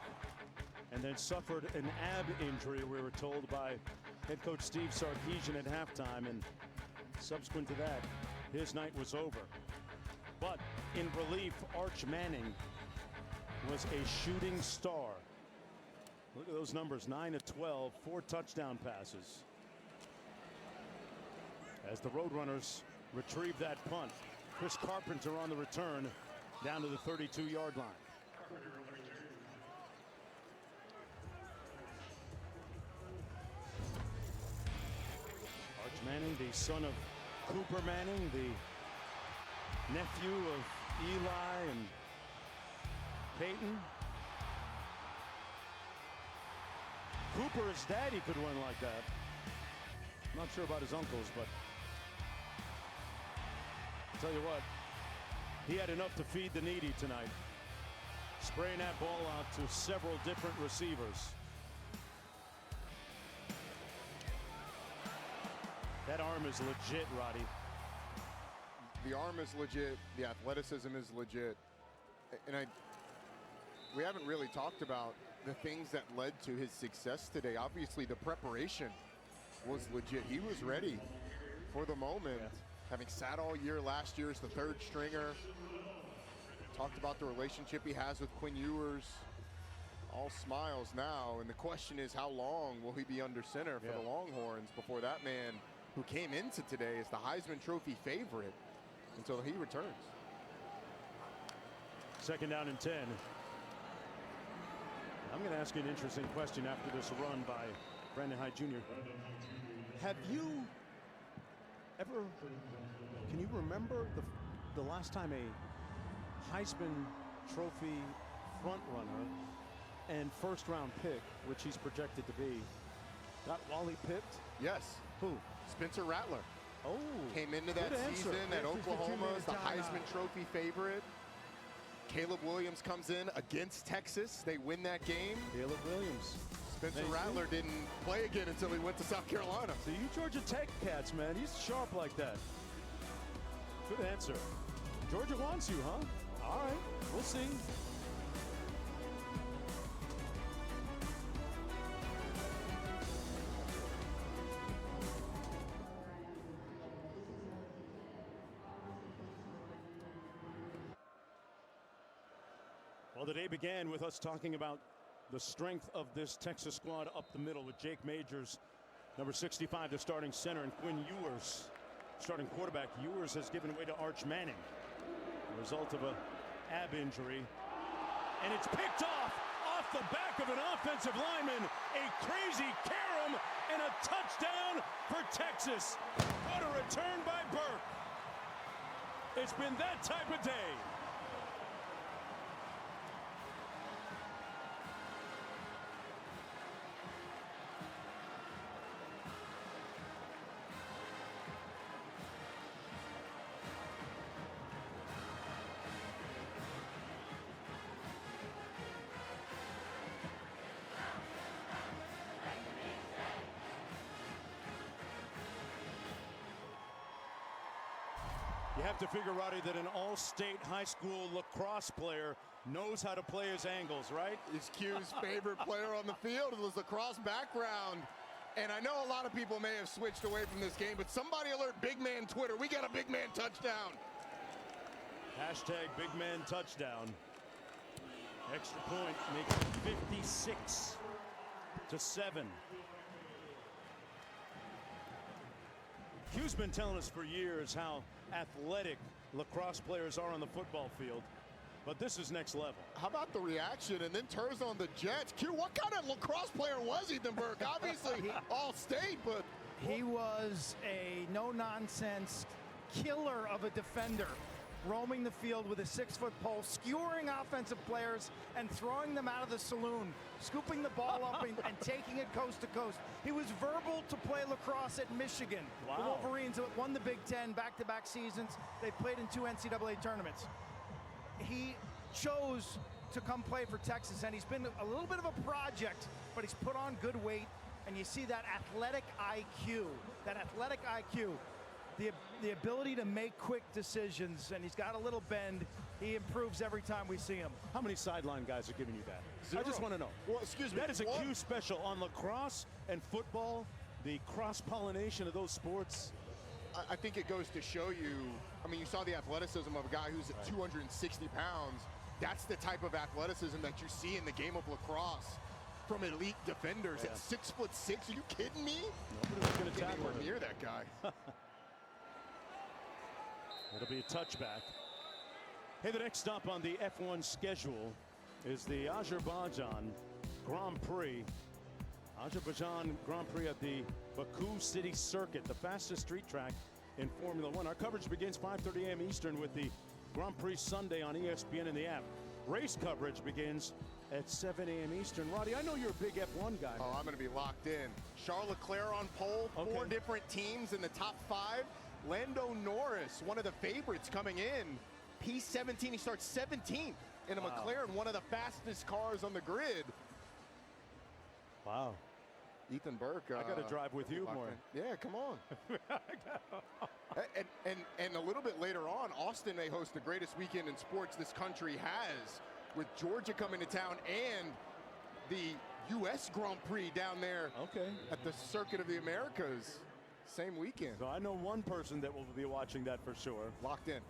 and then suffered an ab injury, we were told by head coach Steve Sarkisian at halftime. And subsequent to that, his night was over. But in relief, Arch Manning was a shooting star. Look at those numbers, 9 of 12, 4 touchdown passes. As the Roadrunners retrieve that punt, Chris Carpenter on the return down to the 32-yard line. Arch Manning, the son of Cooper Manning, the nephew of Eli and Peyton. Cooper's daddy could run like that. I'm not sure about his uncles, but I'll tell you what, he had enough to feed the needy tonight. Spraying that ball out to several different receivers. That arm is legit, Roddy. The arm is legit. The athleticism is legit. And we haven't really talked about the things that led to his success today. Obviously, the preparation was legit. He was ready for the moment. Yeah. Having sat all year last year as the 3rd stringer. Talked about the relationship he has with Quinn Ewers. All smiles now. And the question is, how long will he be under center for the Longhorns before that man who came into today as the Heisman Trophy favorite until he returns? 2nd down and 10. I'm going to ask you an interesting question after this run by Brandon Hyde Jr. Have you ever, can you remember the last time a Heisman Trophy front runner and 1st round pick, which he's projected to be, got Wally pipped? Yes. Who? Spencer Rattler. Oh. Came into that season at Oklahoma as the Heisman Trophy favorite. Caleb Williams comes in against Texas. They win that game. Caleb Williams. Spencer Rattler didn't play again until he went to South Carolina. So you Georgia Tech cats, man. He's sharp like that. Good answer. Georgia wants you, huh? All right. We'll see. Well, the day began with us talking about the strength of this Texas squad up the middle with Jake Majors, number 65, the starting center, and Quinn Ewers, starting quarterback. Ewers has given way to Arch Manning, the result of a ab injury. And it's picked off the back of an offensive lineman. A crazy carom and a touchdown for Texas. What a return by Burke. It's been that type of day. You have to figure, Roddy, that an all-state high school lacrosse player knows how to play his angles, right? He's Q's favorite player on the field with his lacrosse background. And I know a lot of people may have switched away from this game, but somebody alert Big Man Twitter. We got a big man touchdown. Hashtag big man touchdown. Extra point makes it 56-7. Q's been telling us for years how athletic lacrosse players are on the football field, but this is next level. How about the reaction and then turns on the Jets? Q, what kind of lacrosse player was Ethan Burke? Obviously all state, but he was a no-nonsense killer of a defender, roaming the field with a 6-foot pole, skewering offensive players and throwing them out of the saloon, scooping the ball up and taking it coast to coast. He was verbal to play lacrosse at Michigan. Wow. The Wolverines won the Big Ten back-to-back seasons. They played in 2 NCAA tournaments. He chose to come play for Texas, and he's been a little bit of a project, but he's put on good weight, and you see that athletic IQ, the ability to make quick decisions, and he's got a little bend. He improves every time we see him. How many sideline guys are giving you that? 0. I just want to know. Well, excuse me. That is a Q special on lacrosse and football, the cross-pollination of those sports. I think it goes to show you, I mean, you saw the athleticism of a guy who's at 260 pounds. That's the type of athleticism that you see in the game of lacrosse from elite defenders at 6'6". Are you kidding me? Nobody's going to Get tackle anywhere near that guy. It'll be a touchback. Hey, the next stop on the F1 schedule is the Azerbaijan Grand Prix. Azerbaijan Grand Prix at the Baku City Circuit, the fastest street track in Formula One. Our coverage begins 5:30 a.m. Eastern with the Grand Prix Sunday on ESPN and the app. Race coverage begins at 7 a.m. Eastern. Roddy, I know you're a big F1 guy. Oh, I'm going to be locked in. Charles Leclerc on pole, 4 different teams in the top 5. Lando Norris, one of the favorites coming in. P17, he starts 17th in a McLaren, one of the fastest cars on the grid. Wow. Ethan Burke. I got to drive with you more. Yeah, come on. and a little bit later on, Austin may host the greatest weekend in sports this country has, with Georgia coming to town and the U.S. Grand Prix down there at the Circuit of the Americas. Same weekend. So I know one person that will be watching that for sure. Locked in.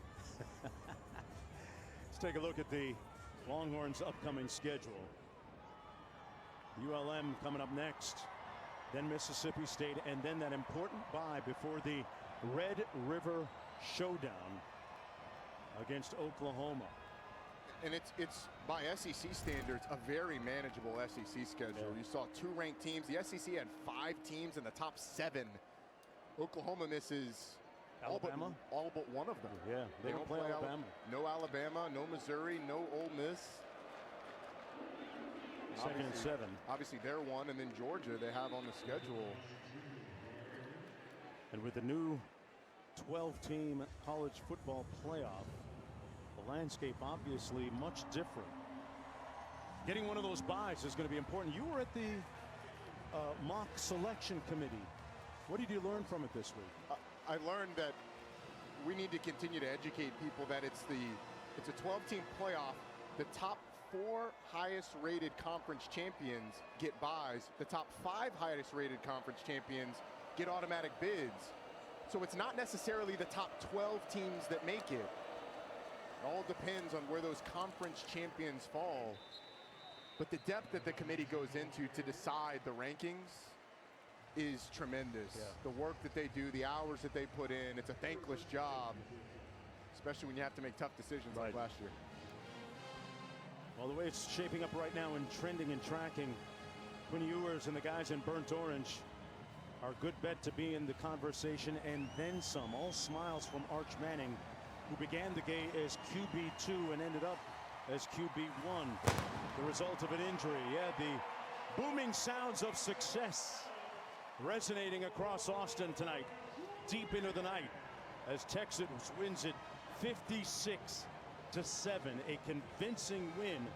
Let's take a look at the Longhorns' upcoming schedule. ULM coming up next, then Mississippi State, and then that important bye before the Red River Showdown against Oklahoma. And it's by SEC standards, a very manageable SEC schedule. You saw 2 ranked teams. The SEC had 5 teams in the top 7. Oklahoma misses Alabama? All but one of them. Yeah, they don't play Alabama. No Alabama, no Missouri, no Ole Miss. Second and 7. Obviously, they're one, and then Georgia they have on the schedule. And with the new 12-team college football playoff, the landscape obviously much different. Getting one of those buys is going to be important. You were at the mock selection committee. What did you learn from it this week? I learned that we need to continue to educate people that it's a 12-team playoff. The top 4 highest rated conference champions get buys. The top 5 highest rated conference champions get automatic bids. So it's not necessarily the top 12 teams that make it. It all depends on where those conference champions fall. But the depth that the committee goes into to decide the rankings is tremendous. The work that they do, the hours that they put in, it's a thankless job, especially when you have to make tough decisions like last year. Well, the way it's shaping up right now in trending and tracking, Quinn Ewers and the guys in burnt orange are a good bet to be in the conversation and then some. All smiles from Arch Manning, who began the game as QB2 and ended up as QB1. The result of an injury. Yeah, the booming sounds of success resonating across Austin tonight, deep into the night, as Texas wins it 56-7. A convincing win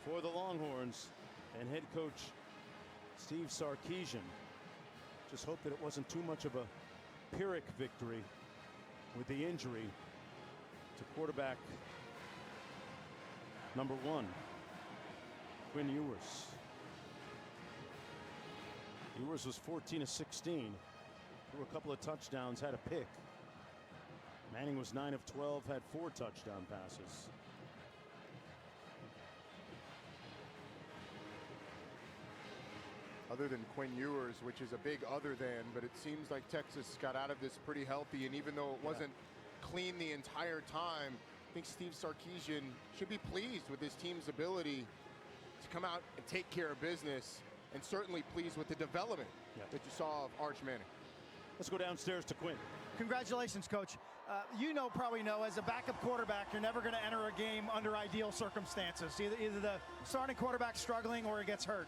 for the Longhorns and head coach Steve Sarkisian. Just hope that it wasn't too much of a Pyrrhic victory. with the injury to quarterback number 1, Quinn Ewers. Ewers was 14 of 16, threw a couple of touchdowns, had a pick. Manning was 9 of 12, had 4 touchdown passes. Other than Quinn Ewers, which is a big other than, but it seems like Texas got out of this pretty healthy, and even though it wasn't clean the entire time, I think Steve Sarkisian should be pleased with his team's ability to come out and take care of business, and certainly pleased with the development that you saw of Arch Manning. Let's go downstairs to Quinn. Congratulations, Coach. Probably know, as a backup quarterback, you're never going to enter a game under ideal circumstances. Either the starting quarterback's struggling or he gets hurt.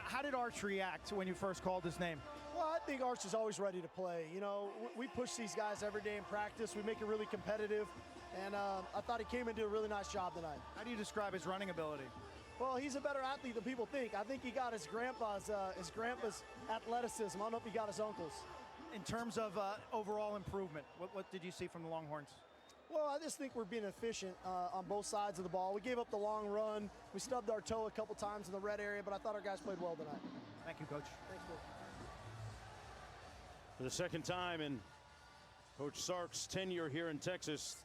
How did Arch react when you first called his name? Well, I think Arch is always ready to play. You know, we push these guys every day in practice. We make it really competitive, and I thought he came and did a really nice job tonight. How do you describe his running ability? Well, he's a better athlete than people think. I think he got his grandpa's athleticism. I don't know if he got his uncle's. In terms of overall improvement, what did you see from the Longhorns? Well, I just think we're being efficient on both sides of the ball. We gave up the long run. We stubbed our toe a couple times in the red area, but I thought our guys played well tonight. Thank you, Coach. Thanks, Bill. For the second time in Coach Sark's tenure here in Texas,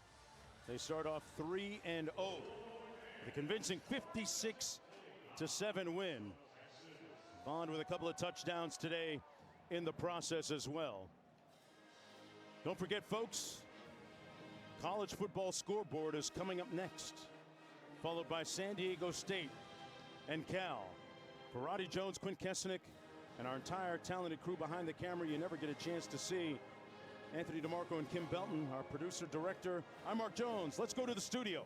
they start off 3-0. The convincing 56-7 win. Bond with a couple of touchdowns today in the process as well. Don't forget, folks, college football scoreboard is coming up next, followed by San Diego State and Cal. For Roddy Jones, Quinn Kesenick, and our entire talented crew behind the camera you never get a chance to see, Anthony DeMarco and Kim Belton, our producer director, I'm Mark Jones. Let's go to the studio.